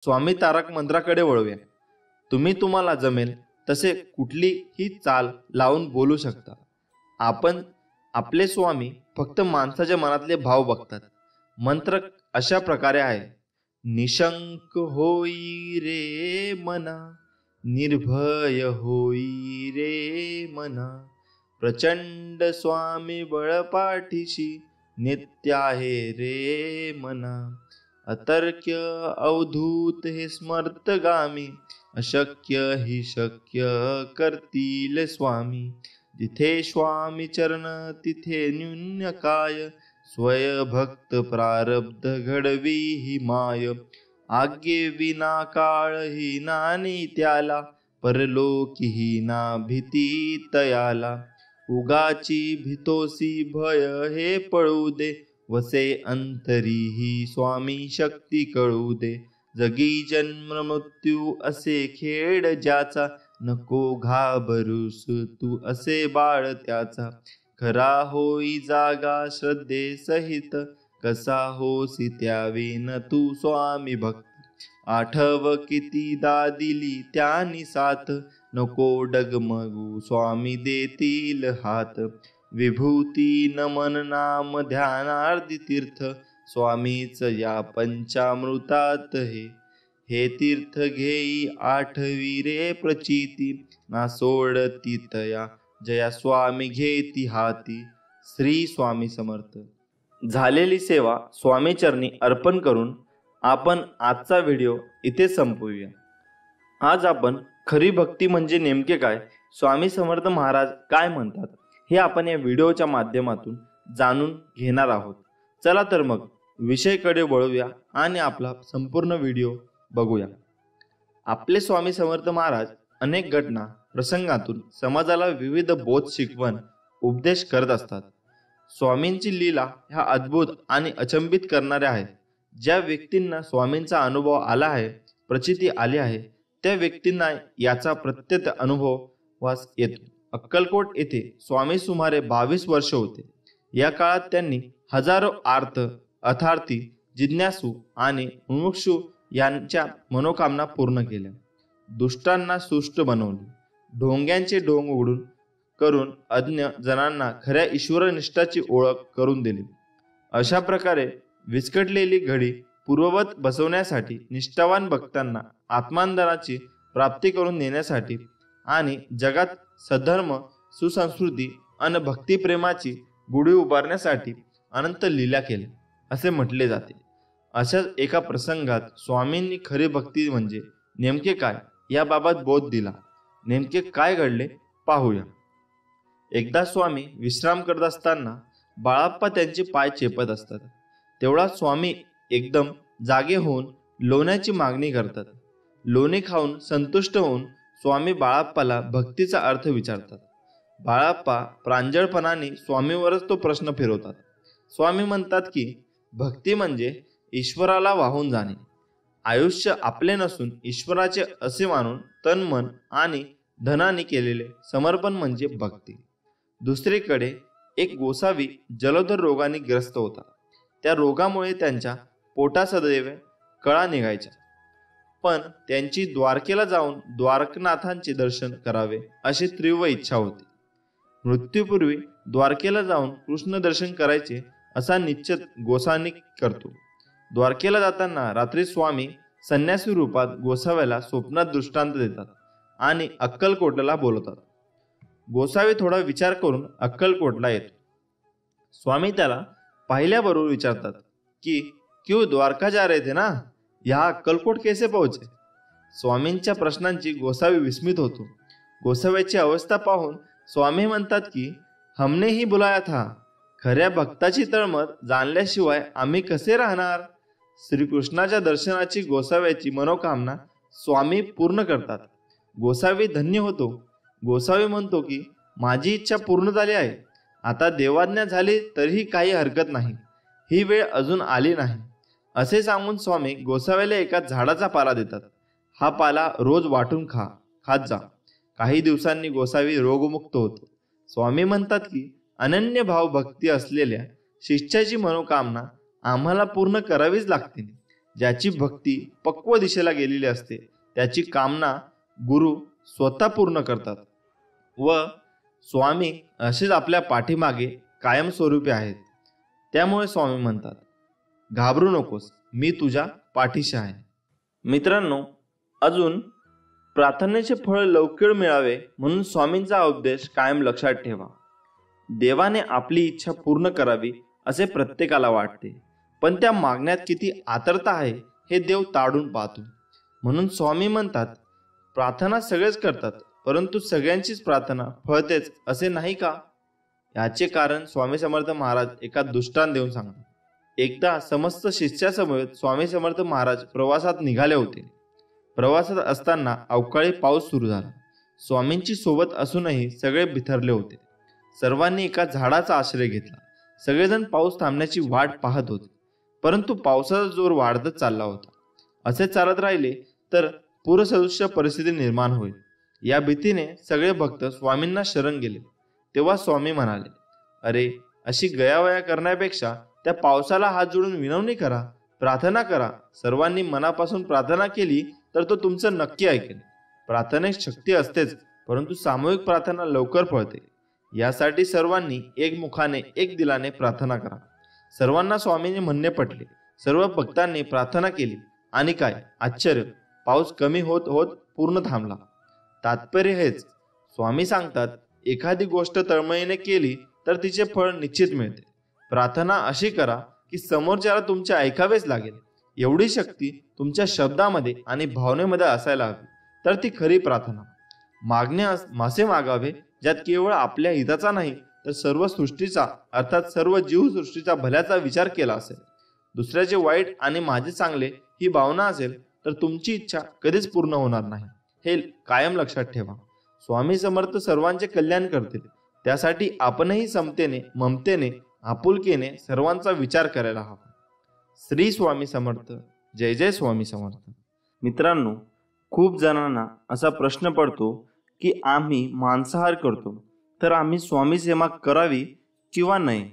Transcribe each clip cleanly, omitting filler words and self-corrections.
स्वामी तारक मंत्राकडे वळूया. तुम्हाला जमेल तसे कुठलीही चाल लावून बोलू शकता. आपण आपले स्वामी फक्त माणसाच्या मनातले भाव बघतात. मंत्र अशा प्रकारे आहे. निशंक होई रे मना, निर्भय होई रे मना, प्रचंड स्वामी बळपाठीशी, नित्य आहे रे मना. अतर्क्य अवधूत हे स्मर्तगामी, अशक्य ही शक्य करतील स्वामी. जिथे स्वामी चरण तिथे न्यून काय, स्वय भक्त प्रारब्ध घडवी ही माय. आज्ञे विना काळ ही नानी त्याला, परलोकी ही ना भीती तयाला. उगाची भीतोसी भय हे पळू दे, वसे अंतरी ही स्वामी शक्ती कळू दे. जगी जन्म मृत्यू असे खेळ ज्याचा, नको घाबरूस तू असे बाळ त्याचा. खरा होई जागा श्रद्धे सहित, कसा होसी त्यावेन तू स्वामी भक्त. आठव कितीदा दिली त्यांनी साथ, नको डगमगू स्वामी देतील हात. विभूती नमन नाम ध्यानार्धी तीर्थ, स्वामीच या पंचामृतात हे तीर्थ घेई आठवी रे प्रचिती. ना सोडती तया जया स्वामी घेती हाती. श्री स्वामी समर्थ. झालेली सेवा स्वामी चरणी अर्पण करून आपण आजचा व्हिडिओ इथे संपवूया. आज आपण खरी भक्ती म्हणजे नेमके काय, स्वामी समर्थ महाराज काय म्हणतात, हे आपण या व्हिडिओच्या माध्यमातून जाणून घेणार आहोत. चला तर मग विषयाकडे वळूया आणि आपला संपूर्ण व्हिडिओ बघूया. आपले स्वामी समर्थ महाराज अनेक घटना प्रसंगातून समाजाला विविध बोध शिकवण उपदेश करत असतात. स्वामींची लीला ह्या अद्भुत आणि अचंबित करणाऱ्या आहेत. ज्या व्यक्तींना स्वामींचा अनुभव आला आहे, प्रचिती आली आहे, त्या व्यक्तींना याचा प्रत्यक्ष अनुभव वास येतो. अक्कलकोट येथे स्वामी सुमारे 22 वर्ष होते. या काळात त्यांनी हजारो आर्त, अर्थार्थी, जिज्ञासू आणि मुमुक्षू यांच्या मनोकामना पूर्ण केल्या. दुष्टांना सुष्ट बनवले. ढोंग्यांचे ढोंग उघडून करून अज्ञ जनांना खऱ्या ईश्वरनिष्ठाची ओळख करून दिली. अशा प्रकारे विस्कटलेली घडी पूर्ववत बसवण्यासाठी, निष्ठावान भक्तांना आत्मानंदाची प्राप्ती करून देण्यासाठी आणि जगात सधर्म, सुसंस्कृती आणि भक्तिप्रेमाची गुढी उभारण्यासाठी अनंत लीला केल्या असे म्हटले जाते. अशाच एका प्रसंगात स्वामींनी खरी भक्ती म्हणजे नेमके काय याबाबत बोध दिला. नेमके काय घडले पाहूया. एकदा स्वामी विश्राम करत असताना बाळाप्पा त्यांचे पाय चेपत असतात. तेवढा स्वामी एकदम जागे होऊन लोण्याची मागणी करतात. लोणी खाऊन संतुष्ट होऊन स्वामी बाळाप्पाला भक्तीचा अर्थ विचारतात. बाळाप्पा प्रांजळपणाने स्वामीवरच तो प्रश्न फिरवतात. स्वामी म्हणतात की भक्ती म्हणजे ईश्वराला वाहून जाणे. आयुष्य आपले नसून ईश्वराचे असे मानून तन, मन आणि धनाने केलेले समर्पण म्हणजे भक्ती. दुसरीकडे एक गोसावी जलोदर रोगाने ग्रस्त होता. त्या रोगामुळे त्यांच्या पोटा सदैव कळा निघायच्या. पण त्यांची द्वारकेला जाऊन द्वारकनाथांचे दर्शन करावे अशी तीव्र इच्छा होती. मृत्यूपूर्वी द्वारकेला जाऊन कृष्ण दर्शन करायचे असा निश्चय गोसावी करतो. द्वारकेला जाताना रात्री स्वामी संन्यासी रूपात गोसाव्याला स्वप्नात दृष्टांत देतात आणि अक्कलकोटला बोलवतात. गोसावी थोडा विचार करून अक्कलकोटला येतो. स्वामी त्याला पाहिल्याबरोबर विचारतात की क्यों द्वारका जा रहे थे ना, यहाँ अक्कलकोट कैसे पहुंचे. स्वामींच्या प्रश्नांची गोसावी विस्मित होतो. गोसाव्याची अवस्था पाहून स्वामी म्हणतात की हमने ही बुलाया था. खऱ्या भक्ताची तळमळ जाणल्याशिवाय आम्ही कसे राहणार. श्रीकृष्णाच्या दर्शनाची गोसाव्याची मनोकामना स्वामी पूर्ण करतात. गोसावी धन्य होतो. गोसावी म्हणतो की माझी इच्छा पूर्ण झाली आहे. आता देवाज्ञा झाली तरीही काही हरकत नाही. ही वेळ अजून आली नाही असे सांगून स्वामी गोसाव्याला एका झाडाचा पाला देतात. हा पाला रोज वाटून खात जा. काही दिवसांनी गोसावी रोगमुक्त होतो. स्वामी म्हणतात की अनन्य भाव भक्ती असलेल्या शिष्याची मनोकामना आम्हाला पूर्ण करावीच लागते. ज्याची भक्ती पक्व दिशेला गेलेली असते त्याची कामना गुरु स्वतः पूर्ण करतात व स्वामी असेच आपल्या पाठीमागे कायमस्वरूपी आहेत. त्यामुळे स्वामी म्हणतात, घाबरू नकोस, मी तुझ्या पाठीशी आहे. मित्रांनो, अजून प्रार्थनेचे फळ लवकर मिळावे म्हणून स्वामींचा उपदेश कायम लक्षात ठेवा. देवाने आपली इच्छा पूर्ण करावी असे प्रत्येकाला वाटते, पण त्या मागण्यात किती आतुरता आहे हे देव ताडून पाहतो. म्हणून स्वामी म्हणतात, प्रार्थना सगळेच करतात, परंतु सगळ्यांचीच प्रार्थना फळतेच असे नाही का? याचे कारण स्वामी समर्थ महाराज एका दृष्टांत देऊन सांगतात. एकदा समस्त शिष्यासमवेत स्वामी समर्थ महाराज प्रवासात निघाले होते. प्रवासात असताना अवकाळी पाऊस सुरू झाला. स्वामींची सोबत असूनही सगळे बिथरले होते. सर्वांनी एका झाडाचा आश्रय घेतला. सगळेजण पाऊस थांबण्याची वाट पाहत होते, परंतु पावसाचा जोर वाढतच चालला होता. असे चालत राहिले तर पूरसदृश्य परिस्थिती निर्माण होईल या भीतीने सगळे भक्त स्वामींना शरण गेले. तेव्हा स्वामी म्हणाले, अरे, अशी गयावया करण्यापेक्षा त्या पावसाला हात जोडून विनवणी करा, प्रार्थना करा. सर्वांनी मनापासून प्रार्थना केली तर तो तुमचं नक्की ऐकेल. प्रार्थनेत शक्ती असतेच, परंतु सामूहिक प्रार्थना लवकर फळते. यासाठी सर्वांनी एकमुखाने एक दिलाने प्रार्थना करा. सर्वांना स्वामींचे म्हणणे पटले. सर्व भक्तांनी प्रार्थना केली आणि काय आश्चर्य, पाऊस कमी होत होत पूर्ण थांबला. तात्पर्य हेच, स्वामी सांगतात, एखादी गोष्ट तळमळीने केली तर तिचे फळ निश्चित मिळते. प्रार्थना अशी करा की समोरच्याला तुमचे ऐकावेच लागेल. एवढी शक्ती तुमच्या शब्दामध्ये आणि भावनेमध्ये असायला हवी, तर ती खरी प्रार्थना. मासे मागावे ज्यात केवळ आपल्या हिताचा नाही तर सर्व सृष्टीचा अर्थात सर्व जीवसृष्टीचा भल्याचा विचार केला असेल. दुसऱ्याचे वाईट आणि माझे चांगले ही भावना असेल तर तुमची इच्छा कधीच पूर्ण होणार नाही. हे कायम लक्षात ठेवा. स्वामी समर्थ सर्वांचे कल्याण करतील. त्यासाठी आपणही समतेने, ममतेने, आपुलकीने सर्वांचा विचार करायला हवा. श्री स्वामी समर्थ. जय जय स्वामी समर्थ. मित्रांनो, खूप जणांना असा प्रश्न पडतो की आम्ही मांसाहार करतो तर आम्ही स्वामी सेवा करावी किंवा नाही.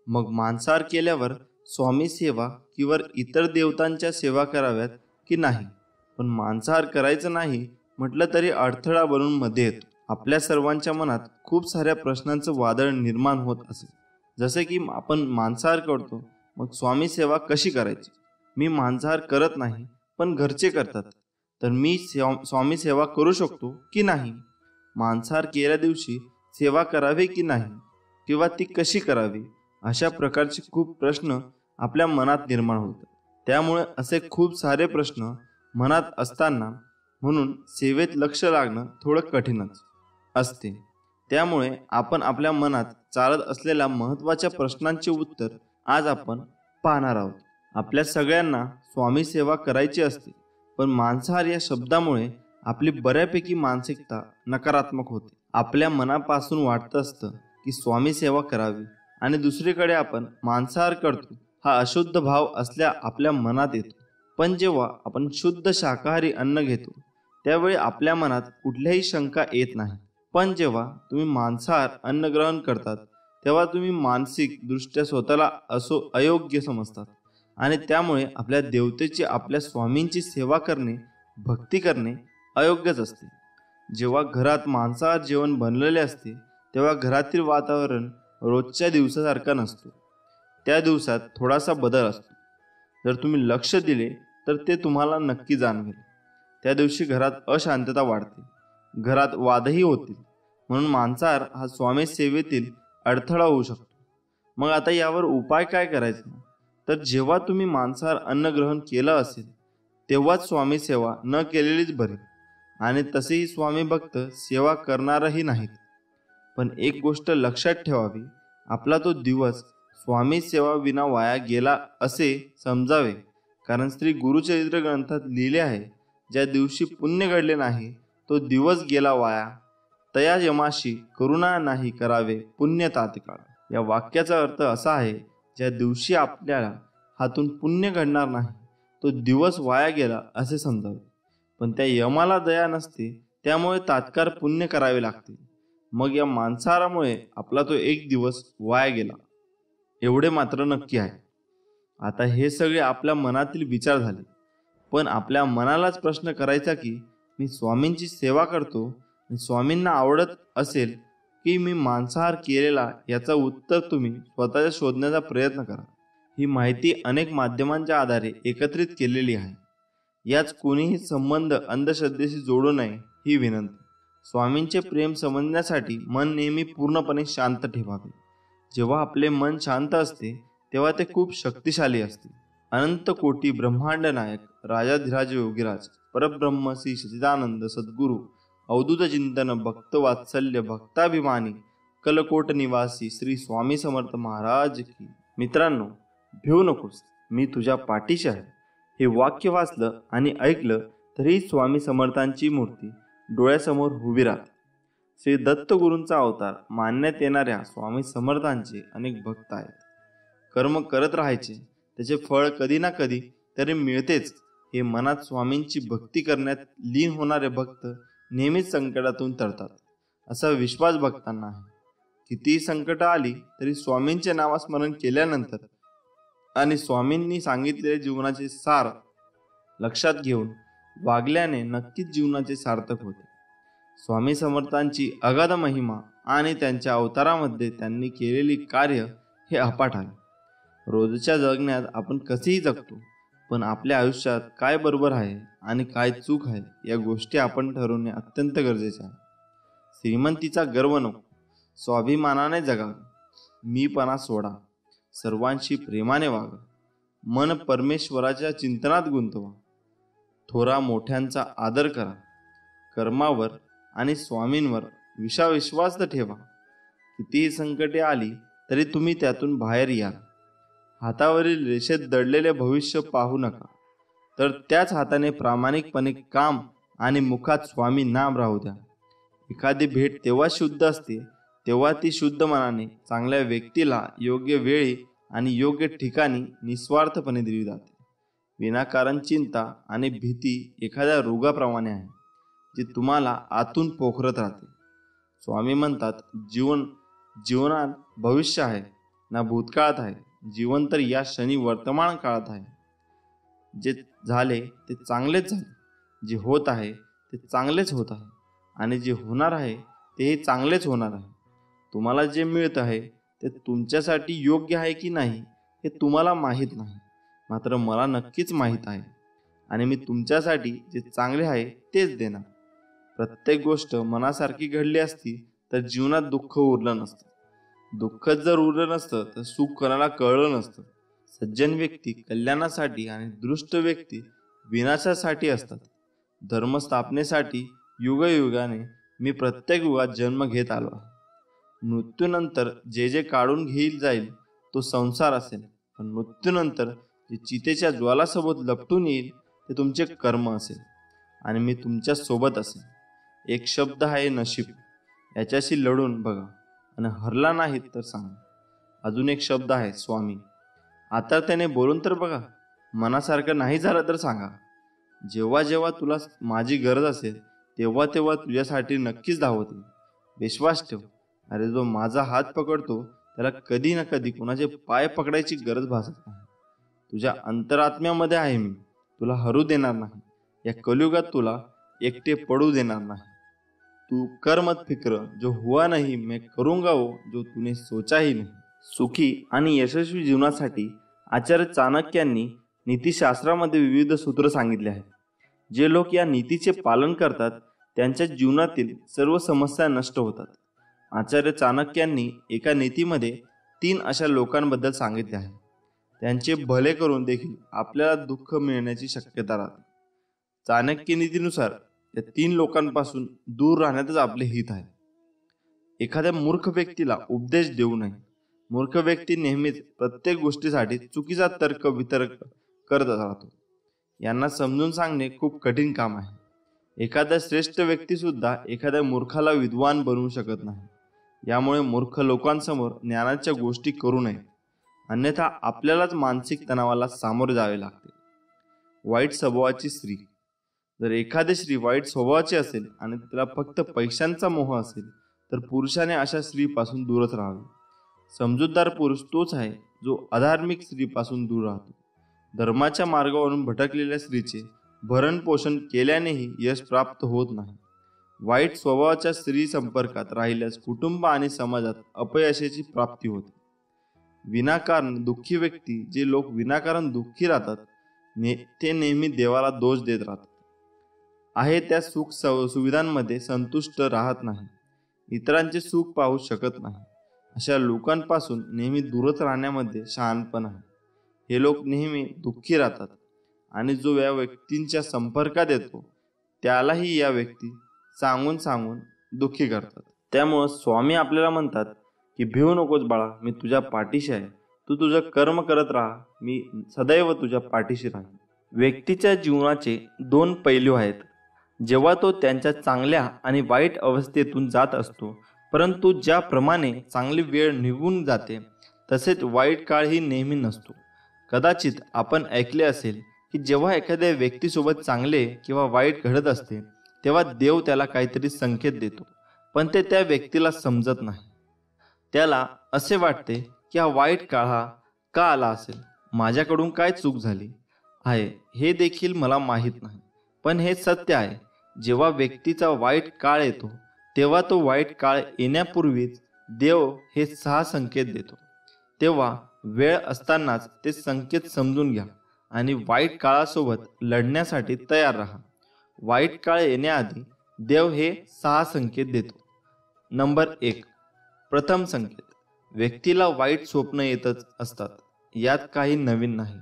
मग मांसाहार केल्यावर स्वामी सेवा किंवा इतर देवतांच्या सेवा कराव्यात की नाही? पण मांसाहार करायचं नाही म्हटलं तरी अडथळा बनून मध्ये येतो. आपल्या सर्वांच्या मनात खूप साऱ्या प्रश्नांचं वादळ निर्माण होत असेल. जसे की आपण मांसाहार करतो, मग स्वामी सेवा कशी करायची? मी मांसाहार करत नाही पण घरचे करतात, तर मी स्वामी सेवा करू शकतो की नाही? मांसाहार केल्या दिवशी सेवा करावी की नाही, किंवा ती कशी करावी? अशा प्रकारचे खूप प्रश्न आपल्या मनात निर्माण होतात. त्यामुळे असे खूप सारे प्रश्न मनात असताना म्हणून सेवेत लक्ष लागणं थोडं कठीणच असते. त्यामुळे आपण आपल्या मनात चालत असलेल्या महत्त्वाच्या प्रश्नांचे उत्तर आज आपण पाहणार आहोत. आपल्या सगळ्यांना स्वामी सेवा करायची असते, पण मांसाहार या शब्दामुळे आपली बऱ्यापैकी मानसिकता नकारात्मक होते. आपल्या मनापासून वाटत असतं की स्वामी सेवा करावी आणि दुसरीकडे आपण मांसाहार करतो हा अशुद्ध भाव असल्या आपल्या मनात येतो. पण जेव्हा आपण शुद्ध शाकाहारी अन्न घेतो त्यावेळी आपल्या मनात कुठल्याही शंका येत नाही. पण जेव्हा तुम्ही मांसाहार अन्न ग्रहण करतात तेव्हा तुम्ही मानसिक दृष्ट्या स्वतःला अयोग्य समजतात आणि त्यामुळे आपल्या देवतेची, आपल्या स्वामींची सेवा करणे, भक्ती करणे अयोग्यच असते. जेव्हा घरात मांसाहार जेवण बनलेले असते तेव्हा घरातील वातावरण रोजच्या दिवसासारखा नसतो. त्या दिवसात थोडासा बदल असतो. जर तुम्ही लक्ष दिले तर ते तुम्हाला नक्की जाणवेल. त्या दिवशी घरात अशांतता वाढते, घरात वादही होतील. म्हणून मांसाहार हा स्वामी सेवेतील अडथळा होऊ शकतो. मग आता यावर उपाय काय करायचा? तर जेव्हा तुम्ही मांसाहार अन्न ग्रहण केलं असेल तेव्हाच स्वामी सेवा न केलेलीच बरी. आणि तसेही स्वामी भक्त सेवा करणारही नाहीत. पण एक गोष्ट लक्षात ठेवावी, आपला तो दिवस स्वामी सेवा विना वाया गेला असे समजावे. कारण श्री गुरुचरित्र ग्रंथात लिहिले आहे, ज्या दिवशी पुण्य घडले नाही तो दिवस गेला वाया, तया यमाशी करुणा नाही करावे पुण्य तात्काळ. या वाक्याचा अर्थ असा आहे, ज्या दिवशी आपल्याला हातून पुण्य घडणार नाही तो दिवस वाया गेला असे समजावे. पण त्या यमाला दया नसते, त्यामुळे तात्काळ पुण्य करावे लागते. मग या मांसाहारामुळे आपला तो एक दिवस वाया गेला एवढे मात्र नक्की आहे. आता हे सगळे आपल्या मनातील विचार झाले, पण आपल्या मनालाच प्रश्न करायचा की मी स्वामींची सेवा करतो आणि स्वामींना आवडत असेल की मी मांसाहार केलेला, याचं उत्तर तुम्ही स्वतःच्या शोधण्याचा प्रयत्न करा. ही माहिती अनेक माध्यमांच्या आधारे एकत्रित केलेली आहे. याच कोणीही संबंध अंधश्रद्धेशी जोडू नये ही विनंती. स्वामींचे प्रेम समजण्यासाठी मन नेहमी पूर्णपणे शांत ठेवावे. जेव्हा आपले मन शांत असते तेव्हा ते खूप शक्तिशाली असते. अनंत कोटी ब्रह्मांड नायक राजाधिराज योगीराज परब्रह्म श्री सच्चिदानंद सद्गुरु अवधूत चिंतन भक्त वात्सल्य भक्ताभिमानी कलकोट निवासी श्री स्वामी समर्थ महाराज की. मित्रांनो, भिवू नकोस, मी तुझ्या पाठीशी आहे. हे वाक्य वाचलं आणि ऐकलं तरी स्वामी समर्थांची मूर्ती डोळ्यासमोर उभी राहते. श्री दत्तगुरूंचा अवतार मानण्यात येणाऱ्या स्वामी समर्थांचे अनेक भक्त आहेत. कर्म करत राहायचे, त्याचे फळ कधी ना कधी तरी मिळतेच, हे मनात स्वामींची भक्ती करण्यात लीन होणारे भक्त नेहमीच संकटातून तरतात, असा विश्वास भक्तांना आहे. कितीही संकट आली तरी स्वामींचे नामस्मरण केल्यानंतर आणि स्वामींनी सांगितलेले जीवनाचे सार लक्षात घेऊन वागल्याने नक्कीच जीवनाचे सार्थक होते. स्वामी समर्थांची अगाध महिमा आणि त्यांच्या अवतारामध्ये त्यांनी केलेली कार्य हे अफाट आहे. रोजच्या जगण्यात आपण कसेही जगतो, पण आपल्या आयुष्यात काय बरोबर आहे आणि काय चूक आहे या गोष्टी आपण ठरवणे अत्यंत गरजेचे आहे. श्रीमंतीचा गर्व नको, स्वाभिमानाने जगावे, मीपणा सोडा, सर्वांशी प्रेमाने वागा, मन परमेश्वराच्या चिंतनात गुंतवा, थोरा मोठ्यांचा आदर करा, कर्मावर आणि स्वामींवर विश्वास ठेवा. कितीही संकटे आली तरी तुम्ही त्यातून बाहेर याल. हातावरील रेषेत दडलेले भविष्य पाहू नका, तर त्याच हाताने प्रामाणिकपणे काम आणि मुखात स्वामी नाम राहू द्या. एखादी भेट तेव्हा शुद्ध असते तेव्हा ती शुद्ध मनाने चांगल्या व्यक्तीला योग्य वेळी आणि योग्य ठिकाणी निस्वार्थपणे दिली जाते. विनाकारण चिंता आणि भीती एखाद्या रोगाप्रमाणे आहे, जी तुम्हाला आतून पोखरत राहते. स्वामी म्हणतात, जीवनात भविष्य आहे ना भूतकाळात आहे. जीवन तर या क्षणी वर्तमान काळात आहे. जे झाले ते चांगलेच झाले, जे होत आहे ते चांगलेच होत आहे आणि जे होणार आहे तेही चांगलेच होणार आहे. तुम्हाला जे मिळत आहे ते तुमच्यासाठी योग्य आहे की नाही हे तुम्हाला माहीत नाही, मात्र मला नक्कीच माहीत आहे आणि मी तुमच्यासाठी जे चांगले आहे तेच देणार. प्रत्येक गोष्ट मनासारखी घडली असती तर जीवनात दुःख उरलं नसतं. दुःखच जर उरलं नसतं तर सुख कोणाला कळलं नसतं. सज्जन व्यक्ती कल्याणासाठी आणि दृष्ट व्यक्ती विनाशासाठी असतात. धर्मस्थापनेसाठी युगयुगाने मी प्रत्येक युगात जन्म घेत आलो आहे. मृत्यूनंतर जे जे काढून घेईल जाईल तो संसार असेल, पण मृत्यूनंतर जे चितेच्या ज्वालासोबत लपटून येईल ते तुमचे कर्म असेल आणि मी तुमच्या सोबत असेल. एक शब्द आहे नशीब, याच्याशी लढून बघा आणि हरला नाहीत तर सांगा. अजून एक शब्द आहे स्वामी, आता त्याने बोलून तर बघा. मनासारखं नाही झालं तर सांगा. जेव्हा जेव्हा तुला माझी गरज असेल तेव्हा तेव्हा तुझ्यासाठी नक्कीच धावते. विश्वास ठेव, अरे जो माझा हात पकडतो त्याला कधी ना कधी कोणाचे पाय पकडायची गरज भासत नाही. तुझ्या अंतरात्म्यामध्ये आहे मी, तुला हरू देणार नाही. या कलियुगात तुला एकटे पडू देणार नाही. तू कर मत फिक्र, जो हुआ नहीं मैं करूंगा वो जो तूने सोचा ही नहीं. सुखी आणि यशस्वी जीवनासाठी आचार्य चाणक्यांनी नीतिशास्त्रामध्ये विविध सूत्र सांगितले आहेत. जे लोक या नीतीचे पालन करतात त्यांच्या जीवनातील सर्व समस्या नष्ट होतात. आचार्य चाणक्यांनी एका नीतीमध्ये 3 अशा लोकांबद्दल सांगितले आहे. त्यांचे भले करून देखील आपल्याला दुःख मिळण्याची शक्यता राहते. चाणक्य नीतीनुसार या 3 लोकांपासून दूर राहण्यातच आपले हित आहे. एखाद्या मूर्ख व्यक्तीला उपदेश देऊ नये. मूर्ख व्यक्ती नेहमीच प्रत्येक गोष्टीसाठी चुकीचा तर्क वितर्क करत राहतो. यांना समजून सांगणे खूप कठीण काम आहे. एखादा श्रेष्ठ व्यक्ती सुद्धा एखाद्या मूर्खाला विद्वान बनवू शकत नाही. यामुळे मूर्ख लोकांसमोर ज्ञानाच्या गोष्टी करू नये, अन्यथा आपल्यालाच मानसिक तणावाला सामोरे जावे लागते. वाईट स्वभावाची स्त्री. जर एखादी स्त्री वाईट स्वभावाची असेल आणि तिला फक्त पैशांचा मोह असेल तर पुरुषाने अशा स्त्रीपासून दूरच राहावे. समजूतदार पुरुष तोच आहे जो अधार्मिक स्त्रीपासून दूर राहतो. धर्माच्या मार्गावरून भटकलेल्या स्त्रीचे भरण पोषण केल्यानेही यश प्राप्त होत नाही. वाईट स्वभावाच्या स्त्री संपर्कात राहिल्यास कुटुंब आणि समाजात अपयशाची प्राप्ती होते. विनाकारण दुःखी व्यक्ती, जे लोक विनाकारण दुःखी राहतात ते नेहमी देवाला दोष देत राहतात. आहे त्या सुख सुविधांमध्ये संतुष्ट राहत नाही, इतरांचे सुख पाहू शकत नाही. अशा लोकांपासून नेहमी दूरच राहण्यामध्ये शहाणपण आहे. हे लोक नेहमी दुःखी राहतात आणि जो या व्यक्तींच्या संपर्कात येतो त्यालाही या व्यक्ती सांगून सांगून दुःखी करतात. त्यामुळं स्वामी आपल्याला म्हणतात की भिवू नकोस बाळा, मी तुझ्या पाठीशी आहे. तू तुझं कर्म करत राहा, मी सदैव तुझ्या पाठीशी राहीन. व्यक्तीच्या जीवनाचे दोन पैलू आहेत. जेव्हा तो त्यांच्या चांगल्या आणि वाईट अवस्थेतून जात असतो, परंतु ज्याप्रमाणे चांगली वेळ निघून जाते तसेच वाईट काळही नेहमी नसतो. कदाचित आपण ऐकले असेल की जेव्हा एखाद्या व्यक्तीसोबत चांगले किंवा वाईट घडत असते तेव्हा देव त्याला काहीतरी संकेत देतो, पण ते त्या व्यक्तीला समजत नाही. त्याला असे वाटते की हा वाईट काळ का आला असेल, माझ्याकडून काय चूक झाली आहे हे देखील मला माहीत नाही. पण हे सत्य आहे, जेव्हा व्यक्तीचा वाईट काळ येतो तेव्हा तो वाईट काळ येण्यापूर्वीच देव हे 6 संकेत देतो. तेव्हा वेळ असतानाच ते संकेत समजून घ्या आणि वाईट काळासोबत लढण्यासाठी तयार राहा. वाईट काळ येण्याआधी देव हे 6 संकेत देतो. नंबर 1, प्रथम संकेत. व्यक्तीला वाईट स्वप्न येतच असतात, यात काही नवीन नाही.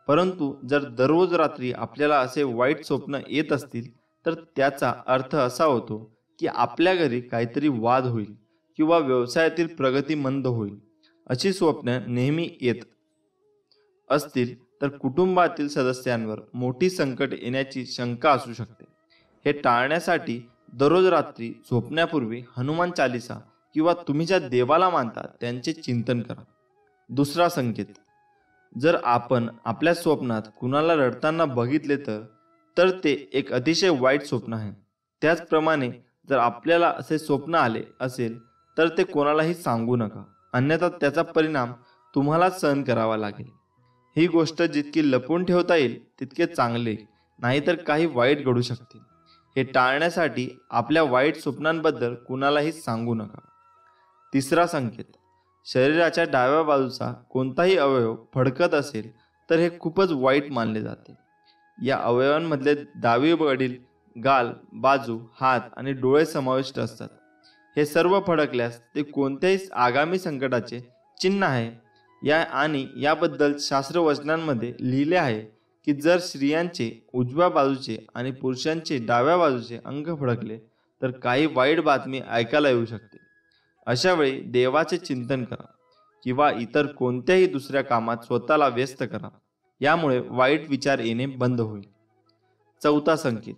परंतु जर दररोज रात्री आपल्याला असे वाईट स्वप्न येत असतील तर त्याचा अर्थ असा होतो की आपल्या घरी काहीतरी वाद होईल किंवा व्यवसायातील प्रगती मंद होईल. अशी स्वप्न नेहमी येत असतील तर कुटुंबातील सदस्यांवर मोठी संकट येण्याची शंका असू शकते. हे टाळण्यासाठी दररोज रात्री झोपण्यापूर्वी हनुमान चालीसा किंवा तुम्ही ज्या देवाला मानता त्यांचे चिंतन करा. दुसरा संकेत. जर आपण आपल्या स्वप्नात कुणाला रडताना बघितले तर ते एक अतिशय वाईट स्वप्न आहे. त्याचप्रमाणे जर आपल्याला असे स्वप्न आले असेल तर ते कोणालाही सांगू नका, अन्यथा त्याचा परिणाम तुम्हाला सहन करावा लागेल. ही गोष्ट जितकी लपवून ठेवता येईल तितके चांगले, नाहीतर काही वाईट घडू शकते. हे टाळण्यासाठी आपल्या वाईट स्वप्नांबद्दल कुणालाही सांगू नका. तिसरा संकेत. शरीराच्या डाव्या बाजूचा कोणताही अवयव फडकत असेल तर हे खूपच वाईट मानले जाते. या अवयवांमधले डावीकडील गाल, बाजू, हात आणि डोळे समाविष्ट असतात. हे सर्व फडकल्यास ते कोणत्याही आगामी संकटाचे चिन्ह आहे. याबद्दल शास्त्रवचनांमध्ये लिहिले आहे की जर स्त्रियांचे उजव्या बाजूचे आणि पुरुषांचे डाव्या बाजूचे अंग फडकले तर काही वाईट बातमी ऐकायला येऊ शकते. अशा वेळी देवाचे चिंतन करा किंवा इतर कोणत्याही दुसऱ्या कामात स्वतःला व्यस्त करा. यामुळे वाईट विचार येणे बंद होईल. चौथा संकेत.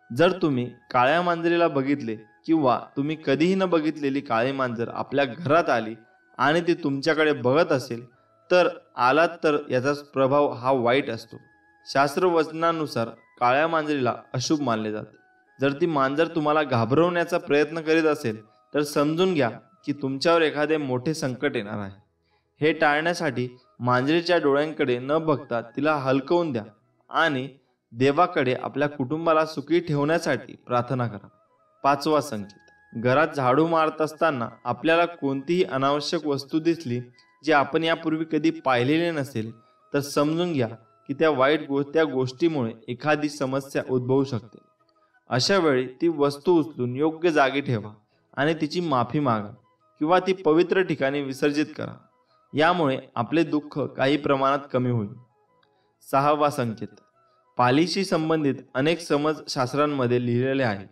जर तुम्ही काळ्या मांजरीला बघितले किंवा तुम्ही कधीही न बघितलेली काळी मांजर आपल्या घरात आली आणि ती तुमच्याकडे बघत असेल तर याचा प्रभाव हा वाईट असतो. शास्त्रवचनानुसार काळ्या मांजरीला अशुभ मानले जाते. जर ती मांजर तुम्हाला घाबरवण्याचा प्रयत्न करीत असेल तर समजून घ्या की तुमच्यावर एखादे मोठे संकट येणार आहे. हे टाळण्यासाठी मांजरीच्या डोळ्यांकडे न बघता तिला हलकवून द्या आणि देवाकडे आपल्या कुटुंबाला सुखी ठेवण्यासाठी प्रार्थना करा. पाचवा संकेत. घरात झाडू मारत असताना आपल्याला कोणतीही अनावश्यक वस्तू दिसली जी आपण यापूर्वी कधी पाहिलेली नसेल तर समजून घ्या की त्या गोष्टीमुळे एखादी समस्या उद्भवू शकते. अशा वेळी ती वस्तू उचलून योग्य जागी ठेवा आणि तिची माफी मागा किंवा ती पवित्र ठिकाणी विसर्जित करा. यामुळे आपले दुःख काही प्रमाणात कमी होईल. सहावा संकेत. पालीशी संबंधित अनेक समज शास्त्रांमध्ये लिहिलेले आहे.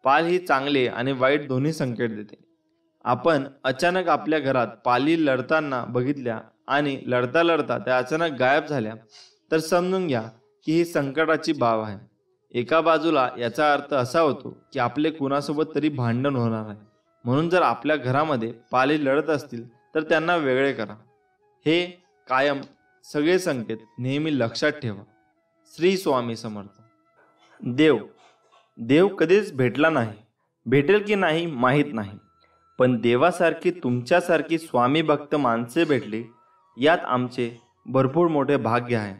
पाल ही चांगले आणि वाईट दोन्ही संकेत देते. आपण अचानक आपल्या घरात पाली लढताना बघितल्या आणि लढता लढता त्या अचानक गायब झाल्या तर समजून घ्या की ही संकटाची बाब आहे. एका बाजूला याचा अर्थ असा होतो की आपले कुणासोबत तरी भांडण होणार आहे. म्हणून जर आपल्या घरामध्ये पाली लढत असतील तर त्यांना वेगळे करा. हे कायम सगळे संकेत नेहमी लक्षात ठेवा. श्री स्वामी समर्थ. देव कधीच भेटला नाही, भेटेल की नाही माहीत नाही, पण देवासारखी तुमच्यासारखी स्वामी भक्त माणसे भेटली यात आमचे भरपूर मोठे भाग्य आहे.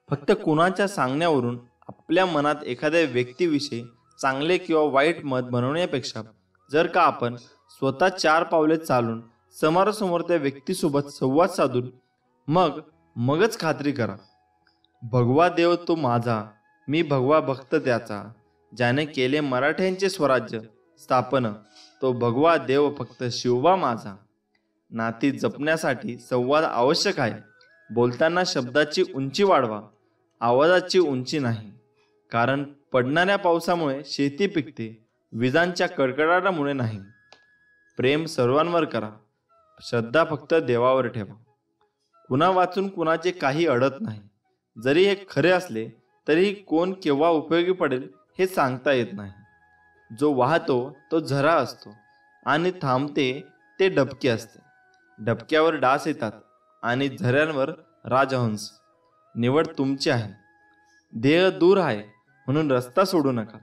फक्त कुणाच्या सांगण्यावरून आपल्या मनात एखाद्या व्यक्तीविषयी चांगले किंवा वाईट मत बनवण्यापेक्षा जर का आपण स्वतः 4 पावले चालून समोरासमोर त्या व्यक्तीसोबत संवाद साधून मगच खात्री करा. भगवा देव तो माझा, मी भगवा भक्त त्याचा, ज्याने केले मराठ्यांचे स्वराज्य स्थापन, तो भगवा देव फक्त शिवबा माझा. नाती जपण्यासाठी संवाद आवश्यक आहे. बोलताना शब्दाची उंची वाढवा, आवाजाची उंची नाही. कारण पडणाऱ्या पावसामुळे शेती पिकते, विजांच्या कडकडाटामुळे नाही. प्रेम सर्वांवर करा, श्रद्धा फक्त देवावर ठेवा. कुणा वाचून कुणाचे काही अडत नाही. जरी हे खरे असले तरी कोण केव्हा उपयोगी पडेल हे सांगता येत नाही. जो वाहतो तो झरा असतो आणि थांबते ते डबके असते. डबक्यावर डास येतात आणि झऱ्यांवर राजहंस. निवड तुमची आहे. ध्येय दूर आहे म्हणून रस्ता सोडू नका.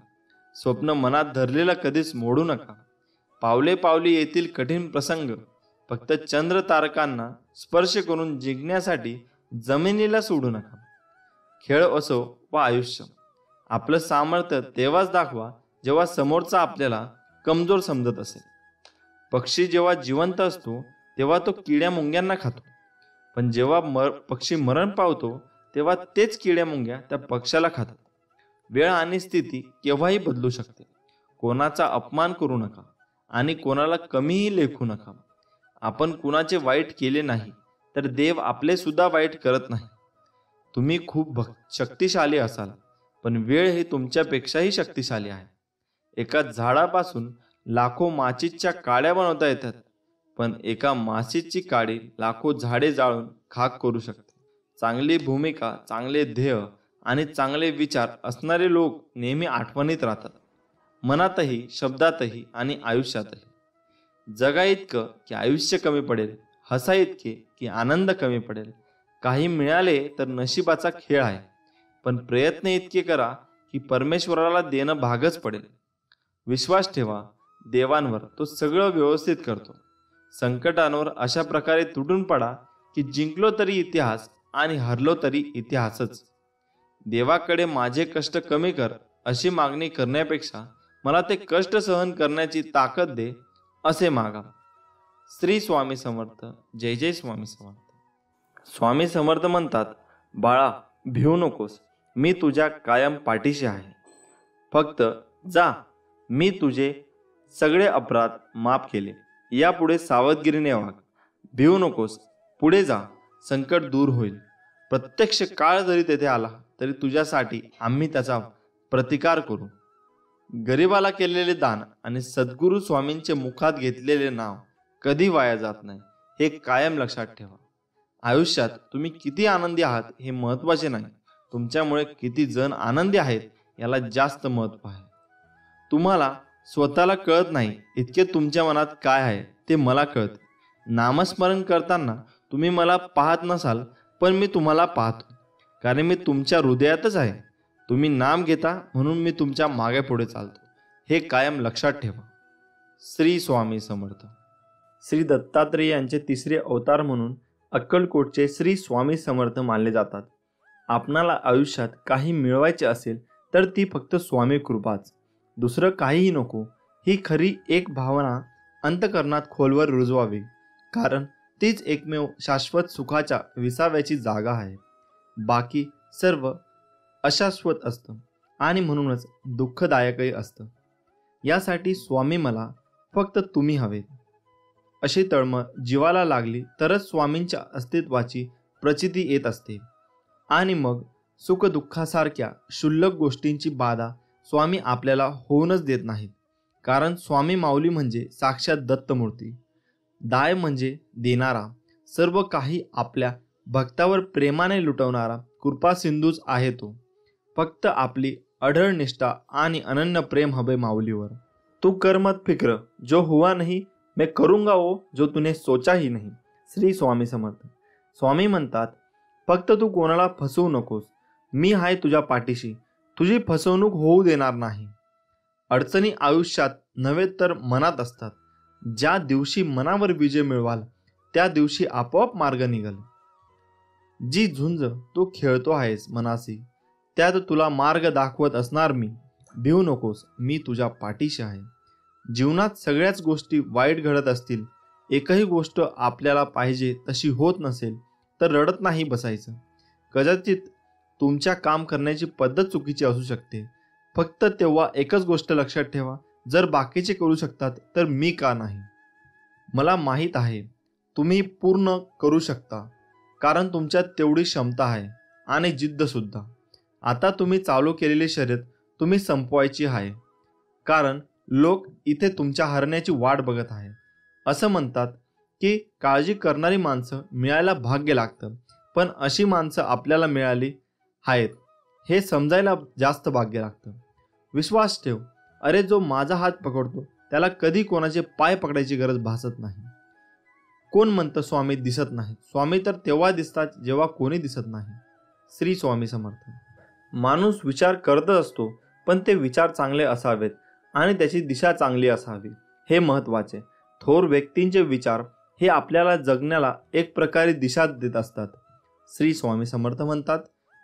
स्वप्न मनात धरलेलं कधीच मोडू नका. पावले पावली येतील कठीण प्रसंग, फक्त चंद्र तारकांना स्पर्श करून जिंकण्यासाठी जमिनीला सोडू नका. खेळ असो वा आयुष्य, आपलं सामर्थ्य तेव्हाच दाखवा जेव्हा समोरचा आपल्याला कमजोर समजत असेल. पक्षी जेव्हा जिवंत असतो तेव्हा तो किड्या मुंग्यांना खातो, पण जेव्हा पक्षी मरण पावतो तेव्हा तेच किड्या मुंग्या त्या पक्षाला खातात. वेळ आणि स्थिती केव्हाही बदलू शकते. कोणाचा अपमान करू नका आणि कोणाला कमीही लेखू नका. आपण कुणाचे वाईट केले नाही तर देव आपले सुद्धा वाईट करत नाही. तुम्ही खूप शक्तिशाली असाल, पण वेळ ही तुमच्यापेक्षाही शक्तिशाली आहे. एका झाडापासून लाखो माचीच्या काड्या बनवता येतात, पण एका माचीची काडी लाखो झाडे जाळून खाक करू शकते. चांगली भूमिका, चांगले ध्येय आणि चांगले विचार असणारे लोक नेहमी आठवणीत राहतात, मनातही, शब्दातही आणि आयुष्यातही. जगा इतकं की आयुष्य कमी पडेल, हसा इतके की आनंद कमी पडेल. काही मिळाले तर नशिबाचा खेळ आहे, पण प्रयत्न इतके करा की परमेश्वराला देणं भागच पडेल. विश्वास ठेवा देवांवर, तो सगळं व्यवस्थित करतो. संकटांवर अशा प्रकारे तुटून पडा की जिंकलो तरी इतिहास आणि हरलो तरी इतिहासच. देवाकडे माझे कष्ट कमी कर अशी मागणी करण्यापेक्षा मला ते कष्ट सहन करण्याची ताकद दे असे मागा. श्री स्वामी समर्थ. जय जय स्वामी समर्थ. स्वामी समर्थ म्हणतात, बाळा भिवू नकोस, मी तुझ्या कायम पाठीशी आहे. फक्त जा, मी तुझे सगळे अपराध माफ केले. यापुढे सावधगिरीने वाग. भिवू नकोस, पुढे जा, संकट दूर होईल. प्रत्यक्ष काळ जरी तेथे आला तरी तुझ्यासाठी आम्ही त्याचा प्रतिकार करू. गरिबाला केलेले दान आणि सद्गुरू स्वामींचे मुखात घेतलेले नाव कधी वाया जात नाही, हे कायम लक्षात ठेवा. आयुष्यात तुम्ही किती आनंदी आहात हे महत्त्वाचे नाही, तुमच्यामुळे किती जण आनंदी आहेत याला जास्त महत्त्व आहे. तुम्हाला स्वतःला कळत नाही इतके तुमच्या मनात काय आहे ते मला कळते. नामस्मरण करताना तुम्ही मला पाहत नसाल, पण मी तुम्हाला पाहतो, कारण मी तुमच्या हृदयातच आहे. तुम्ही नाम घेता म्हणून मी तुमच्या मागे पुढे चालतो, हे कायम लक्षात ठेवा. श्री स्वामी समर्थ. श्री दत्तात्रेय यांचे तिसरे अवतार म्हणून अक्कलकोटचे श्री स्वामी समर्थ मानले जातात. आपणाला आयुष्यात काही मिळवायचे असेल तर ती फक्त स्वामी कृपाच, दुसरं काहीही नको, ही खरी एक भावना अंतकरणात खोलवर रुजवावी, कारण तीच एकमेव शाश्वत सुखाच्या विसाव्याची जागा आहे. बाकी सर्व अशाश्वत असतं आणि म्हणूनच दुःखदायकही असतं. यासाठी स्वामी मला फक्त तुम्ही हवेत अशी तळमळ जीवाला लागली तरच स्वामींच्या अस्तित्वाची प्रचिती येत असते. आणि मग सुखदुःखासारख्या क्षुल्लक गोष्टींची बाधा स्वामी आपल्याला होऊनच देत नाहीत, कारण स्वामी माऊली म्हणजे साक्षात दत्तमूर्ती. दाय म्हणजे देणारा, सर्व काही आपल्या भक्तावर प्रेमाने लुटवणारा कृपा सिंधूच आहे तो. फक्त आपली अढळ निष्ठा आणि अनन्य प्रेम हवे माऊलीवर. तू कर मत फिक्र, जो हुआ नहीं मैं करूंगा वो जो तूने सोचा ही नहीं. श्री स्वामी समर्थ. स्वामी म्हणतात, फक्त तू कोणाला फसवू नकोस, मी आहे तुझ्या पाठीशी, तुझी फसवणूक होऊ देणार नाही. अडचणी आयुष्यात नव्हे तर मनात असतात. ज्या दिवशी मनावर विजय मिळवाल त्या दिवशी आपोआप मार्ग निघाल. जी झुंज तू खेळतो आहेस मनासी, त्यात तुला मार्ग दाखवत असणार मी. भिवू नकोस, मी तुझ्या पाठीशी आहे. जीवनात सगळ्याच गोष्टी वाईट घडत असतील, एकही गोष्ट आपल्याला पाहिजे तशी होत नसेल तर रडत नाही बसायचं. कदाचित तुमच्या काम करण्याची पद्धत चुकीची असू शकते. फक्त तेव्हा एकच गोष्ट लक्षात ठेवा, जर बाकीचे करू शकतात तर मी का नाही. मला माहीत आहे तुम्ही पूर्ण करू शकता, कारण तुमच्यात तेवढी क्षमता आहे आणि जिद्दसुद्धा. आता तुम्ही चालू केलेली शर्यत तुम्ही संपवायची आहे, कारण लोक इथे तुमच्या हरण्याची वाट बघत आहे. असं म्हणतात की काळजी करणारी माणसं मिळायला भाग्य लागतं, पण अशी माणसं आपल्याला मिळाली आहेत हे समजायला जास्त भाग्य लागतं. विश्वास ठेव, अरे जो माझा हात पकडतो त्याला कधी कोणाचे पाय पकडायची गरज भासत नाही. कोण म्हणतं स्वामी दिसत नाही? स्वामी तर तेव्हा दिसतात जेव्हा कोणी दिसत नाही. श्री स्वामी समर्थ. माणूस विचार करतच असतो, पण ते विचार चांगले असावेत आणि त्याची दिशा चांगली असावी, हे महत्त्वाचे. थोर व्यक्तींचे विचार हे आपल्याला जगण्याला एक प्रकारे दिशा देत असतात. श्री स्वामी समर्थ म्हणतात,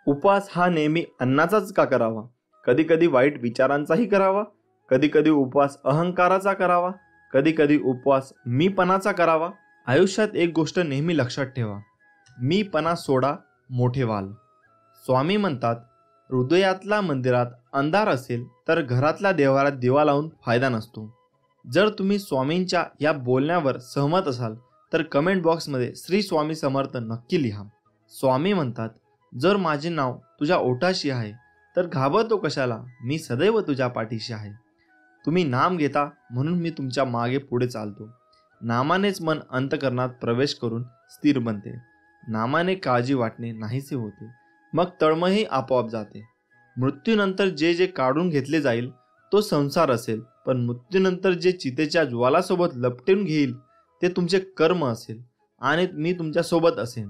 उपवास हा नेहमी अन्नाचाच का करावा? कधी कधी वाईट विचारांचाही करावा. कधी कधी उपवास अहंकाराचा करावा. कधी कधी उपवास मीपणाचा करावा. आयुष्यात एक गोष्ट नेहमी लक्षात ठेवा, मीपणा सोडा, मोठे व्हाल. स्वामी म्हणतात, हृदयातल्या मंदिरात अंधार असेल तर घरातल्या देवारात दिवा लावून फायदा नसतो. जर तुम्ही स्वामींच्या या बोलण्यावर सहमत असाल तर कमेंट बॉक्समध्ये श्री स्वामी समर्थ नक्की लिहा. स्वामी म्हणतात, जर माझे नाव तुझ्या ओठाशी आहे तर घाबरतो कशाला? मी सदैव तुझ्या पाठीशी आहे. तुम्ही नाम घेता म्हणून मी तुमच्या मागे पुढे चालतो. नामानेच मन अंतःकरणात प्रवेश करून स्थिर बनते. नामाने काळजी वाटणे नाहीसे होते, मग तळमळही आपोआप जाते. मृत्यूनंतर जे जे काढून घेतले जाईल तो संसार असेल, पण मृत्यूनंतर जे चितेच्या ज्वालासोबत लपटून घेईल ते तुमचे कर्म असेल आणि मी तुमच्यासोबत असेन.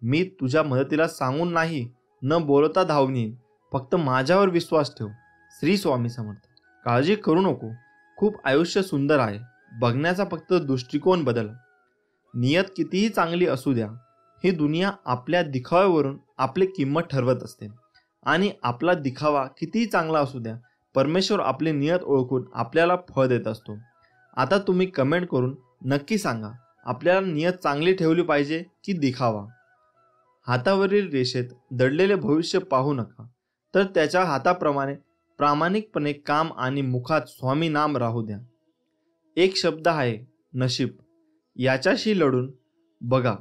मी तुझ्या मदतीला सांगून नाही, न बोलता धावून येईन. फक्त माझ्यावर विश्वास ठेव. श्री स्वामी समर्थ. काळजी करू नको, खूप आयुष्य सुंदर आहे. बघण्याचा फक्त दृष्टिकोन बदला. नियत कितीही चांगली असू द्या, ही दुनिया आपल्या दिखाव्यावरून आपली किंमत ठरवत असते. आणि आपला दिखावा कितीही चांगला असू द्या, परमेश्वर आपली नियत ओळखून आपल्याला फळ देत असतो. आता तुम्ही कमेंट करून नक्की सांगा, आपल्याला नियत चांगली ठेवली पाहिजे की दिखावा? हातावरील रेषेत दडलेले भविष्य पाहू नका, तर त्याच्या हाताप्रमाणे प्रामाणिकपणे काम आणि मुखात स्वामी नाम राहू द्या. एक शब्द आहे नशीब, याच्याशी लढून बघा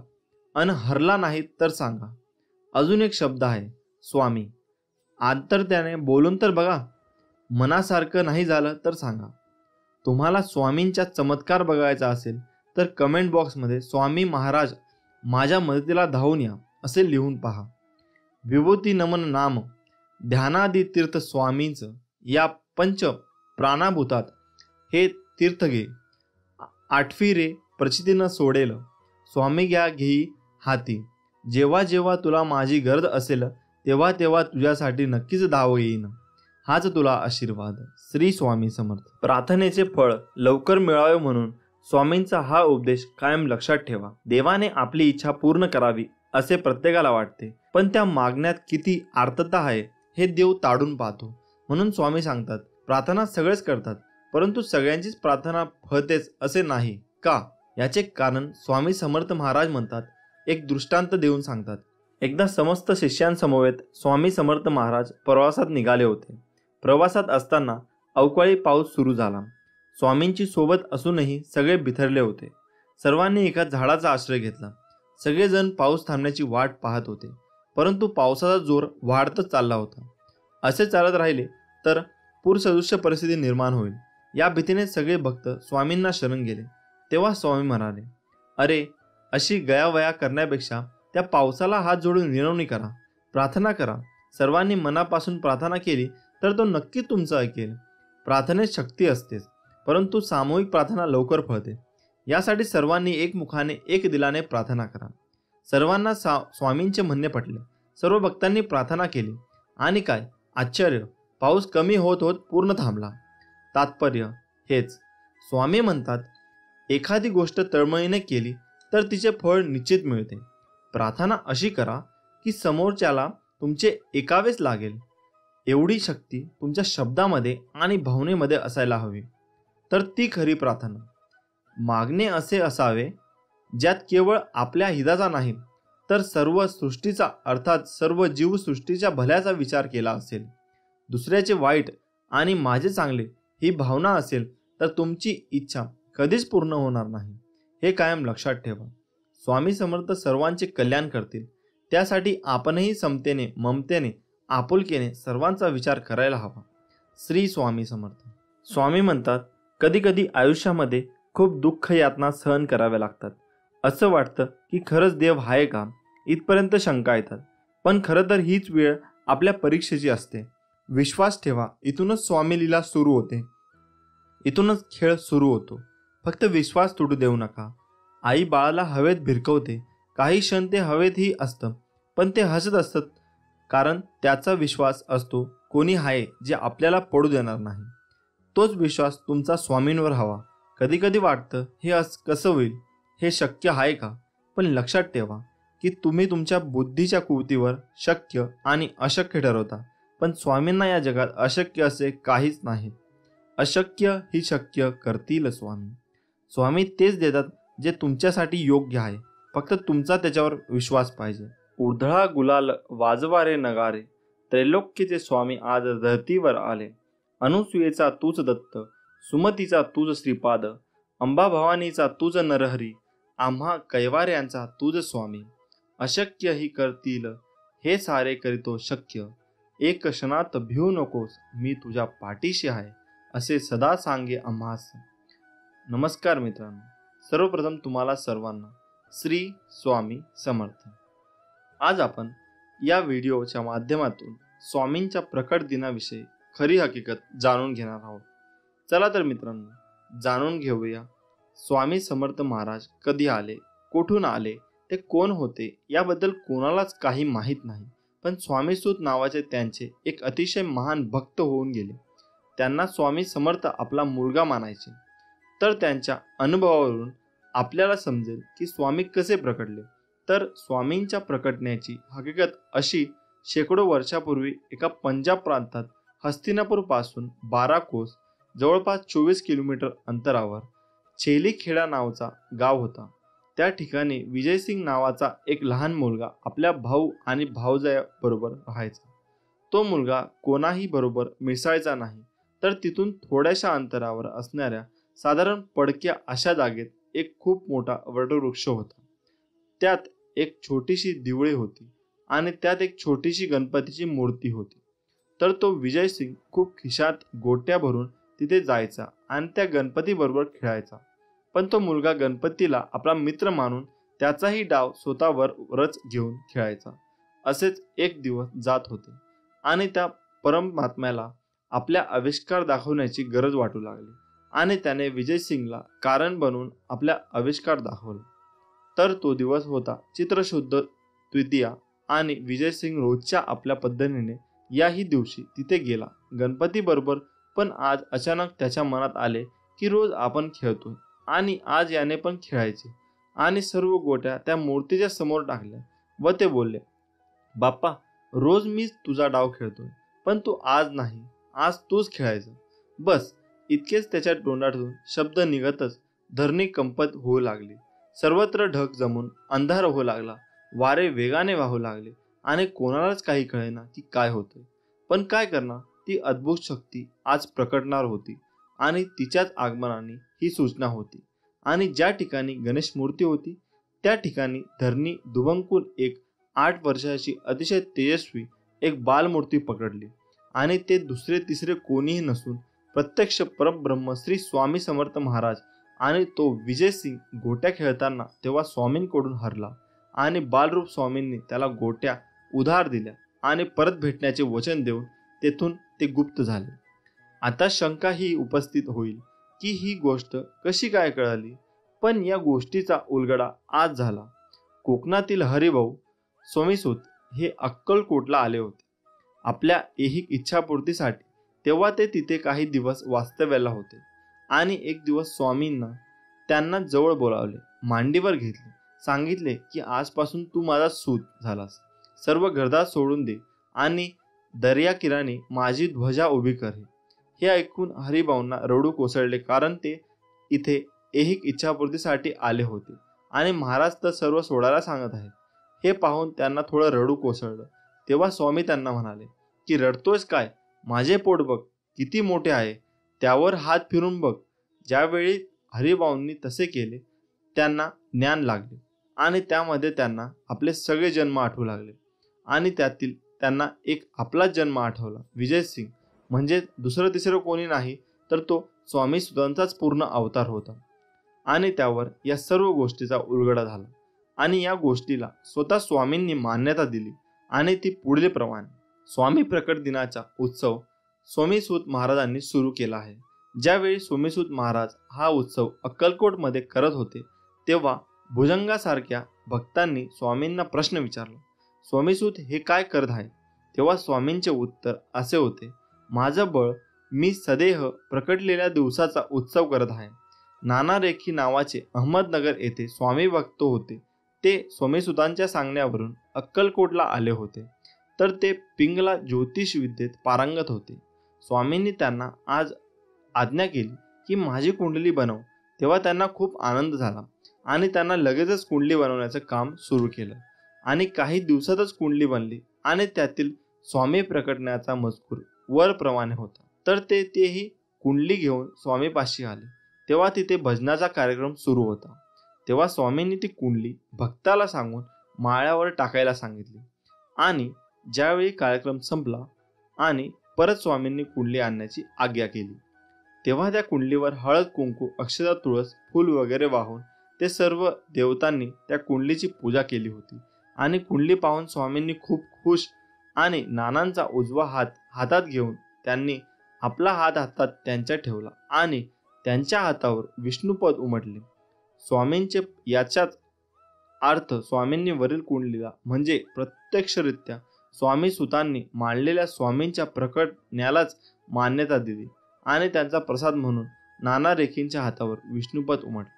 अन हरला नाही तर सांगा. अजून एक शब्द आहे स्वामी, आंतरत्याने बोलून तर बघा. मनासारखं नाही झालं तर सांगा. तुम्हाला स्वामींचा चमत्कार बघायचा असेल तर कमेंट बॉक्समध्ये स्वामी महाराज माझ्या मदतीला धावून या असे लिहून पहा. विभूती नमन नाम ध्यानादी तीर्थ स्वामींचं या पंच प्राणाभूतात हे तीर्थ घे. आठवी रे प्रचितीनं सोडेल, स्वामी घ्या घेई हाती. जेव्हा जेव्हा तुला माझी गरज असेल तेव्हा तेव्हा तुझ्यासाठी नक्कीच धाव येईन. हाच तुला आशीर्वाद. श्री स्वामी समर्थ. प्रार्थनेचे फळ लवकर मिळावे म्हणून स्वामींचा हा उपदेश कायम लक्षात ठेवा. देवाने आपली इच्छा पूर्ण करावी असे प्रत्येकाला वाटते, पण त्या मागण्यात किती आर्तता आहे हे देव ताडून पाहतो. म्हणून स्वामी सांगतात, प्रार्थना सगळेच करतात, परंतु सगळ्यांचीच प्रार्थना फळतेच असे नाही का? याचे कारण स्वामी समर्थ महाराज म्हणतात, एक दृष्टांत देऊन सांगतात. एकदा समस्त शिष्यांसमवेत स्वामी समर्थ महाराज प्रवासात निघाले होते. प्रवासात असताना अवकाळी पाऊस सुरू झाला. स्वामींची सोबत असूनही सगळे बिथरले होते. सर्वांनी एका झाडाचा आश्रय घेतला. सगळेजण पाऊस थांबण्याची वाट पाहत होते, परंतु पावसाचा जोर वाढतच चालला होता. असे चालत राहिले तर पूरसदृश्य परिस्थिती निर्माण होईल, या भीतीने सगळे भक्त स्वामींना शरण गेले. तेव्हा स्वामी म्हणाले, अरे, अशी गयावया करण्यापेक्षा त्या पावसाला हात जोडून विनवणी करा, प्रार्थना करा. सर्वांनी मनापासून प्रार्थना केली तर तो नक्की तुमचं ऐकेल. प्रार्थनेत शक्ती असतेच, परंतु सामूहिक प्रार्थना लवकर फळते. यासाठी सर्वांनी एकमुखाने एक दिलाने प्रार्थना करा. सर्वांना स्वामींचे म्हणणे पटले. सर्व भक्तांनी प्रार्थना केली आणि काय आश्चर्य, पाऊस कमी होत होत पूर्ण थांबला. तात्पर्य हेच, स्वामी म्हणतात, एखादी गोष्ट तळमळीने केली तर तिचे फळ निश्चित मिळते. प्रार्थना अशी करा की समोरच्याला तुमचे ऐकावेच लागेल एवढी शक्ती तुमच्या शब्दामध्ये आणि भावनेमध्ये असायला हवी, तर ती खरी प्रार्थना. मागणे असे असावे ज्यात केवळ आपल्या हिताचा नाही तर सर्व सृष्टीचा अर्थात सर्व जीवसृष्टीच्या भल्याचा विचार केला असेल. दुसऱ्याचे वाईट आणि माझे चांगले ही भावना असेल तर तुमची इच्छा कधीच पूर्ण होणार नाही. हे कायम लक्षात ठेवा. स्वामी समर्थ सर्वांचे कल्याण करतील, त्यासाठी आपणही समतेने, ममतेने, आपुलकीने सर्वांचा विचार करायला हवा. श्री स्वामी समर्थ. स्वामी म्हणतात, कधी कधी आयुष्यामध्ये खूप दुःख यातना सहन कराव्या लागतात. असं वाटतं की खरंच देव आहे का, इथपर्यंत शंका येतात. पण खरं तर हीच वेळ आपल्या परीक्षेची असते. विश्वास ठेवा, इथूनच स्वामी लीला सुरू होते, इथूनच खेळ सुरू होतो. फक्त विश्वास तुटू देऊ नका. आई बाळाला हवेत भिरकवते, काही क्षण ते हवेतही असतं, पण ते हसत असतं, कारण त्याचा विश्वास असतो कोणी आहे जे आपल्याला पडू देणार नाही. तोच विश्वास तुमचा स्वामींवर हवा. कधी कधी वाटतं हे कसं होईल, हे शक्य आहे का, पण लक्षात ठेवा की तुम्ही तुमच्या बुद्धीच्या कुवतीवर शक्य आणि अशक्य ठरवता, पण स्वामींना या जगात अशक्य असे काहीच नाही. अशक्य ही शक्य करतील स्वामी. स्वामी तेच देतात जे तुमच्यासाठी योग्य आहे, फक्त तुमचा त्याच्यावर विश्वास पाहिजे. उधळा गुलाल वाजवारे नगारे, त्रैलोक्याचे स्वामी आज धरतीवर आले. अनुसुयेचा तूच दत्त, सुमतीचा तूच श्रीपाद, अंबा भवानीचा तूच नरहरी, आम्हा कैवाऱ्यांचा तूच स्वामी. अशक्य ही करतील हे सारे करीतो शक्य, एक क्षणात भिवू नकोस मी तुझ्या पाठीशी आहे, असे सदा सांगे आम्हास. नमस्कार मित्रांनो, सर्वप्रथम तुम्हाला सर्वांना श्री स्वामी समर्थ. आज आपण या व्हिडिओच्या माध्यमातून स्वामींच्या प्रकट दिनाविषयी खरी हकीकत जाणून घेणार आहोत. चला तर मित्रांनो, जाणून घेऊया स्वामी समर्थ महाराज कधी आले, कुठून आले, ते कोण होते याबद्दल कोणालाच काही माहीत नाही. पण स्वामीसूत नावाचे त्यांचे एक अतिशय महान भक्त होऊन गेले. त्यांना स्वामी समर्थ आपला मुलगा मानायचे. तर त्यांच्या अनुभवावरून आपल्याला समजेल की स्वामी कसे प्रकटले. तर स्वामींच्या प्रकटण्याची हकीकत अशी, शेकडो वर्षापूर्वी एका पंजाब प्रांतात हस्तिनापूर पासून 12 कोस जवळपास 24 किलोमीटर अंतरावर छेलीखेडा नावाचा गाव होता. त्या ठिकाणी विजयसिंग नावाचा एक लहान मुलगा आपल्या भाऊ आणि भावजायाबरोबर राहायचा. तो मुलगा कोणाही बरोबर मिसळायचा नाही. तर तिथून थोड्याशा अंतरावर असणाऱ्या साधारण पडक्या अशा जागेत एक खूप मोठा वटवृक्ष होता. त्यात एक छोटीशी दिवळी होती आणि त्यात एक छोटीशी गणपतीची मूर्ती होती. तर तो विजयसिंग खूप खिशात गोट्या भरून तिथे जायचा आणि त्या गणपतीबरोबर खेळायचा. पण तो मुलगा गणपतीला आपला मित्र मानून त्याचाही डाव स्वतःवरच घेऊन खेळायचा. असेच एक दिवस जात होते आणि त्या परमात्म्याला आपल्या आविष्कार दाखवण्याची गरज वाटू लागली आणि त्याने विजयसिंगला कारण बनवून आपला आविष्कार दाखवला. तर तो दिवस होता चित्रशुद्ध तृतीया आणि विजयसिंग रोजच्या आपल्या पद्धतीने याही दिवशी तिथे गेला गणपती बरोबर. पण आज अचानक त्याच्या मनात आले की रोज आपण खेळतोय आणि आज याने पण खेळायचे, आणि सर्व गोट्या त्या मूर्तीच्या समोर टाकल्या व ते बोलले, बाप्पा, रोज मीच तुझा डाव खेळतोय, पण तू आज नाही, आज तूच खेळायचं. बस इतकेच त्याच्या तोंडातून शब्द निघतच धरणी कंपत होऊ लागली. सर्वत्र ढग जमून अंधार होऊ लागला. वारे वेगाने वाहू लागले आणि कोणालाच काही कळेना की काय होतंय. पण काय करणार, ती अद्भुत शक्ती आज प्रकटणार होती आणि तिच्याच आगमनाने ही सूचना होती. आणि ज्या ठिकाणी गणेश मूर्ती होती त्या ठिकाणी धरणी दुभंकून एक 8 वर्षाची अतिशय तेजस्वी एक बालमूर्ती पकडली. आणि ते दुसरे तिसरे कोणीही नसून प्रत्यक्ष परब्रह्म श्री स्वामी समर्थ महाराज. आणि तो विजयसिंग गोट्या खेळताना तेव्हा स्वामींकडून हरला आणि बालरूप स्वामींनी त्याला गोट्या उधार दिल्या आणि परत भेटण्याचे वचन देऊन तेथून ते गुप्त झाले. आता शंका ही उपस्थित होईल की ही गोष्ट कशी काय कळाली. पण या गोष्टीचा उलगडा आज झाला. कोकणातील हरिभाऊ स्वामीसूत हे अक्कलकोटला आले होते आपल्या ऐहिक इच्छापूर्तीसाठी. तेव्हा ते तिथे काही दिवस वास्तव्याला होते आणि एक दिवस स्वामींना त्यांना जवळ बोलावले, मांडीवर घेतले, सांगितले की आजपासून तू माझा सूत झालास. सर्व घरदार सोडून दे आणि दर्या किराणी माझी ध्वजा उभी कर. हे ऐकून हरिभाऊंना रडू कोसळले, कारण ते इथे ऐहिक इच्छापूर्तीसाठी आले होते आणि महाराज तर सर्व सोडायला सांगत आहेत. हे पाहून त्यांना थोडं रडू कोसळलं. तेव्हा स्वामी त्यांना म्हणाले की रडतोयस काय? माझे पोट बघ किती मोठे आहे, त्यावर हात फिरून बघ. ज्यावेळी हरिभाऊंनी तसे केले त्यांना ज्ञान लागले आणि त्यामध्ये त्यांना आपले सगळे जन्म आठवू लागले आणि त्यातील त्यांना एक आपलाच जन्म आठवला, विजयसिंग. म्हणजे दुसरं तिसरं कोणी नाही तर तो स्वामी सुतांचाच पूर्ण अवतार होता. आणि त्यावर या सर्व गोष्टीचा उलगडा झाला आणि या गोष्टीला स्वतः स्वामींनी मान्यता दिली आणि ती पुढील प्रमाणे. स्वामी प्रकट दिनाचा उत्सव स्वामीसूत महाराजांनी सुरू केला आहे. ज्यावेळी स्वामीसूत महाराज हा उत्सव अक्कलकोटमध्ये करत होते तेव्हा भुजंगासारख्या भक्तांनी स्वामींना प्रश्न विचारला, स्वामीसूत हे काय करत आहे? तेव्हा स्वामींचे उत्तर असे होते, माझं बळ मी सदेह प्रकटलेल्या दिवसाचा उत्सव करत आहे. नाना रेखी नावाचे अहमदनगर येथे स्वामी भक्त होते. ते स्वामीसुतांच्या सांगण्यावरून अक्कलकोटला आले होते. तर ते पिंगला ज्योतिष विद्येत पारंगत होते. स्वामींनी त्यांना आज आज्ञा केली की माझी कुंडली बनव. तेव्हा त्यांना खूप आनंद झाला आणि त्यांना लगेचच कुंडली बनवण्याचं काम सुरू केलं आणि काही दिवसातच कुंडली बनली आणि त्यातील स्वामी प्रकटण्याचा मजकूर वरप्रमाणे होता. तर तेही कुंडली घेऊन स्वामीपाशी आले. तेव्हा तिथे भजनाचा कार्यक्रम सुरू होता. तेव्हा स्वामींनी ती कुंडली भक्ताला सांगून माळ्यावर टाकायला सांगितली आणि ज्यावेळी कार्यक्रम संपला आणि परत स्वामींनी कुंडली आणण्याची आज्ञा केली तेव्हा त्या कुंडलीवर हळद कुंकू अक्षता तुळस फूल वगैरे वाहून ते सर्व देवतांनी त्या कुंडलीची पूजा केली होती. आणि कुंडली पाहून स्वामींनी खूप खुश आणि नानांचा उजवा हात हातात घेऊन त्यांनी आपला हात हातात त्यांच्या ठेवला आणि त्यांच्या हातावर विष्णुपद उमटले. स्वामींचे याचाच अर्थ स्वामींनी वरील कुंडलीला म्हणजे प्रत्यक्षरित्या स्वामी सुतांनी मांडलेल्या स्वामींच्या प्रकटण्यालाच मान्यता दिली आणि त्यांचा प्रसाद म्हणून नाना रेखींच्या हातावर विष्णुपद उमटले.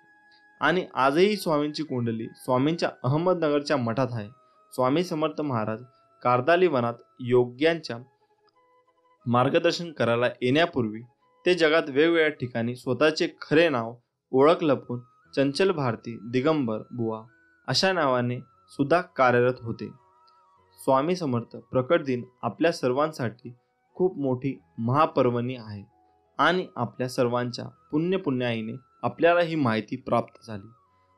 आणि आजही स्वामींची कुंडली स्वामींच्या अहमदनगरच्या मठात आहे. स्वामी समर्थ महाराज कार्दाली वनात योग्यांच्या मार्गदर्शन करायला येण्यापूर्वी ते जगात वेगवेगळ्या ठिकाणी स्वतःचे खरे नाव ओळख लपवून चंचल भारती, दिगंबर बुवा अशा नावाने सुद्धा कार्यरत होते. स्वामी समर्थ प्रकट दिन आपल्या सर्वांसाठी खूप मोठी महापर्वणी आहे आणि आपल्या सर्वांच्या पुण्याईने आपल्याला ही माहिती प्राप्त झाली.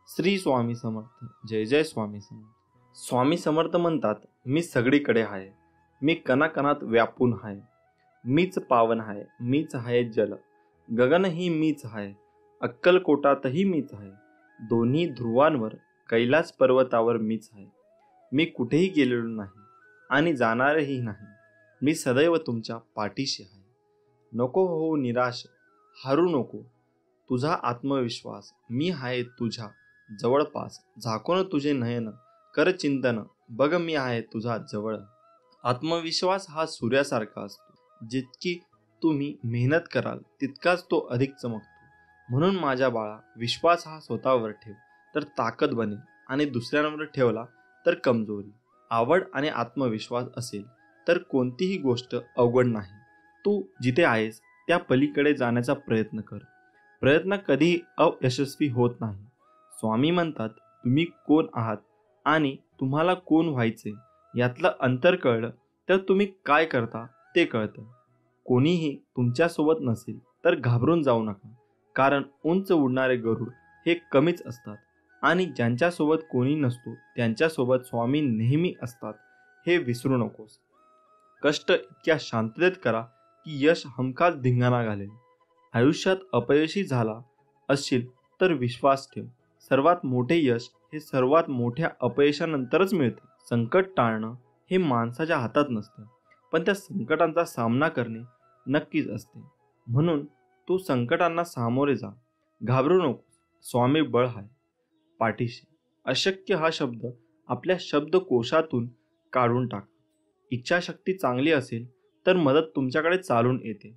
श्री स्वामी समर्थ. जय जय स्वामी समर्थ. स्वामी समर्थ म्हणतात, मी सगळीकडे आहे, मी कणाकणात व्यापून आहे, मीच पावन आहे, मीच आहे जल, गगनही मीच आहे, अक्कलकोटातही मीच आहे, दोन्ही ध्रुवांवर कैलास पर्वतावर मीच आहे, मी कुठेही गेलेलो नाही आणि जाणारही नाही, मी सदैव तुमच्या पाठीशी आहे. नको होऊ निराश, हारू नको, तुझा आत्मविश्वास, मी आहे तुझ्या जवळपास, झाकून तुझे नयन, कर चिंतन, बघ मी आहे तुझा जवळ. आत्मविश्वास हा सूर्यासारखा असतो, जितकी तुम्ही मेहनत कराल तितकाच तो अधिक चमकतो. म्हणून माझ्या बाळा, विश्वास हा स्वतःवर ठेव तर ताकद बनेल आणि दुसऱ्यांवर ठेवला तर कमजोरी. आवड आणि आत्मविश्वास असेल तर कोणतीही गोष्ट अवघड नाही. तू जिथे आहेस त्या पलीकडे जाण्याचा प्रयत्न कर. प्रयत्न कधीही अयशस्वी होत नाही. स्वामी म्हणतात, तुम्ही कोण आहात आणि तुम्हाला कोण व्हायचे यातलं अंतर कळलं तर तुम्ही काय करता ते कळतं. कोणीही तुमच्यासोबत नसेल तर घाबरून जाऊ नका, कारण उंच उडणारे गरुड हे कमीच असतात आणि ज्यांच्यासोबत कोणी नसतो त्यांच्यासोबत स्वामी नेहमी असतात हे विसरू नकोस. कष्ट इतक्या शांततेत करा की यश हमखास धिंगाणा घालेल. आयुष्यात अपयशी झाला असशील तर विश्वास ठेव, सर्वात मोठे यश हे सर्वात मोठ्या अपयशानंतरच मिळते. संकट टाळणं हे माणसाच्या हातात नसतं, पण त्या संकटांचा सामना करणे नक्कीच असते. म्हणून तू संकटांना सामोरे जा, घाबरू नको. स्वामी बळ आहे पाठीशी. अशक्य हा शब्द आपल्या शब्दकोशातून काढून टाका. इच्छाशक्ती चांगली असेल तर मदत तुमच्याकडे चालून येते.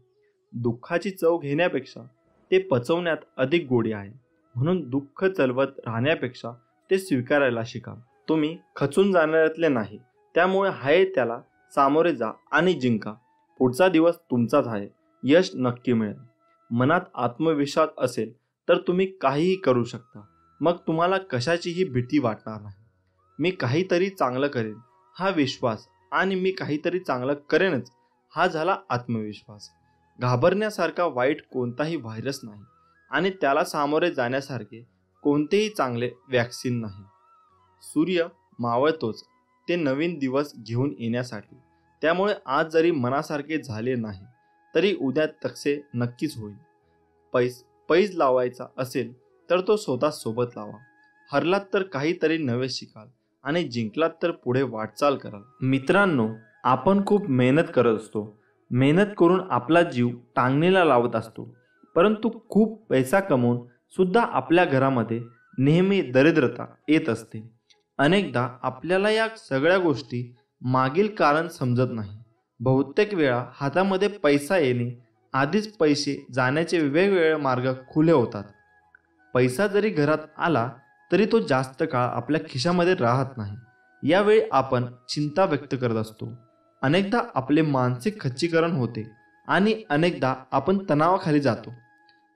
दुःखाची चव घेण्यापेक्षा ते पचवण्यात अधिक गोडी आहे. म्हणून दुःख चलवत राहण्यापेक्षा ते स्वीकारायला शिका. तुम्ही खचून जाणाऱ्यातले नाही, त्यामुळे आहे त्याला सामोरे जा आणि जिंका. पुढचा दिवस तुमचाच आहे. यश नक्की मिळेल. मनात आत्मविश्वास असेल तर तुम्ही काहीही करू शकता. मग तुम्हाला कशाचीही भीती वाटणार नाही. मी काहीतरी चांगलं करेन हा विश्वास आणि मी काहीतरी चांगलं करेनच हा झाला आत्मविश्वास. घाबरण्यासारखा वाईट कोणताही व्हायरस नाही आणि त्याला सामोरे जाण्यासारखे कोणतेही चांगले वॅक्सिन नाही. सूर्य मावळतोच ते नवीन दिवस घेऊन येण्यासाठी. त्यामुळे आज जरी मनासारखे झाले नाही तरी उद्या तसे नक्कीच होईल. पैज लावायचा असेल तर तो स्वतः सोबत लावा. हरलात तर काहीतरी नवे शिकाल आणि जिंकलात तर पुढे वाटचाल कराल. मित्रांनो, आपण खूप मेहनत करत असतो. मेहनत करून आपला जीव टांगणीला लावत असतो. परंतु खूप पैसा कमवून सुद्धा आपल्या घरामध्ये नेहमी दरिद्रता येत असते. अनेकदा आपल्याला या सगळ्या गोष्टी मागील कारण समजत नाही. बहुतेक वेळा हातामध्ये पैसा येणे आधीच पैसे जाण्याचे वेगवेगळे मार्ग खुले होतात. पैसा जरी घरात आला तरी तो जास्त काळ आपल्या खिशामध्ये राहत नाही. यावेळी आपण चिंता व्यक्त करत असतो. अनेकदा आपले मानसिक खच्चीकरण होते आणि अनेकदा आपण तणावाखाली जातो.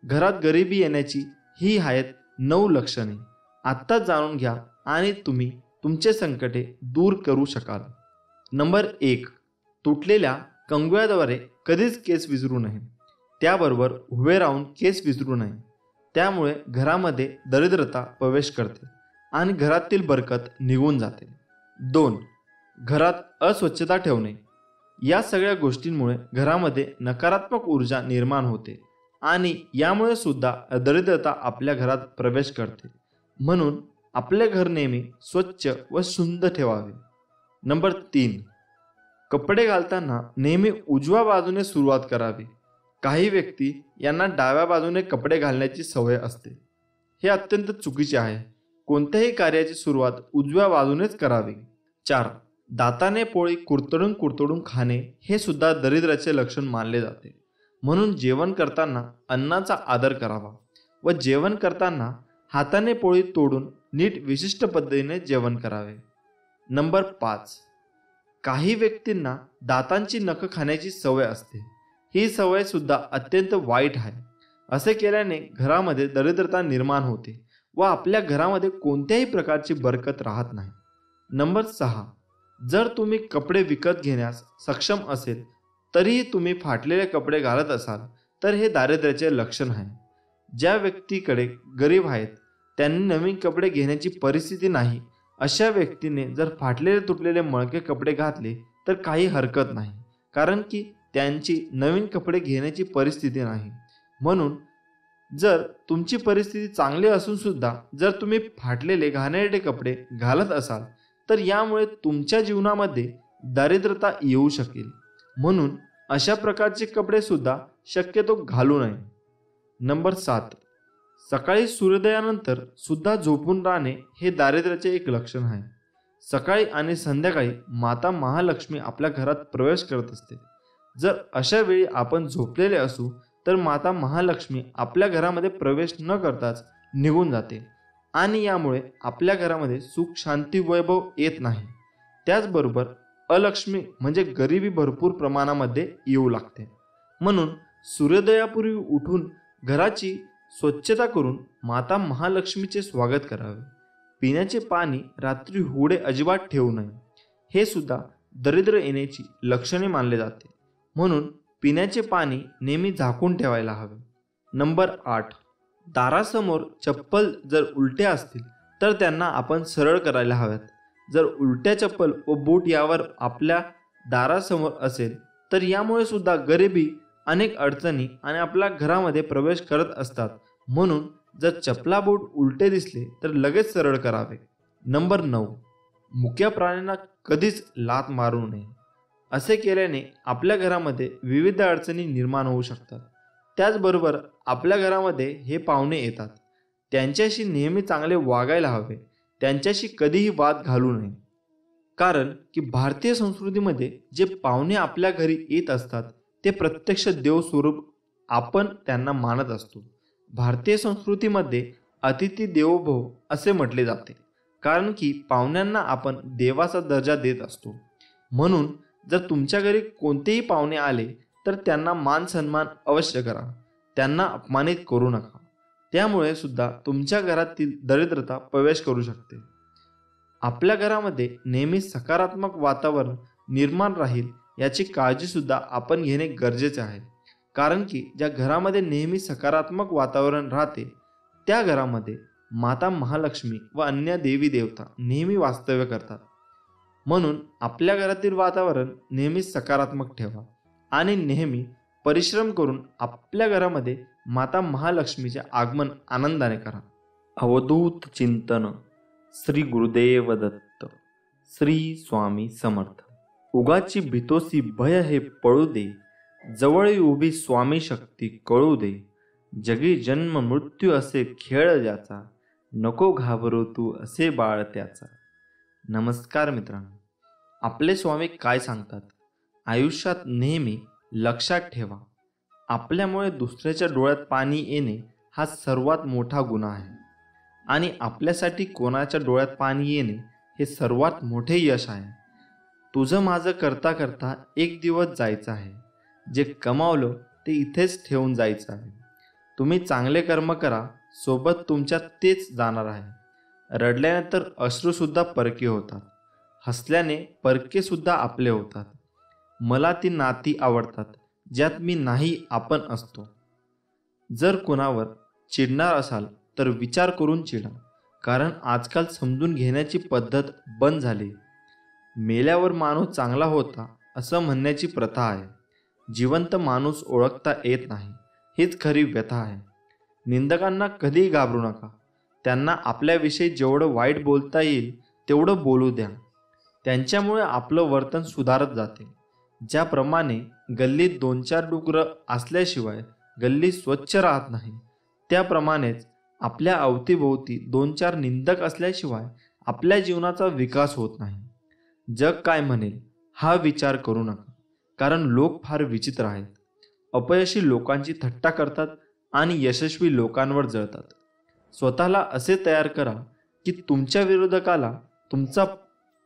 घरात गरिबी येण्याची ही आहेत 9 लक्षणे. आत्ताच जाणून घ्या आणि तुम्ही तुमचे संकटे दूर करू शकाल. नंबर 1. तुटलेल्या कंगव्याद्वारे कधीच केस विसरू नये. त्याबरोबर उभे राहून केस विसरू नये. त्यामुळे घरामध्ये दरिद्रता प्रवेश करते आणि घरातील बरकत निघून जाते. 2. घरात अस्वच्छता ठेवणे. या सगळ्या गोष्टींमुळे घरामध्ये नकारात्मक ऊर्जा निर्माण होते आणि यामुळे सुद्धा दरिद्रता आपल्या घरात प्रवेश करते. म्हणून आपले घर नेहमी स्वच्छ व सुंदर ठेवावे. नंबर 3. कपडे घालताना नेहमी उजव्या बाजूने सुरुवात करावी. काही व्यक्ती यांना डाव्या बाजूने कपडे घालण्याची सवय असते. हे अत्यंत चुकीचे आहे. कोणत्याही कार्याची सुरुवात उजव्या बाजूनेच करावी. 4. दाताने पोळी कुरतडून कुरतडून खाणे हे सुद्धा दरिद्राचे लक्षण मानले जाते. म्हणून जेवण करताना अन्नाचा आदर करावा व जेवण करताना हाताने पोळी तोडून नीट विशिष्ट पद्धतीने जेवण करावे. नंबर 5. काही व्यक्तींना दातांची नखं खाण्याची सवय असते. ही सवय सुद्धा अत्यंत वाईट आहे. असे केल्याने घरामध्ये दरिद्रता निर्माण होते व आपल्या घरामध्ये कोणत्याही प्रकारची बरकत राहत नाही. नंबर 6. जर तुम्ही कपडे विकत घेण्यास सक्षम असेल तरीही तुम्ही फाटलेले कपडे घालत असाल तर हे दारिद्र्याचे लक्षण आहे. ज्या व्यक्तीकडे गरीब आहेत त्यांनी नवीन कपडे घेण्याची परिस्थिती नाही अशा व्यक्तीने जर फाटलेले तुटलेले मळके कपडे घातले तर काही हरकत नाही, कारण की त्यांची नवीन कपडे घेण्याची परिस्थिती नाही. म्हणून जर तुमची परिस्थिती चांगली असून सुद्धा जर तुम्ही फाटलेले घाणेरडे कपडे घालत असाल तर यामुळे तुमच्या जीवनामध्ये दारिद्रता येऊ शकेल. म्हणून अशा प्रकारचे कपडे सुद्धा शक्यतो घालू नये. नंबर 7. सकाळी सूर्योदयानंतर सुद्धा झोपून राहणे हे दारिद्र्याचे एक लक्षण आहे. सकाळी आणि संध्याकाळी माता महालक्ष्मी आपल्या घरात प्रवेश करत असते. जर अशा वेळी आपण झोपलेले असू तर माता महालक्ष्मी आपल्या घरामध्ये प्रवेश न करताच निघून जाते आणि यामुळे आपल्या घरामध्ये सुख शांती वैभव येत नाही. त्याचबरोबर अलक्ष्मी म्हणजे गरिबी भरपूर प्रमाणामध्ये येऊ लागते. म्हणून सूर्योदयापूर्वी उठून घराची स्वच्छता करून माता महालक्ष्मीचे स्वागत करावे. पिण्याचे पाणी रात्री होडे अजिबात ठेवू नये. हे सुद्धा दरिद्र येण्याची लक्षणे मानले जाते. म्हणून पिण्याचे पाणी नेहमी झाकून ठेवायला हवे. नंबर 8. दारासमोर चप्पल जर उलट्या असतील तर त्यांना आपण सरळ करायला हव्यात. जर उलट्या चप्पल व बूट यावर आपल्या दारासमोर असेल तर यामुळे सुद्धा गरिबी अनेक अडचणी आणि आपल्या घरामध्ये प्रवेश करत असतात. म्हणून जर चपला बूट उलटे दिसले तर लगेच सरळ करावे. नंबर 9. मुक्या प्राण्यांना कधीच लाथ मारू नये. असे केल्याने आपल्या घरामध्ये विविध अडचणी निर्माण होऊ शकतात. त्याचबरोबर आपल्या घरामध्ये हे पाहुणे येतात, त्यांच्याशी नेहमी चांगले वागायला हवे. त्यांच्याशी कधीही वाद घालू नये. कारण की भारतीय संस्कृतीमध्ये जे पाहुणे आपल्या घरी येत असतात ते प्रत्यक्ष देवस्वरूप आपण त्यांना मानत असतो. भारतीय संस्कृतीमध्ये अतिथी देवो भव असे म्हटले जाते, कारण की पाहुण्यांना आपण देवाचा दर्जा देत असतो. म्हणून जर तुमच्या घरी कोणतेही पाहुणे आले तर त्यांना मान सन्मान अवश्य करा, त्यांना अपमानित करू नका. त्यामुळे सुद्धा तुमच्या घरातील दरिद्रता प्रवेश करू शकते. आपल्या घरामध्ये नेहमी सकारात्मक वातावरण निर्माण राहील याची काळजी सुद्धा आपण घेणे गरजेचे आहे. कारण की ज्या घरामध्ये नेहमी सकारात्मक वातावरण राहते त्या घरामध्ये माता महालक्ष्मी व अन्य देवी देवता नेहमी वास्तव्य करतात. म्हणून आपल्या घरातील वातावरण नेहमी सकारात्मक ठेवा आणि नेहमी परिश्रम करून आपल्या घरामध्ये माता महालक्ष्मीचे आगमन आनंदाने करा. अवधूत चिंतन. श्री गुरुदेव दत्त. श्री स्वामी समर्थ. उगाची भीतोसी भय हे पळू दे, जवळ उभी स्वामी शक्ती कळू दे. जगी जन्म मृत्यू असे खेळ ज्याचा, नको घाबरू तू असे बाळ त्याचा. नमस्कार मित्रांनो, आपले स्वामी काय सांगतात? आयुष्यात नेहमी लक्षात ठेवा, आपल्यामुळे दुसऱ्याच्या डोळ्यात पाणी येणे हा सर्वात मोठा गुन्हा आहे आणि आपल्यासाठी कोणाच्या डोळ्यात पाणी येणे हे सर्वात मोठे यश आहे. तुझं माझं करता करता एक दिवस जायचं आहे, जे कमावलं ते इथेच ठेवून जायचं आहे. तुम्ही चांगले कर्म करा, सोबत तुमच्यात तेच जाणार आहे. रडल्यानंतर अश्रूसुद्धा परके होतात, हसल्याने परके सुद्धा आपले होतात. मला ती नाती आवडतात ज्यात मी नाही आपण असतो. जर कुणावर चिडणार असाल तर विचार करून चिडा, कारण आजकाल समजून घेण्याची पद्धत बंद झाली. मेल्यावर माणूस चांगला होता असं म्हणण्याची प्रथा आहे. जिवंत माणूस ओळखता येत नाही, हीच खरी व्यथा आहे. निंदकांना कधीही घाबरू नका, त्यांना आपल्याविषयी जेवढं वाईट बोलता येईल तेवढं बोलू द्या. त्यांच्यामुळे आपलं वर्तन सुधारत जाते. ज्याप्रमाणे गल्लीत 2-4 डुकरं असल्याशिवाय गल्ली स्वच्छ राहत नाही, त्याप्रमाणेच आपल्या अवतीभोवती 2-4 निंदक असल्याशिवाय आपल्या जीवनाचा विकास होत नाही. जग काय म्हणेल हा विचार करू नका, कारण लोक फार विचित्र आहेत. अपयशी लोकांची थट्टा करतात आणि यशस्वी लोकांवर जळतात. स्वतःला असे तयार करा की तुमच्या विरोधकाला तुमचा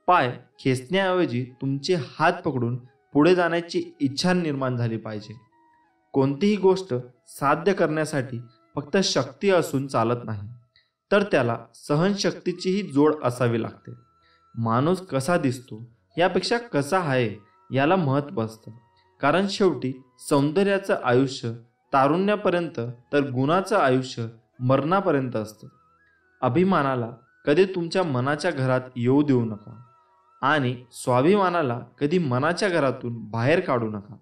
पाय खेचण्याऐवजी तुमचे हात पकडून पुढे जाण्याची इच्छा निर्माण झाली पाहिजे. कोणतीही गोष्ट साध्य करण्यासाठी फक्त शक्ती असून चालत नाही, तर त्याला सहनशक्तीचीही जोड असावी लागते. माणूस कसा दिसतो यापेक्षा कसा आहे याला महत्त्व असतं, कारण शेवटी सौंदर्याचं आयुष्य तारुण्यापर्यंत तर गुणाचं आयुष्य मरणापर्यंत असतं. अभिमानाला कधी तुमच्या मनाच्या घरात येऊ देऊ नका आणि स्वाभिमानाला कधी मनाच्या घरातून बाहेर काढू नका,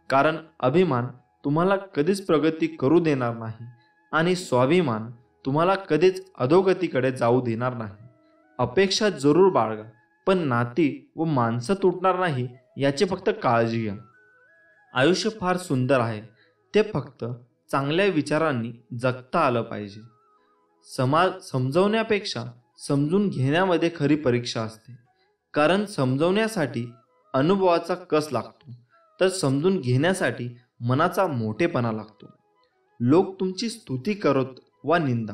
कारण अभिमान तुम्हाला कधीच प्रगती करू देणार नाही आणि स्वाभिमान तुम्हाला कधीच अधोगतीकडे जाऊ देणार नाही. अपेक्षा जरूर बाळगा, पण नाती व माणसं तुटणार नाही याची फक्त काळजी घ्या. आयुष्य फार सुंदर आहे, ते फक्त चांगल्या विचारांनी जगता आलं पाहिजे. समाज समजवण्यापेक्षा समजून घेण्यामध्ये खरी परीक्षा असते, कारण समजवण्यासाठी अनुभवाचा कस लागतो, तर समजून घेण्यासाठी मनाचा मोठेपणा लागतो. लोक तुमची स्तुती करत वा निंदा,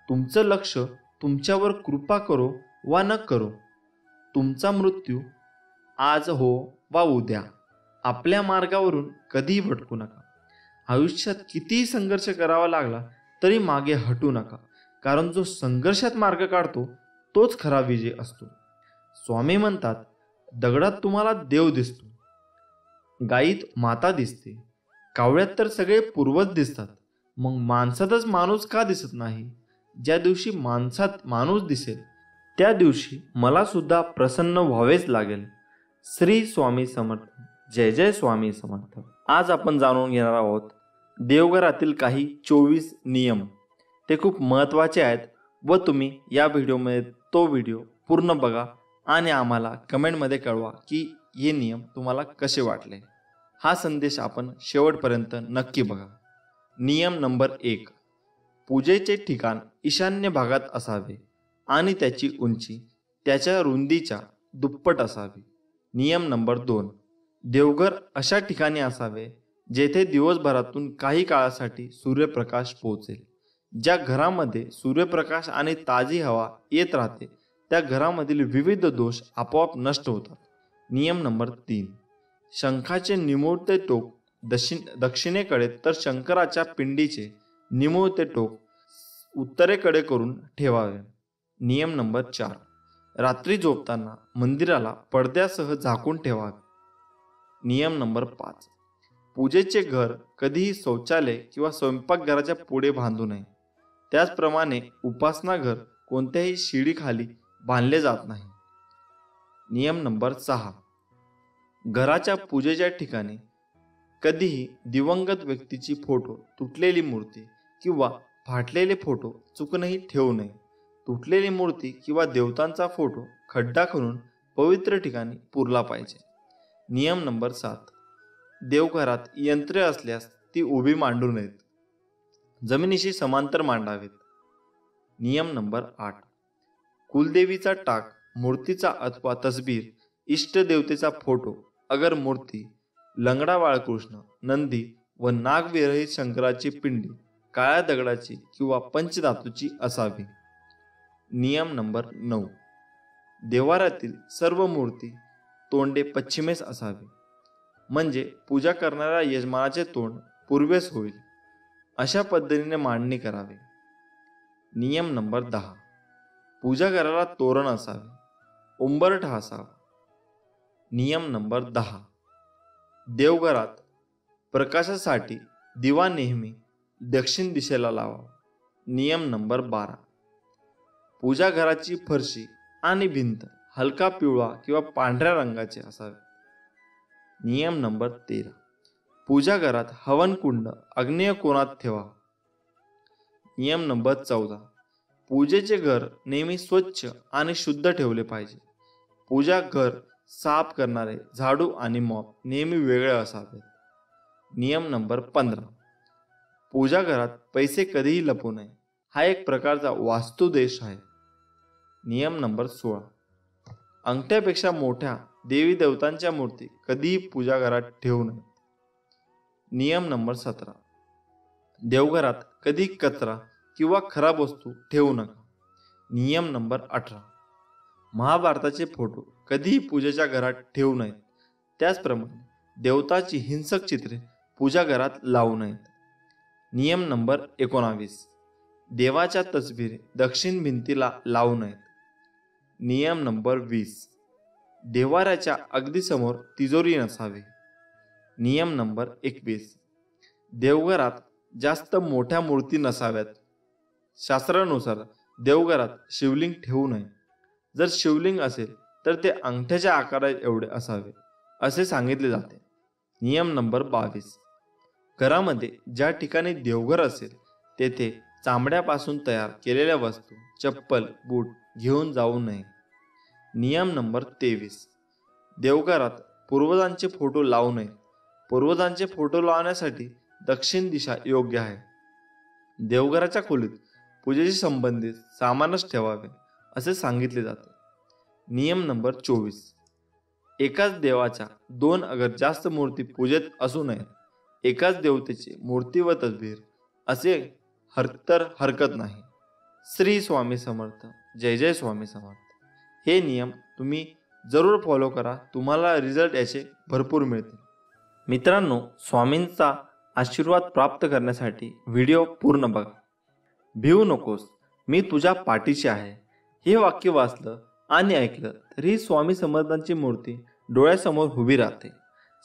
तुमचं लक्ष तुमच्यावर कृपा करो वा न करो, तुमचा मृत्यू आज हो वा उद्या, आपल्या मार्गावरून कधीही भटकू नका. आयुष्यात कितीही संघर्ष करावा लागला तरी मागे हटू नका, कारण जो संघर्षात मार्ग काढतो तोच खरा विजय असतो. स्वामी म्हणतात, दगडात तुम्हाला देव दिसतो, गायीत माता दिसते, कावळ्यात तर सगळे पूर्वज दिसतात, मग माणसातच माणूस का दिसत नाही? ज्या दिवशी माणसात माणूस दिसेल त्या दिवशी मला सुद्धा प्रसन्न व्हावेच लागेल. श्री स्वामी समर्थ. जय जय स्वामी समर्थ. आज आपण जाणून घेणार आहोत देवघरातील काही 24 नियम. ते खूप महत्त्वाचे आहेत व तुम्ही या व्हिडिओमध्ये तो व्हिडिओ पूर्ण बघा आणि आम्हाला कमेंटमध्ये कळवा की हे नियम तुम्हाला कसे वाटले. हा संदेश आपण शेवटपर्यंत नक्की बघा. नियम नंबर 1, पूजेचे ठिकाण ईशान्य भागात असावे आणि त्याची उंची त्याच्या रुंदीच्या दुप्पट असावी. नियम नंबर 2, देवघर अशा ठिकाणी असावे जेथे दिवसभरातून काही काळासाठी सूर्यप्रकाश पोहोचेल. ज्या घरामध्ये सूर्यप्रकाश आणि ताजी हवा येत राहते त्या घरामधील विविध दोष आपोआप नष्ट होतात. नियम नंबर 3, शंखाचे निमुळते टोक दक्षिणेकडे तर शंकराच्या पिंडीचे निमुळते टोक उत्तरेकडे करून ठेवावे. नियम नंबर 4, रात्री झोपताना मंदिराला पडद्यासह झाकून ठेवावे. नियम नंबर 5, पूजेचे घर कधीही शौचालय किंवा स्वयंपाकघराच्या पुढे बांधू नये. त्याचप्रमाणे उपासना घर कोणत्याही शिडीखाली बांधले जात नाही. नियम नंबर 6, घराच्या पूजेच्या ठिकाणी कधीही दिवंगत व्यक्तीची फोटो, तुटलेली मूर्ती किंवा फाटलेले फोटो चुकूनही ठेवू नये. तुटलेली मूर्ती किंवा देवतांचा फोटो खड्डा खणून पवित्र ठिकाणी पुरला पाहिजे. नियम नंबर 7, देवघरात यंत्रे असल्यास ती उभी मांडू नयेत, जमिनीशी समांतर मांडावेत. नियम नंबर 8, कुलदेवीचा टाक, मूर्तीचा अथवा तसबीर, इष्टदेवतेचा फोटो, अगर मूर्ती, लंगडा बाळकृष्ण, नंदी व नागविरहित शंकराची पिंडी काळ्या दगडाची किंवा पंचधातूची असावी. नियम नंबर 9, देवाऱ्यातील सर्व मूर्ती तोंडे पश्चिमेस असावी, म्हणजे पूजा करणाऱ्या यजमानाचे तोंड पूर्वेस होईल. अशा पद्धतीने मांडणी करावी. नियम नंबर 10, पूजा घराला तोरण असावे, उंबरठा असावा. नियम नंबर 10, देवघरात प्रकाशासाठी दिवा नेहमी दक्षिण दिशेला लावा. नियम नंबर 12, पूजा घराची फरशी आणि भिंत हलका पिवळा किंवा पांढऱ्या रंगाचे असावे. नियम नंबर 13, पूजा घरात हवनकुंड आग्नेय कोनात ठेवा. नियम नंबर 14, पूजेचे घर नेहमी स्वच्छ आणि शुद्ध ठेवले पाहिजे. पूजा घर साफ करणारे झाडू आणि मॉप नेहमी वेगळे असावेत. नियम नंबर 15, पूजा घरात पैसे कधीही लपवू नये. हा एक प्रकारचा वास्तुदोष आहे. नियम नंबर 16, अंगठ्यापेक्षा मोठ्या देवी देवतांच्या मूर्ती कधीही पूजा घरात ठेवू नये. नियम नंबर 17, देवघरात कधी कचरा किंवा खराब वस्तू ठेवू नका. नियम नंबर 18, महाभारताचे फोटो कधीही पूजेच्या घरात ठेवू नयेत. त्याचप्रमाणे देवताची हिंसक चित्रे पूजा घरात लावू नयेत. नियम नंबर 19, देवाच्या तसबिरी दक्षिण भिंतीला लावू नयेत. नियम नंबर 20, देवाऱ्याच्या अगदी समोर तिजोरी नसावी. नियम नंबर 21, देवघरात जास्त मोठ्या मूर्ती नसाव्यात. शास्त्रानुसार देवघरात शिवलिंग ठेवू नये. जर शिवलिंग असेल तर ते अंगठ्याच्या आकारात एवढे असावे असे सांगितले जाते. नियम नंबर 22, घरामध्ये ज्या ठिकाणी देवघर असेल तेथे चामड्यापासून तयार केलेल्या वस्तू, चप्पल, बूट घेऊन जाऊ नये. नियम नंबर 23, देवघरात पूर्वजांचे फोटो लावू नये. पूर्वजांचे फोटो लावण्यासाठी दक्षिण दिशा योग्य आहे. देवघराच्या खोलीत पूजेशी संबंधित सामानच ठेवावे असे सांगितले जाते. नियम नंबर 24, एकाच देवाच्या 2 अगर जास्त मूर्ती पूजेत असू नयेत. एकाच देवतेची मूर्ती व तसबीर असे तर हरकत नाही. श्री स्वामी समर्थ. जय जय स्वामी समर्थ. हे नियम तुम्ही जरूर फॉलो करा. तुम्हाला रिझल्ट याचे भरपूर मिळतील. मित्रांनो, स्वामींचा आशीर्वाद प्राप्त करण्यासाठी व्हिडिओ पूर्ण बघा. भिवू नकोस, मी तुझ्या पाठीशी आहे. हे वाक्य वाचलं आणि ऐकलं तरी स्वामी समर्थांची मूर्ती डोळ्यासमोर उभी राहते.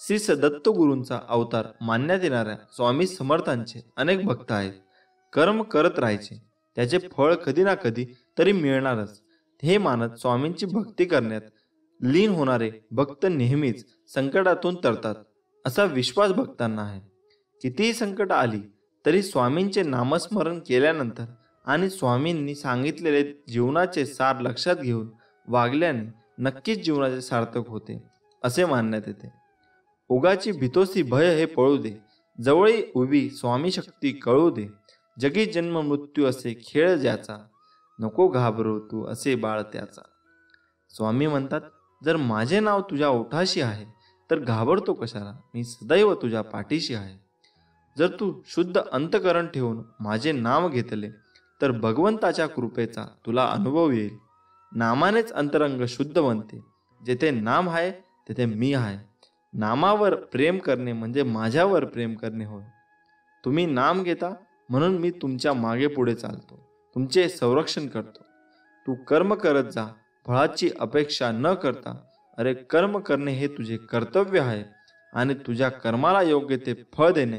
श्री सदत्त गुरूंचा अवतार मानण्यात येणाऱ्या स्वामी समर्थांचे अनेक भक्त आहेत. कर्म करत राहायचे, त्याचे फळ कधी ना कधी तरी मिळणारच. हे मानत स्वामींची भक्ती करण्यात लीन होणारे भक्त नेहमीच संकटातून तरतात असा विश्वास भक्तांना आहे. कितीही संकट आली तरी स्वामींचे नामस्मरण केल्यानंतर आणि स्वामींनी सांगितलेले जीवनाचे सार लक्षात घेऊन वागल्याने नक्कीच जीवनाचे सार्थक होते असे मानण्यात येते. उगाची भीतोसी भय हे पळू दे, जवळी उभी स्वामी शक्ती कळू दे. जगी जन्म मृत्यू असे खेळ ज्याचा, नको घाबरू तू असे बाळ त्याचा. स्वामी म्हणतात, जर माझे नाव तुझ्या ओठाशी आहे तर घाबरतो कशाला, मी सदैव तुझ्या पाठीशी आहे. जर तू शुद्ध अंतकरण ठेवून माझे नाव घेतले तर भगवंताच्या कृपेचा तुला अनुभव येईल. नामानेच अंतरंग शुद्ध बनते. जेथे नाम आहे तेथे मी आहे. नामावर प्रेम करणे म्हणजे माझ्यावर प्रेम करणे होय. तुम्ही नाम घेता म्हणून मी तुमच्या मागे पुढे चालतो, तुमचे संरक्षण करतो. तू कर्म करत जा, फळाची अपेक्षा न करता. अरे कर्म करणे हे तुझे कर्तव्य आहे आणि तुझ्या कर्माला योग्य ते फळ देणे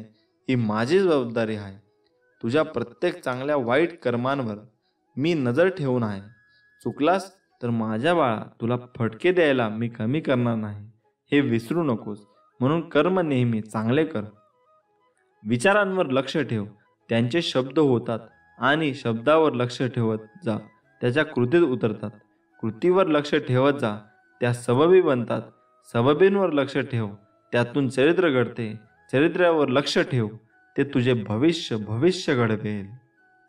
ही माझी जबाबदारी आहे. तुझ्या प्रत्येक चांगल्या वाईट कर्मांवर मी नजर ठेवून आहे. चुकलास तर माझ्या बाळा, तुला फटके द्यायला मी कमी करणार नाही, हे विसरू नकोस. म्हणून कर्म नेहमी चांगले कर. विचारांवर लक्ष ठेव, त्यांचे शब्द होतात आणि शब्दावर लक्ष ठेवत जा, त्याच्या कृतीत उतरतात. कृतीवर लक्ष ठेवत जा, त्या सबबी बनतात. सबबींवर लक्ष ठेव, त्यातून चरित्र घडते. चरित्रावर लक्ष ठेव, ते तुझे भविष्य घडवेल.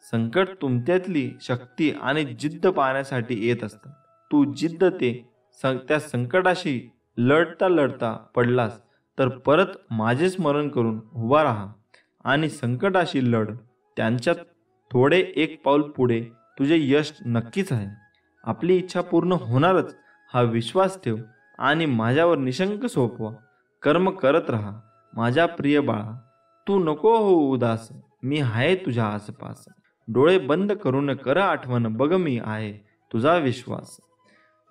संकट तुमच्यातली शक्ती आणि जिद्द पाहण्यासाठी येत असतात. तू जिद्द त्या संकटाशी लढता लढता पडलास तर परत माझे स्मरण करून उभा राहा आणि संकटाशी लढ. त्यांच्यात थोडे एक पाऊल पुढे तुझे यश नक्कीच आहे. आपली इच्छा पूर्ण होणारच हा विश्वास ठेव आणि माझ्यावर निशंक सोपवा. कर्म करत राहा. माझ्या प्रिय बाळा, तू नको हो उदास, मी आहे तुझ्या आसपास. डोळे बंद करून कर आठवण, बघ मी आहे तुझा विश्वास.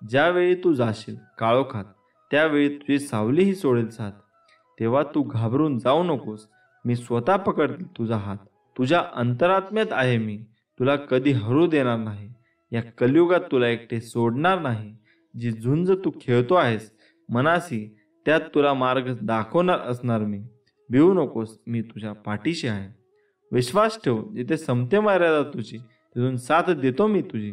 ज्यावेळी तू जाशील काळोखात, त्यावेळी तुझी सावलीही सोडेल साथ. तेव्हा तू घाबरून जाऊ नकोस, मी स्वतः पकडतील तुझा हात. तुझ्या अंतरात्म्यात आहे मी, तुला कधी हरू देणार नाही. या कलियुगात तुला एकटे सोडणार नाही. जी झुंज तू खेळतो आहेस मनासी, त्यात तुला मार्ग दाखवणार असणार मी. भिवू नकोस, मी तुझ्या पाठीशी आहे. विश्वास ठेव, जिथे संपते मर्यादा तुझी, तिथून साथ देतो मी तुझी.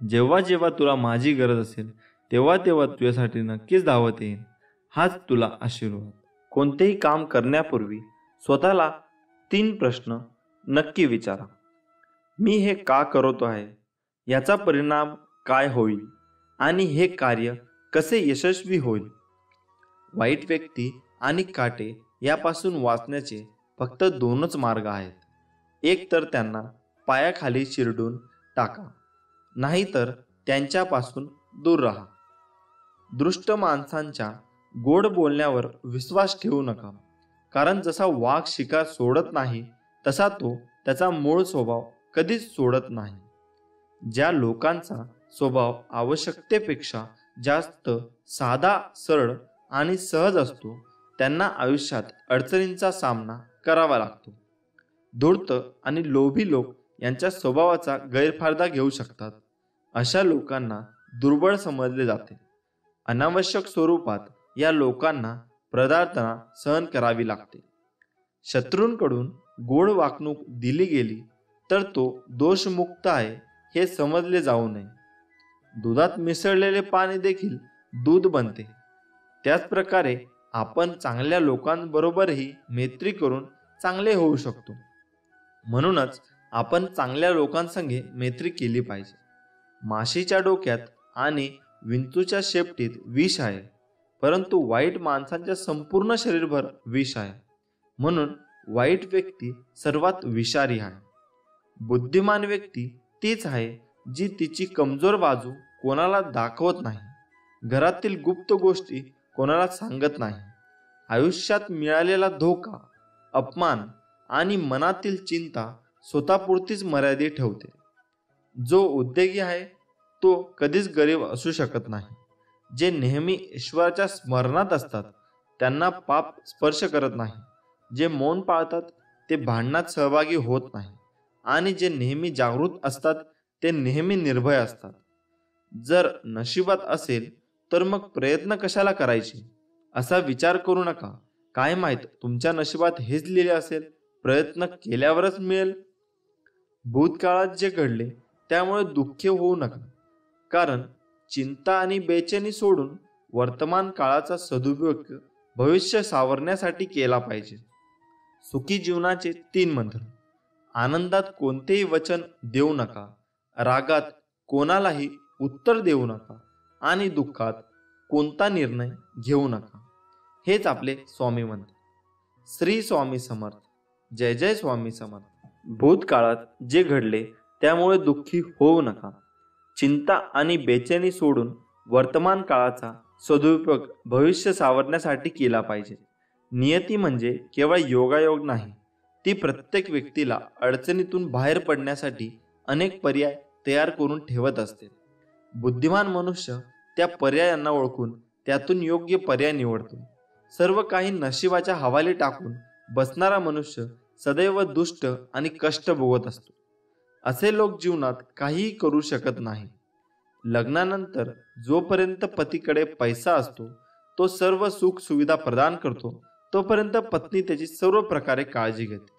जेव्हा जेव्हा तुला माझी गरज असेल, तेव्हा तेव्हा तुझ्यासाठी नक्कीच धावत येईन. हाच तुला आशीर्वाद. कोणतेही काम करण्यापूर्वी स्वतःला 3 प्रश्न नक्की विचारा. मी हे का करतो आहे, याचा परिणाम काय होईल आणि हे कार्य कसे यशस्वी होईल. वाईट व्यक्ती आणि काटे यापासून वाचण्याचे फक्त 2च मार्ग आहेत. एक तर त्यांना पायाखाली चिरडून टाका, नाहीतर त्यांच्यापासून दूर राहा. दुष्ट माणसांच्या गोड बोलण्यावर विश्वास ठेवू नका, कारण जसा वाघ शिकार सोडत नाही तसा तो त्याचा मूळ स्वभाव कधीच सोडत नाही. ज्या लोकांचा स्वभाव आवश्यकतेपेक्षा जास्त साधा, सरळ आणि सहज असतो, त्यांना आयुष्यात अडचणींचा सामना करावा लागतो. धूर्त आणि लोभी लोक यांच्या स्वभावाचा गैरफायदा घेऊ शकतात. अशा लोकांना दुर्बळ समजले जाते. अनावश्यक स्वरूपात या लोकांना प्रताडना सहन करावी लागते. शत्रूंकडून गोड वागणूक दिली गेली तर तो दोषमुक्त आहे हे समजले जाऊ नये. दुधात मिसळलेले पाणी देखील दूध बनते. त्याच प्रकारे आपण चांगल्या लोकांबरोबरही मैत्री करून चांगले होऊ शकतो. म्हणूनच आपण चांगल्या लोकांसंगे मैत्री केली पाहिजे. माशीच्या डोक्यात आणि विंचूच्या शेपटीत विष आहे, परंतु वाईट माणसांच्या संपूर्ण शरीरभर विष आहे. म्हणून वाईट व्यक्ती सर्वात विषारी आहे. बुद्धिमान व्यक्ती तीच आहे जी तिची कमजोर बाजू कोणाला दाखवत नाही, घरातील गुप्त गोष्टी कोणाला सांगत नाही. आयुष्यात मिळालेला धोका, अपमान आणि मनातील चिंता स्वतःपुरतीच मर्यादित ठेवते. जो उद्योगी आहे तो कधीच गरीब असू शकत नाही. जे नेहमी ईश्वराच्या स्मरणात असतात त्यांना पाप स्पर्श करत नाही. जे मौन पाळतात ते भांडणात सहभागी होत नाही आणि जे नेहमी जागृत असतात ते नेहमी निर्भय असतात. जर नशिबात असेल तर मग प्रयत्न कशाला करायचे असा विचार करू नका. काय माहित तुमच्या नशिबात हेच लिहिले असेल, प्रयत्न केल्यावरच मिळेल. भूतकाळात जे घडले त्यामुळे दुःखी होऊ नका, कारण चिंता आणि बेचैनी सोडून वर्तमान काळाचा सदुपयोग भविष्य सावरण्यासाठी केला पाहिजे. सुखी जीवनाचे 3 मंत्र. आनंदात कोणतेही वचन देऊ नका, रागात कोणालाही उत्तर देऊ नका आणि दुःखात कोणता निर्णय घेऊ नका. हेच आपले स्वामी मंत्र. श्री स्वामी समर्थ. जय जय स्वामी समर्थ. भूतकाळात जे घडले त्यामुळे दुःखी होऊ नका. चिंता आणि बेचैनी सोडून वर्तमान काळाचा सदुपयोग भविष्य सावरण्यासाठी केला पाहिजे. नियती म्हणजे केवळ योगायोग नाही, ती प्रत्येक व्यक्तीला अडचणीतून बाहेर पडण्यासाठी अनेक पर्याय तयार करून ठेवत असते. बुद्धिमान मनुष्य त्या पर्यायांना ओळखून त्यातून योग्य पर्याय निवडतो. सर्व काही नशिबाच्या हवाली टाकून बसणारा मनुष्य सदैव दुष्ट आणि कष्ट भोगत असतो. असे लोक जीवनात काहीही करू शकत नाही. लग्नानंतर जोपर्यंत पतीकडे पैसा असतो, तो सर्व सुख सुविधा प्रदान करतो, तोपर्यंत पत्नी त्याची सर्व प्रकारे काळजी घेते.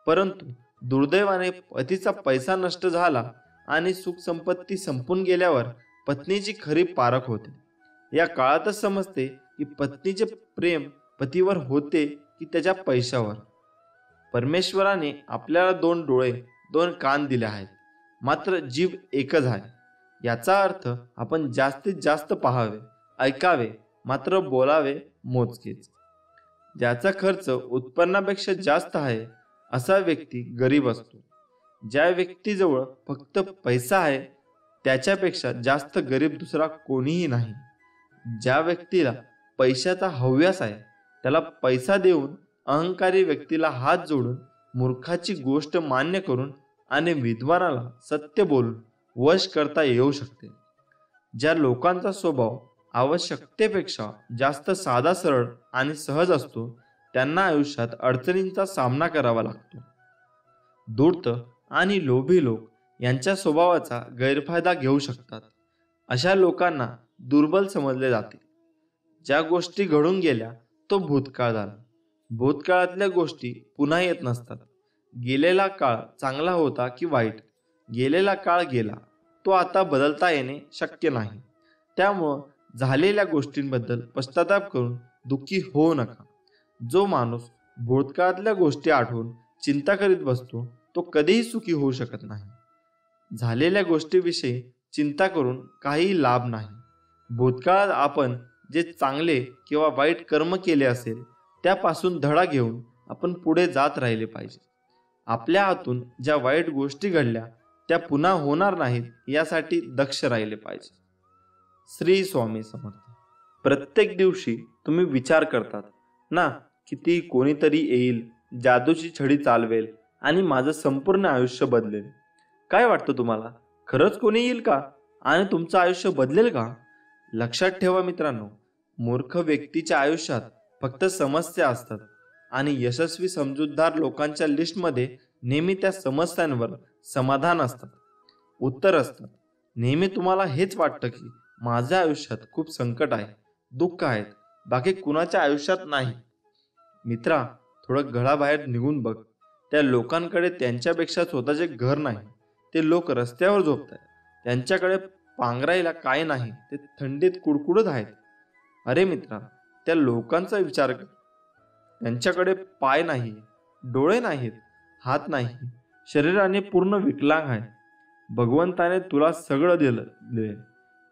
परंतु दुर्दैवाने पतीचा पैसा नष्ट झाला आणि सुख संपत्ती संपून गेल्यावर पत्नीची खरी पारख होते. या काळातच समजते की पत्नीचे प्रेम पतीवर होते की त्याच्या पैशावर. परमेश्वराने आपल्याला 2 डोळे 2 कान दिले आहेत, मात्र जीव एकच आहे. याचा अर्थ आपण जास्तीत जास्त पाहावे, ऐकावे, मात्र बोलावे मोजकेच. ज्याचा खर्च उत्पन्नापेक्षा जास्त आहे असा व्यक्ती गरीब असतो. ज्या व्यक्तीजवळ फक्त पैसा आहे त्याच्यापेक्षा जास्त गरीब दुसरा कोणीही नाही. ज्या व्यक्तीला पैशाचा हव्यास आहे त्याला पैसा देऊन अहंकारी व्यक्तीला हात जोडून मूर्खाची गोष्ट मान्य करून आणि विद्वानाला सत्य बोलून वश करता येऊ शकते. ज्या लोकांचा स्वभाव आवश्यकतेपेक्षा जास्त साधा सरळ आणि सहज असतो त्यांना आयुष्यात अडचणींचा सामना करावा लागतो. धूर्त आणि लोभी लोक यांच्या स्वभावाचा गैरफायदा घेऊ शकतात. अशा लोकांना दुर्बल समजले जाते. ज्या गोष्टी घडून गेल्या तो भूतकाळ झाला. भूतकाळातल्या गोष्टी पुन्हा येत नसतात. गेलेला काळ चांगला होता की वाईट, गेलेला काळ गेला, तो आता बदलता येणे शक्य नाही. त्यामुळं झालेल्या गोष्टींबद्दल पश्चाताप करून दुःखी होऊ नका. जो माणूस भूतकाळातल्या गोष्टी आठवून चिंता करीत बसतो तो कधीही सुखी होऊ शकत नाही. झालेल्या गोष्टीविषयी चिंता करून काही लाभ नाही. भूतकाळात आपण जे चांगले किंवा वाईट कर्म केले असेल त्यापासून धडा घेऊन आपण पुढे जात राहिले पाहिजे. आपल्या हातून ज्या वाईट गोष्टी घडल्या त्या पुन्हा होणार नाहीत यासाठी दक्ष राहिले पाहिजे. श्री स्वामी समर्थ. प्रत्येक दिवशी तुम्ही विचार करतात ना, किती कोणीतरी येईल, जादूची छडी चालवेल आणि माझं संपूर्ण आयुष्य बदलेल. काय वाटतं तुम्हाला, खरंच कोणी येईल का आणि तुमचं आयुष्य बदलेल का? लक्षात ठेवा मित्रांनो, मूर्ख व्यक्तीच्या आयुष्यात फक्त समस्या असतात आणि यशस्वी समजूतदार लोकांच्या लिस्टमध्ये नेहमी त्या समस्यांवर समाधान असतात, उत्तर असतात. नेहमी तुम्हाला हेच वाटतं की माझ्या आयुष्यात खूप संकट आहे, दुःख आहेत, बाकी कुणाच्या आयुष्यात नाही. मित्रा, थोडं घराबाहेर निघून बघ. त्या लोकांकडे त्यांच्यापेक्षा स्वतःचे घर नाही, ते लोक रस्त्यावर झोपत आहेत. त्यांच्याकडे पांघरायला काय नाही, ते थंडीत कुडकुडत आहेत. अरे मित्रा, त्या लोकांचा विचार कर. त्यांच्याकडे पाय नाही, डोळे नाहीत, हात नाही, शरीराने पूर्ण विकलांग आहे. भगवंताने तुला सगळं दिले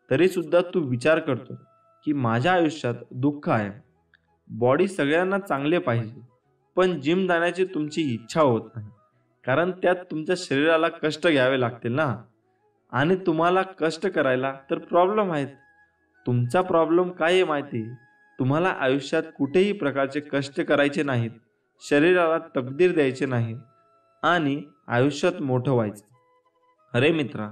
तरी सुद्धा तू विचार करतो की माझ्या आयुष्यात दुःख आहे. बॉडी सगळ्यांना चांगले पाहिजे, पण जिम जाण्याची तुमची इच्छा होत नाही, कारण त्यात तुमच्या शरीराला कष्ट घ्यावे लागतील ना. आणि तुम्हाला कष्ट करायला तर प्रॉब्लेम आहेत. तुमचा प्रॉब्लेम काय आहे माहिती? तुम्हाला आयुष्यात कुठेही प्रकारचे कष्ट करायचे नाहीत, शरीराला तकदीर द्यायचे नाही आणि आयुष्यात मोठं व्हायचं. अरे मित्रा,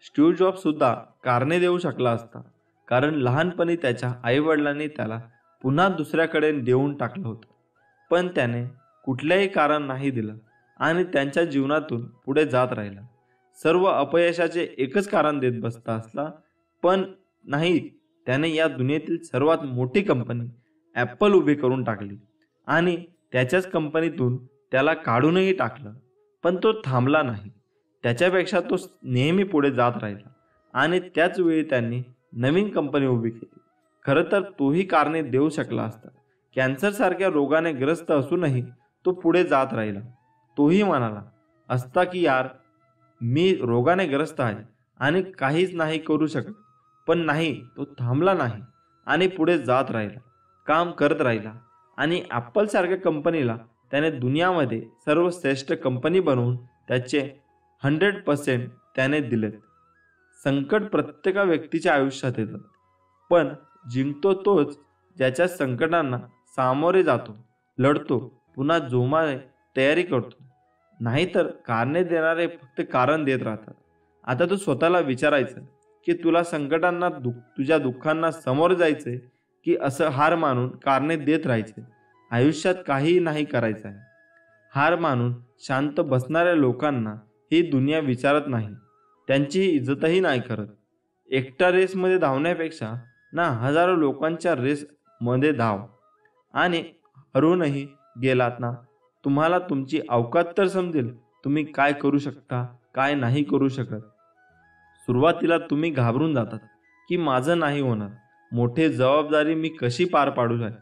स्टीव्ह जॉब्स सुद्धा कारणे देऊ शकला असता, कारण लहानपणी त्याच्या आईवडिलांनी त्याला पुन्हा दुसऱ्याकडे देऊन टाकलं होतं. पण त्याने कुठल्याही कारण नाही दिलं आणि त्यांच्या जीवनातून पुढे जात राहिला. सर्व अपयशाचे एकच कारण देत बसता असला, पण नाही, त्याने या दुनियेतील सर्वात मोठी कंपनी ॲपल उभी करून टाकली आणि त्याच्याच कंपनीतून त्याला काढूनही टाकलं. पण तो थांबला नाही. त्याच्यापेक्षा तो नेहमी पुढे जात राहिला आणि त्याच वेळी त्यांनी नवीन कंपनी उभी केली. खरं तर तोही कारणे देऊ शकला असता. कॅन्सरसारख्या रोगाने ग्रस्त असूनही तो पुढे जात राहिला. तोही म्हणाला असता की यार, मी रोगाने ग्रस्त आहे आणि काहीच नाही करू शकत. पण नाही, तो थांबला नाही आणि पुढे जात राहिला, काम करत राहिला आणि ॲपलसारख्या कंपनीला त्याने दुनियामध्ये सर्वश्रेष्ठ कंपनी बनवून त्याचे 100% त्याने दिलेत. संकट प्रत्येका व्यक्तीच्या आयुष्यात येतात, पण जिंकतो तोच ज्याच्या संकटांना सामोरे जातो, लढतो, पुन्हा जोमाने तयारी करतो. नाहीतर कारणे देणारे फक्त कारण देत राहतात. आता तू स्वतःला विचारायचं की तुला संकटांना तुझ्या दुःखांना समोर जायचंय की असं हार मानून कारणे देत राहायचे. आयुष्यात काहीही नाही करायचं आहे. हार मानून शांत बसणाऱ्या लोकांना ही दुनिया विचारत नाही, त्यांची इज्जतही नाही करत. एकटा रेसमध्ये धावण्यापेक्षा ना हजारो लोकांच्या रेसमध्ये धाव आणि हरूनही गेलात ना, तुम्हाला तुमची अवकात तर समजेल, तुम्ही काय करू शकता, काय नाही करू शकत. सुरुवातीला तुम्ही घाबरून जातात की माझं नाही होणार, मोठी जबाबदारी मी कशी पार पाडू शकतो,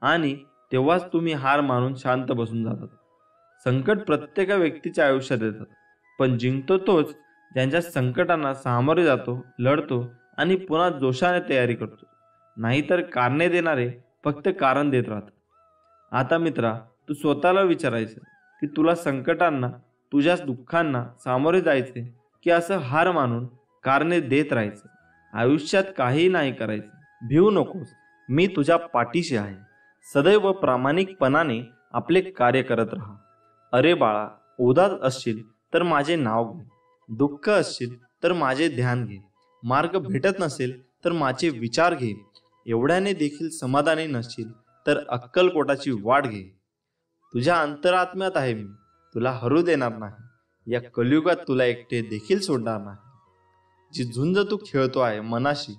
आणि तेव्हाच तुम्ही हार मानून शांत बसून जातात. संकट प्रत्येक व्यक्तीच्या आयुष्यात येतात, पण जिंकतो तोच ज्यांच्या संकटांना सामोरे जातो, लढतो आणि पुन्हा जोशाने तयारी करतो. नाहीतर कारणे देणारे फक्त कारण देत राहतात. आता मित्रा, तू स्वतःला विचारायचं की तुला संकटांना, तुझ्या दुःखांना सामोरे जायचे की असं हार मानून कारणे देत राहायचं. आयुष्यात काही नाही करायचं. भिवू नकोस, मी तुझ्या पाठीशी आहे. सदैव प्रामाणिकपणाने आपले कार्य करत राहा. अरे बाळा, उदास असशील तर माझे नाव घे, दुःख असशील तर माझे ध्यान घे, मार्ग भेटत नसेल तर माझे विचार घे, एवढ्याने देखील समाधानी नसशील तर अक्कलकोटाची वाट घे. तुझ्या अंतरात्म्यात आहे मी, तुला हरू देणार नाही. या कलियुगात तुला एकटे देखील सोडणार नाही. जी झुंज तू खेळतो आहे मनाशी,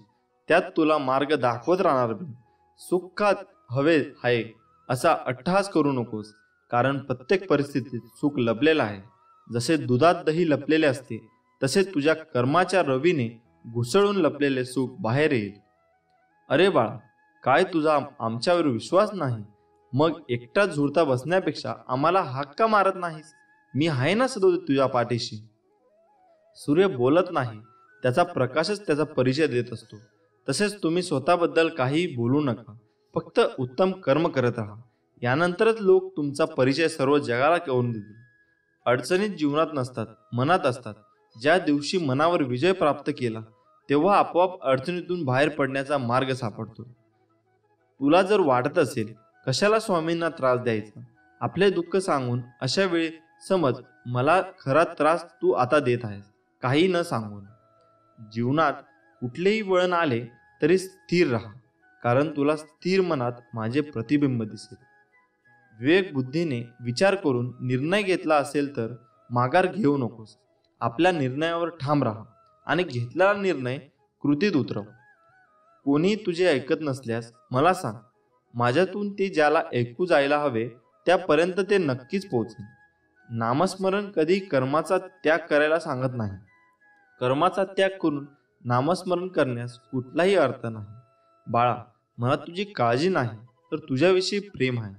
त्यात तुला मार्ग दाखवत राहणार मी. सुखात हवे आहे असा अट्टहास करू नकोस, कारण प्रत्येक परिस्थितीत सुख लपलेलं आहे. जसे दुधात दही लपलेले असते, तसे तुझ्या कर्माच्या रवीने घुसळून लपलेले सुख बाहेर येईल. अरे बाळा, काय तुझा आमच्यावर विश्वास नाही? मग एकटा झुरता बसण्यापेक्षा आम्हाला हाक का मारत नाहीस? मी आहे ना सदैव तुझ्या पाठीशी. सूर्य बोलत नाही, त्याचा प्रकाशच त्याचा परिचय देत असतो. तसेच तुम्ही स्वतःबद्दल काहीही बोलू नका, फक्त उत्तम कर्म करत राहा. यानंतरच लोक तुमचा परिचय सर्व जगाला करून देतील. अडचणीत जीवनात नसतात, मनात असतात. ज्या दिवशी मनावर विजय प्राप्त केला, तेव्हा आपोआप अडचणीतून बाहेर पडण्याचा मार्ग सापडतो. तुला जर वाटत असेल कशाला स्वामींना त्रास द्यायचा, आपले दुःख सांगून, अशा वेळी समज मला खरा त्रास तू आता देत आहेस, काही न सांगून. जीवनात कुठलेही वळण आले तरी स्थिर राहा, कारण तुला स्थिर मनात माझे प्रतिबिंब दिसेल. विवेक बुद्धीने विचार करून निर्णय घेतला असेल तर माघार घेऊ नकोस. आपल्या निर्णयावर ठाम राहा आणि घेतलेला निर्णय कृतीत उतरव. कोणी तुझे ऐकत नसल्यास मला सांग, माझ्यातून ते ज्याला ऐकू जायला हवे त्यापर्यंत ते नक्कीच पोहोचेल. नामस्मरण कधी कर्माचा त्याग करायला सांगत नाही. कर्माचा त्याग करून नामस्मरण करण्यास कुठलाही अर्थ नाही. बाळा, मला तुझी काळजी नाही तर तुझ्याविषयी प्रेम आहे.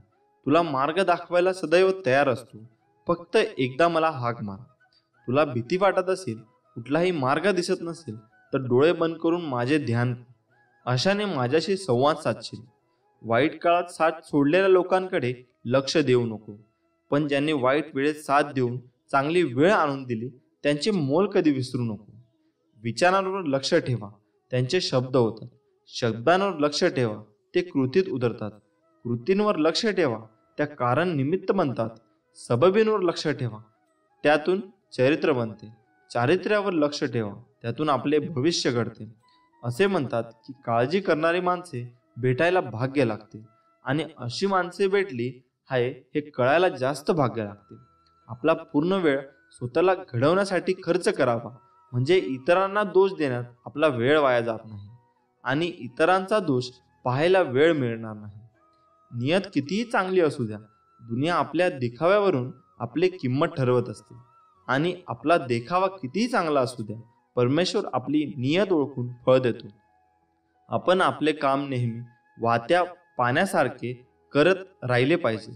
तुला मार्ग दाखवायला सदैव तयार असतो. फक्त एकदा मला हाक मार. तुला भीती वाटत असेल, कुठलाही मार्ग दिसत नसेल तर डोळे बंद करून माझे ध्यान कर. अशाने माझ्याशी संवाद साधशील. वाईट काळात साथ सोडलेल्या लोकांकडे लक्ष देऊ नको, पण ज्यांनी वाईट वेळेत साथ देऊन चांगली वेळ आणून दिली त्यांचे मोल कधी विसरू नको. विचारांवर लक्ष ठेवा, त्यांचे शब्द होतात. शब्दांवर लक्ष ठेवा, ते कृतीत उतरतात. कृतींवर लक्ष ठेवा, त्या कारण निमित्त बनतात. सबबींवर लक्ष ठेवा, त्यातून चरित्र बनते. चारित्र्यावर लक्ष ठेवा, त्यातून आपले भविष्य घडते. असे म्हणतात की काळजी करणारी माणसे भेटायला भाग्य लागते, आणि अशी माणसे भेटली आहे हे कळायला जास्त भाग्य लागते. आपला पूर्ण वेळ स्वतःला घडवण्यासाठी खर्च करावा, म्हणजे इतरांना दोष देण्यात आपला वेळ वाया जात नाही आणि इतरांचा दोष पाहायला वेळ मिळणार नाही. नियत कितीही चांगली असू द्या, दुनिया आपल्या देखाव्यावरून आपली किंमत ठरवत असते, आणि आपला देखावा कितीही चांगला असू द्या, परमेश्वर आपली नियत ओळखून फळ देतो. आपण आपले काम नेहमी वाहत्या पाण्यासारखे करत राहिले पाहिजे.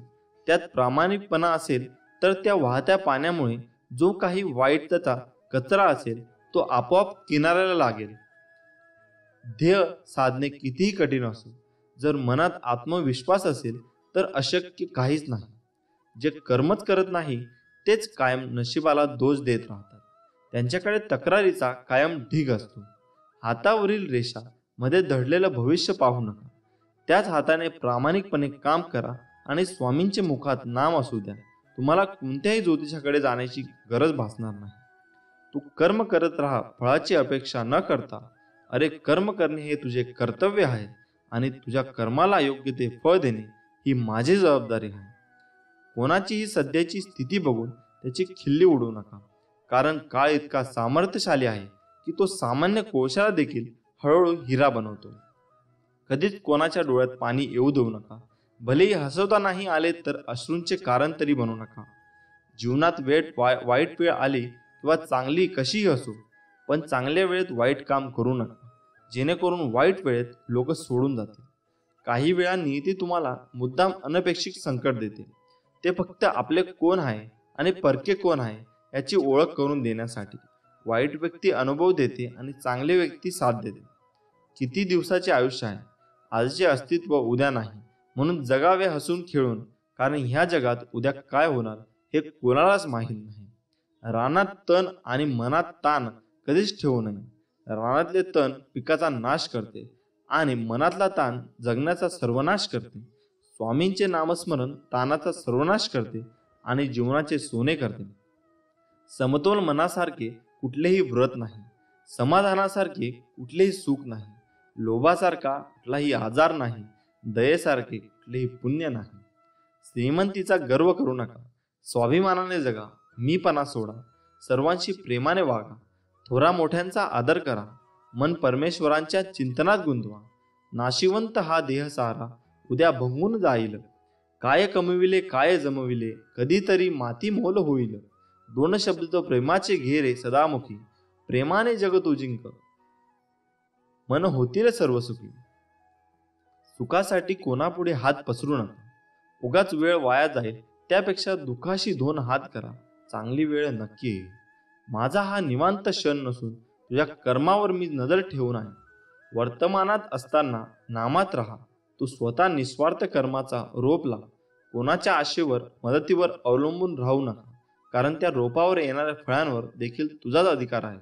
त्यात प्रामाणिकपणा असेल तर त्या वाहत्या पाण्यामुळे जो काही वाईटचा कचरा असेल तो आपोआप किनाऱ्याला लागेल. ध्येय साधणे कितीही कठीण असो, जर मनात आत्मविश्वास असेल तर अशक्य काहीच नाही. जे कर्मच करत नाही तेच कायम नशिबाला दोष देत राहतात. त्यांच्याकडे तक्रारीचा कायम ढीग असतो. हातावरील रेषा मध्ये दडलेलं भविष्य पाहू नका. त्याच हाताने प्रामाणिकपणे काम करा आणि स्वामींचे मुखात नाम असू द्या. तुम्हाला कोणत्याही ज्योतिषाकडे जाण्याची गरज भासणार नाही. तू कर्म करत राहा, फळाची अपेक्षा न करता. अरे, कर्म करणे हे तुझे कर्तव्य आहे आणि तुझ्या कर्माला योग्य ते फळ देणे ही माझी जबाबदारी आहे. कोणाचीही सध्याची स्थिती बघून त्याची खिल्ली उडवू नका, कारण काळ इतका सामर्थ्यशाली आहे की तो सामान्य कोळशाला देखील हळूहळू हिरा बनवतो. कधीच कोणाच्या डोळ्यात पाणी येऊ देऊ नका. भलेही हसवता नाही आले तर अश्रूंचे कारण तरी बनू नका. जीवनात वाईट वेळ आली किंवा चांगली कशीही असो, पण चांगल्या वेळेत वाईट काम करू नका, जेणेकरून वाईट वेळेत लोक सोडून जातील. काही वेळा नियती तुम्हाला मुद्दाम अनपेक्षित संकट देते. ते फक्त आपले कोण आहे आणि परके कोण आहे याची ओळख करून देण्यासाठी. वाईट व्यक्ती अनुभव देते आणि चांगले व्यक्ती साथ देते. किती दिवसाचे आयुष्य आहे, आजचे अस्तित्व उद्या नाही, म्हणून जगावे हसून खेळून, कारण ह्या जगात उद्या काय होणार हे कोणालाच माहीत नाही. रानात तण आणि मनात ताण कधीच ठेवू नये. रानातले तण पिकाचा नाश करते आणि मनातला ताण जगण्याचा सर्वनाश करते. स्वामींचे नामस्मरण ताणाचा सर्वनाश करते आणि जीवनाचे सोने करते. समतोल मनासारखे कुठलेही व्रत नाही, समाधानासारखे कुठलेही सुख नाही, लोभासारखा कुठलाही आजार नाही, दयेसारखे कुठलेही पुण्य नाही. श्रीमंतीचा गर्व करू नका, स्वाभिमानाने जगा, मीपणा सोडा, सर्वांशी प्रेमाने वागा, थोरा मोठ्यांचा आदर करा, मन परमेश्वरांच्या चिंतनात गुंतवा. नाशिवंत हा देह सारा उद्या भंगून जाईल. काय कमविले काय जमविले, कधीतरी माती मोल होईल. दोन शब्द प्रेमाचे घेरे सदामुखी, प्रेमाने जग तू जिंक, मन होतील सर्व सुखी. सुखासाठी कोणापुढे हात पसरू नका. उगाच वेळ वाया जाईल त्यापेक्षा दुःखाशी दोन हात करा, चांगली वेळ नक्की येईल. माझा हा निवांत क्षण नसून तुझ्या कर्मावर मी नजर ठेवून आहे. वर्तमानात असताना नामात राहा. तू स्वतः निस्वार्थ कर्माचा रोप लाव. कोणाच्या आशेवर मदतीवर अवलंबून राहू नका, कारण त्या रोपावर येणाऱ्या फळांवर देखील तुझाच अधिकार आहे.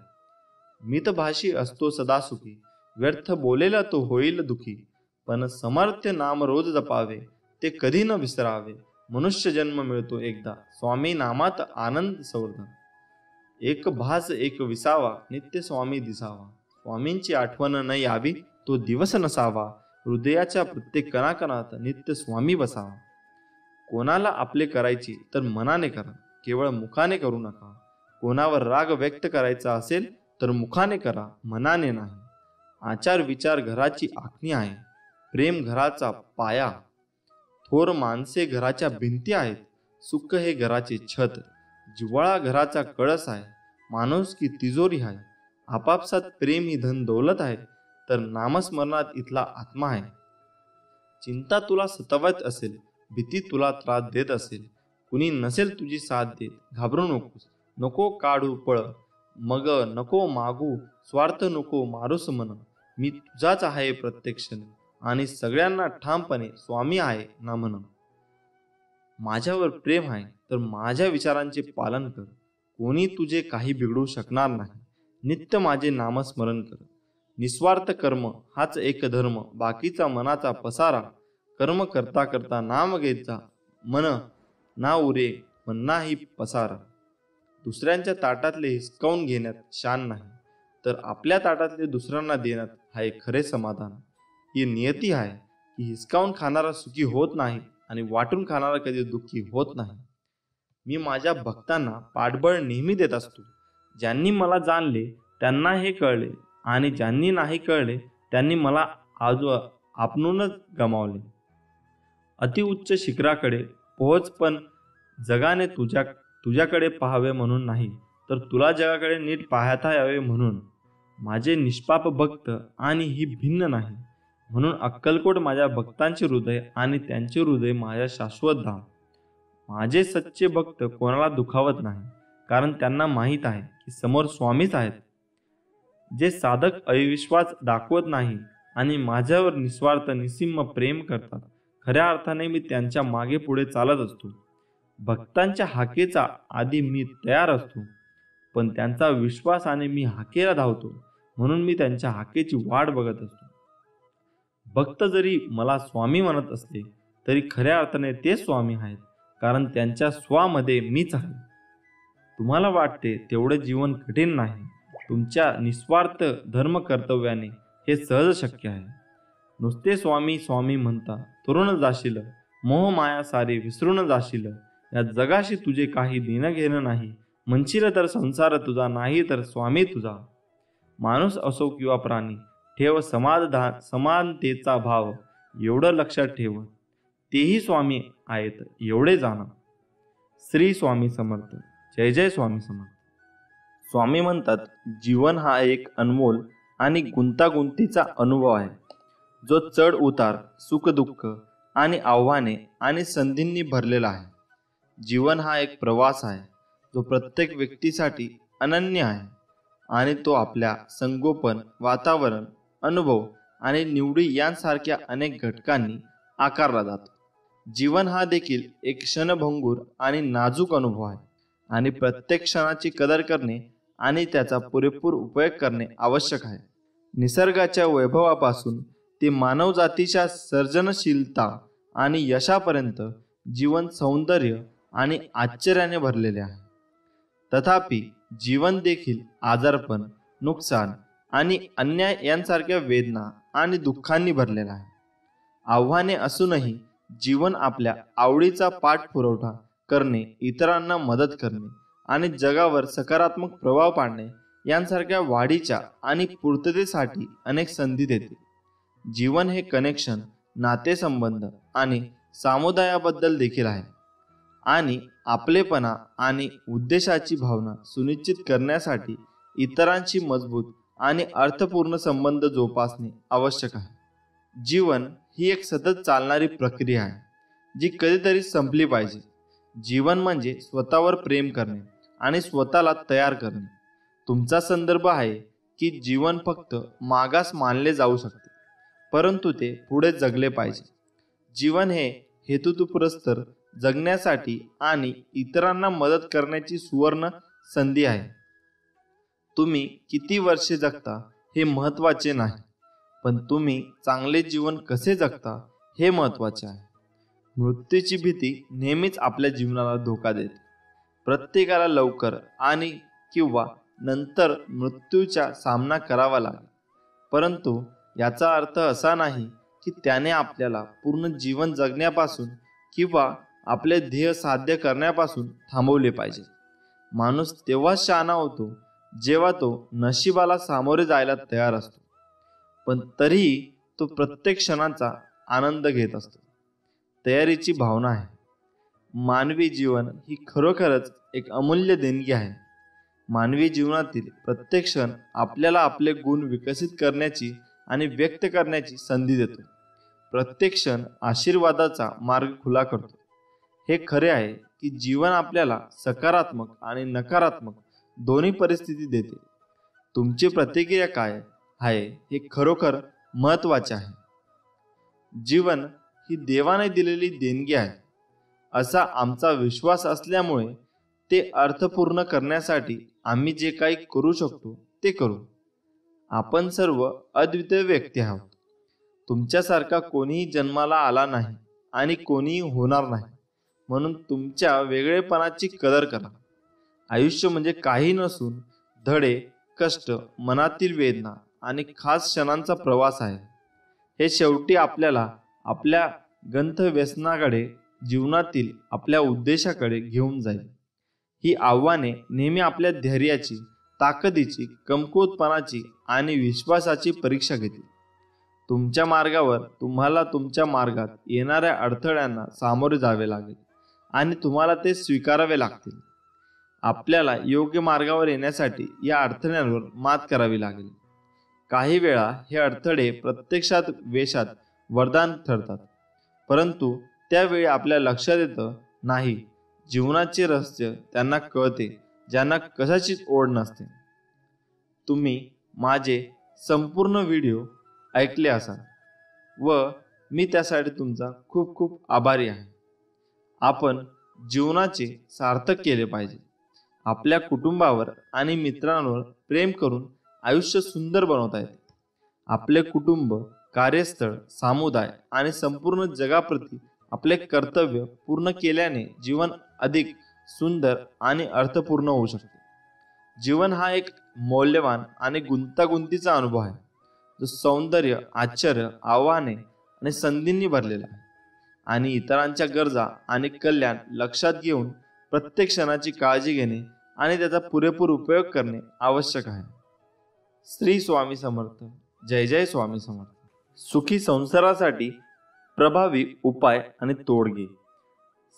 मितभाषी असतो सदा सुखी, व्यर्थ बोलेला तो होईल दुखी. पण समर्थ नाम रोज जपावे, ते कधी न विसरावे. मनुष्य जन्म मिळतो एकदा, स्वामी नामात आनंद संवर्धन. एक भास एक विसावा, नित्य स्वामी दिसावा. स्वामींची आठवण न यावी, तो दिवस नसावा. हृदयाच्या प्रत्येक कणाकणात नित्य स्वामी बसावा. कोणाला आपले करायची तर मनाने करा, केवळ मुखाने करू नका. कोणावर राग व्यक्त करायचा असेल तर मुखाने करा, मनाने नाही. आचार विचार घराची आखणी आहे, प्रेम घराचा पाया. थोर माणसे घराच्या भिंती आहेत, सुख हे घराचे छत. जिव्हाळा घराचा कळस आहे, माणूस की तिजोरी आहे. आपापसात प्रेम ही धन दौलत आहे, तर नामस्मरणात इथला आत्मा आहे. चिंता तुला सतावत असेल, भीती तुला त्रास देत असेल, कुणी नसेल तुझी साथ देत, घाबरू नकोस. नको काढू पळ, मग नको मागू स्वार्थ, नको मारूस मन. मी तुझाच आहे प्रत्यक्षाने आणि सगळ्यांना ठामपणे स्वामी आहे ना म्हण. माझ्यावर प्रेम आहे तर माझ्या विचारांचे पालन कर. कोणी तुझे काही बिघडू शकणार नाही. नित्य माझे नामस्मरण कर. निस्वार्थ कर्म हाच एक धर्म, बाकीचा मनाचा पसारा. कर्म करता करता नाम घेत जा, मन ना उरे मन्नाही पसारा. दुसऱ्यांच्या ताटातले हिसकावून घेण्यात शान नाही, तर आपल्या ताटातले दुसऱ्यांना देण्यात आहे खरे समाधान. ही नियती आहे की हिसकावून खाणारा सुखी होत नाही आणि वाटून खाणारा कधी दुःखी होत नाही. मी माझ्या भक्तांना पाठबळ नेहमी देत असतो. ज्यांनी मला जाणले त्यांना हे कळले आणि ज्यांनी नाही कळले त्यांनी मला आज आपणूनच गमावले. अतिउच्च शिखराकडे पोहोच, पण जगाने तुझ्याकडे पाहावे म्हणून नाही, तर तुला जगाकडे नीट पाहता यावे म्हणून. माझे निष्पाप भक्त आणि ही भिन्न नाही, म्हणून अक्कलकोट माझ्या भक्तांचे हृदय आणि त्यांचे हृदय माझ्या शाश्वत धाम. माझे सच्चे भक्त कोणाला दुखावत नाही, कारण त्यांना माहीत आहे की समोर स्वामीच आहेत. जे साधक अविश्वास दाखवत नाही आणि माझ्यावर निस्वार्थ निस्सीम प्रेम करतात, खऱ्या अर्थाने मी त्यांच्या मागे पुढे चालत असतो. भक्तांच्या हाकेचा आधी मी तयार असतो, पण त्यांचा विश्वासाने मी हाकेला धावतो, म्हणून मी त्यांच्या हाकेची वाट बघत असतो. भक्त जरी मला स्वामी म्हणत असले तरी खऱ्या अर्थाने ते स्वामी आहेत, कारण त्यांच्या स्वामध्ये मीच आहे. तुम्हाला वाटते तेवढे जीवन कठीण नाही. तुमच्या निस्वार्थ धर्म कर्तव्याने हे सहज शक्य आहे. नुसते स्वामी स्वामी म्हणता तरुण जाशील, मोह माया सारे विसरून जाशील. या जगाशी तुझे काही देणं घेणं नाही. म्हणशील तर संसार तुझा, नाही तर स्वामी तुझा. माणूस असो किंवा प्राणी, ठेव समानतेचा भाव. एवढं लक्षात ठेव, तेही स्वामी आहेत एवढे जाणा. श्री स्वामी समर्थ. जय जय स्वामी समर्थ. स्वामी म्हणतात, जीवन हा एक अनमोल आणि गुंतागुंतीचा अनुभव आहे, जो चढ उतार, सुख दुःख आणि आव्हाने आणि संधींनी भरलेला आहे. जीवन हा एक प्रवास आहे, जो प्रत्येक व्यक्तीसाठी अनन्य आहे आणि तो आपल्या संगोपन, वातावरण, अनुभव आणि निवडी यांसारख्या अनेक घटकांनी आकारला जातो. जीवन हा देखील एक क्षणभंगूर आणि नाजूक अनुभव आहे आणि प्रत्येक क्षणाची कदर करणे आणि त्याचा पुरेपूर उपयोग करणे आवश्यक आहे. निसर्गाच्या वैभवापासून ते मानवजातीच्या सर्जनशीलता आणि यशापर्यंत जीवन सौंदर्य आणि आश्चर्याने भरलेले आहे. तथापि जीवन देखील आजारपण, नुकसान आणि अन्याय यांसारख्या वेदना आणि दुःखांनी भरलेला आहे. आव्हाने असूनही जीवन आपल्या आवडीचा पाठपुरावा करणे, इतरांना मदत करणे आणि जगावर सकारात्मक प्रभाव पाडणे यांसारख्या वाढीच्या आणि पूर्ततेसाठी अनेक संधी देते. जीवन हे कनेक्शन, नातेसंबंध आणि समुदायाबद्दल देखील आहे आणि आपलेपणा आणि उद्देशाची भावना सुनिश्चित करण्यासाठी इतरांशी मजबूत आणि अर्थपूर्ण संबंध जोपासणे आवश्यक आहे. जीवन ही एक सतत चालणारी प्रक्रिया आहे, जी कधीतरी संपली पाहिजे. जीवन म्हणजे स्वतःवर प्रेम करणे आणि स्वतःला तयार करणे. तुमचा संदर्भ आहे की जीवन फक्त मागास मानले जाऊ शकते, परंतु ते पुढे जगले पाहिजे. जीवन हे हेतुपुरस्सर जगण्यासाठी आणि इतरांना मदत करण्याची सुवर्ण संधी आहे. तुम्ही किती वर्षे जगता हे महत्त्वाचे नाही, पण तुम्ही चांगले जीवन कसे जगता हे महत्त्वाचे आहे. मृत्यूची भीती नेहमीच आपल्या जीवनाला धोका देते. प्रत्येकाला लवकर आणि किंवा नंतर मृत्यूचा सामना करावा लागेल, परंतु याचा अर्थ असा नाही की त्याने आपल्याला पूर्ण जीवन जगण्यापासून किंवा आपले ध्येय साध्य करण्यापासून थांबवले पाहिजे. माणूस तेव्हाच शहाणा होतो जेव्हा तो नशिबाला सामोरे जायला तयार असतो, पण तरीही तो प्रत्येक क्षणाचा आनंद घेत असतो. तयारीची भावना आहे. मानवी जीवन ही खरोखरच एक अमूल्य देणगी आहे. मानवी जीवनातील प्रत्येक क्षण आपल्याला आपले गुण विकसित करण्याची आणि व्यक्त करण्याची संधी देतो. प्रत्येक क्षण आशीर्वादाचा मार्ग खुला करतो. हे खरे आहे की जीवन आपल्याला सकारात्मक आणि नकारात्मक दोन्ही परिस्थिती देते. तुमची प्रतिक्रिया काय आहे हे खरोखर महत्त्वाचे आहे. जीवन ही देवाने दिलेली देणगी आहे असा आमचा विश्वास असल्यामुळे ते अर्थपूर्ण करण्यासाठी आम्ही जे काही करू शकतो ते करू. आपण सर्व अद्वितीय व्यक्ती आहोत. तुमच्यासारखा कोणीही जन्माला आला नाही आणि कोणीही होणार नाही, म्हणून तुमच्या वेगळेपणाची कदर करा. आयुष्य म्हणजे काही नसून धडे, कष्ट, मनातील वेदना आणि खास क्षणांचा प्रवास आहे. हे शेवटी आपल्याला आपल्या गंतव्यस्थानाकडे, जीवनातील आपल्या उद्देशाकडे घेऊन जाईल. ही आव्हाने नेहमी आपल्या धैर्याची, ताकदीची, कमकुवतपणाची आणि विश्वासाची परीक्षा घेतील. तुमच्या मार्गावर तुम्हाला तुमच्या मार्गात येणाऱ्या अडथळ्यांना सामोरे जावे लागेल आणि तुम्हाला ते स्वीकारावे लागतील. आपल्याला योग्य मार्गावर येण्यासाठी या अडथळ्यांवर मात करावी लागेल. काही वेळा हे अडथळे प्रत्यक्षात वेशात वरदान ठरतात, परंतु त्यावेळी आपल्या लक्षात येतं नाही, जीवनाचे रहस्य त्यांना कळते ज्यांना कशाचीच ओढ नसते. तुम्ही माझे संपूर्ण व्हिडिओ ऐकले असाल व मी त्यासाठी तुमचा खूप खूप आभारी आहे. आपण जीवनाचे सार्थक केले पाहिजे. आपल्या कुटुंबावर आणि मित्रांवर प्रेम करून आयुष्य सुंदर बनवता येते. आपले कुटुंब कार्यस्थळ, समुदाय आणि संपूर्ण जगाप्रती आपले कर्तव्य पूर्ण केल्याने जीवन अधिक सुंदर आणि अर्थपूर्ण होऊ शकते. जीवन हा एक मौल्यवान आणि गुंतागुंतीचा अनुभव आहे, जो सौंदर्य, आश्चर्य, आव्हाने आणि संधींनी भरलेला आहे. आणि इतरांच्या गरजा आणि कल्याण लक्षात घेऊन प्रत्येक क्षणाची काळजी घेणे आणि त्याचा पुरेपूर उपयोग करणे आवश्यक आहे. श्री स्वामी समर्थ. जय जय स्वामी समर्थ. सुखी संसारासाठी प्रभावी उपाय आणि तोडगे.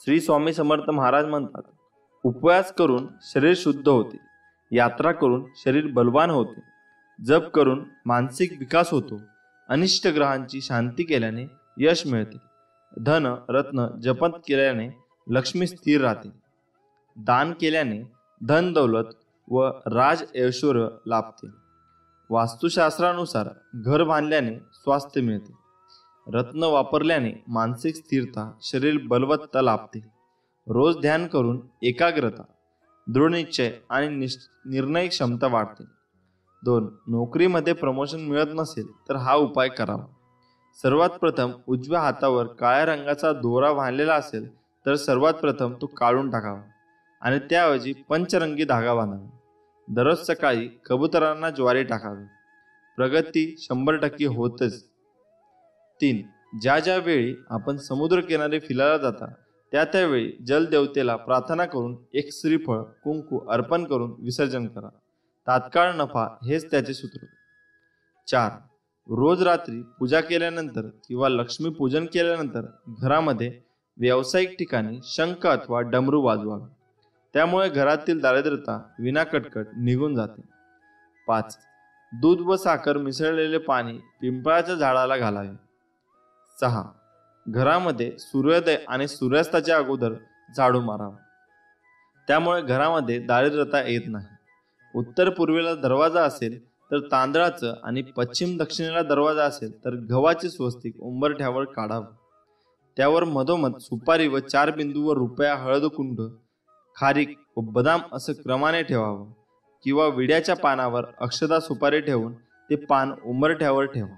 श्री स्वामी समर्थ महाराज म्हणतात, उपवास करून शरीर शुद्ध होते, यात्रा करून शरीर बलवान होते, जप करून मानसिक विकास होतो, अनिष्ट ग्रहांची शांती केल्याने यश मिळते, धन रत्न जपत केल्याने लक्ष्मी स्थिर राहते, दान केल्याने धन दौलत व राज ऐश्वर्य लाभते, वास्तुशास्त्रानुसार घर बांधल्याने स्वास्थ्य मिळते, रत्न वापरल्याने मानसिक स्थिरता, शरीर बलवत्ता लाभते, रोज ध्यान करून एकाग्रता, दृढनिश्चय आणि निर्णय क्षमता वाढते. 2. नोकरीमध्ये प्रमोशन मिळत नसेल तर हा उपाय करावा. सर्वात प्रथम उजव्या हातावर काळ्या रंगाचा दोरा बांधलेला असेल तर सर्वात प्रथम तो काढून टाकावा आणि त्याऐवजी पंचरंगी धागा बांधावा. दररोज सकाळी कबुतरांना ज्वारी टाकावी. प्रगती 100% होतच. 3. ज्या ज्या वेळी आपण समुद्रकिनारी फिरायला जाता त्यावेळी जलदेवतेला प्रार्थना करून एक श्रीफळ कुंकू अर्पण करून विसर्जन करा. तात्काळ नफा हेच त्याचे सूत्र. 4. रोज रात्री पूजा केल्यानंतर किंवा लक्ष्मी पूजन केल्यानंतर घरामध्ये व्यावसायिक ठिकाणी शंख अथवा डमरू वाजवावे. त्यामुळे घरातील दारिद्र्यता विना कटकट निघून जाते. 5. दूध व साखर मिसळलेले पाणी पिंपळाच्या झाडाला घालावे. 6. घरामध्ये सूर्योदय आणि सूर्यास्ताच्या अगोदर झाडू मारावा. त्यामुळे घरामध्ये दारिद्र्यता येत नाही. उत्तर पूर्वेला दरवाजा असेल तर तांदळाचं आणि पश्चिम दक्षिणेला दरवाजा असेल तर गव्हाचे स्वस्तिक उंबरठ्यावर काढावं. त्यावर मधोमध सुपारी व 4 बिंदूवर रुपया, हळद, कुंड, खारीक व बदाम असं क्रमाने ठेवावं किंवा विड्याच्या पानावर अक्षता सुपारी ठेवून ते पान उंबरठ्यावर ठेवा.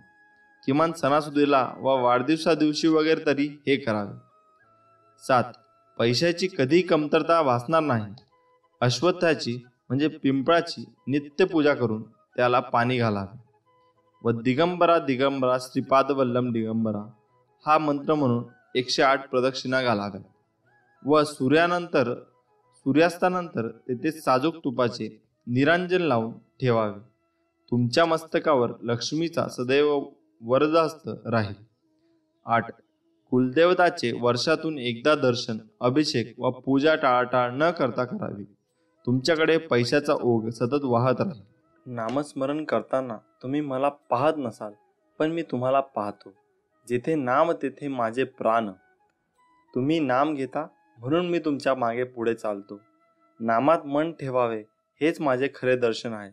किमान सणासुदीला व वाढदिवसा दिवशी वगैरे तरी हे करावे. 7. पैशाची कधीही कमतरता भासणार नाही. अश्वत्थाची म्हणजे पिंपळाची नित्य पूजा करून त्याला पाणी घालावे व दिगंबरा दिगंबरा श्रीपाद वल्लम दिगंबरा हा मंत्र म्हणून 108 प्रदक्षिणा घालाव्या व सूर्यास्तानंतर तेथे साजूक तुपाचे निरांजन लावून ठेवावे. तुमच्या मस्तकावर लक्ष्मीचा सदैव वरदहस्त राहील. 8. कुलदेवताचे वर्षातून एकदा दर्शन, अभिषेक व पूजा टाळाटाळ न करता करावी. तुमच्याकडे पैशाचा ओघ सतत वाहत राहील. नामस्मरण करताना तुम्ही मला पाहत नसाल, पण मी तुम्हाला पाहतो. जिथे नाम तेथे माझे प्राण. तुम्ही नाम घेता म्हणून मी तुमच्या मागे पुढे चालतो. नामात मन ठेवावे हेच माझे खरे दर्शन आहे.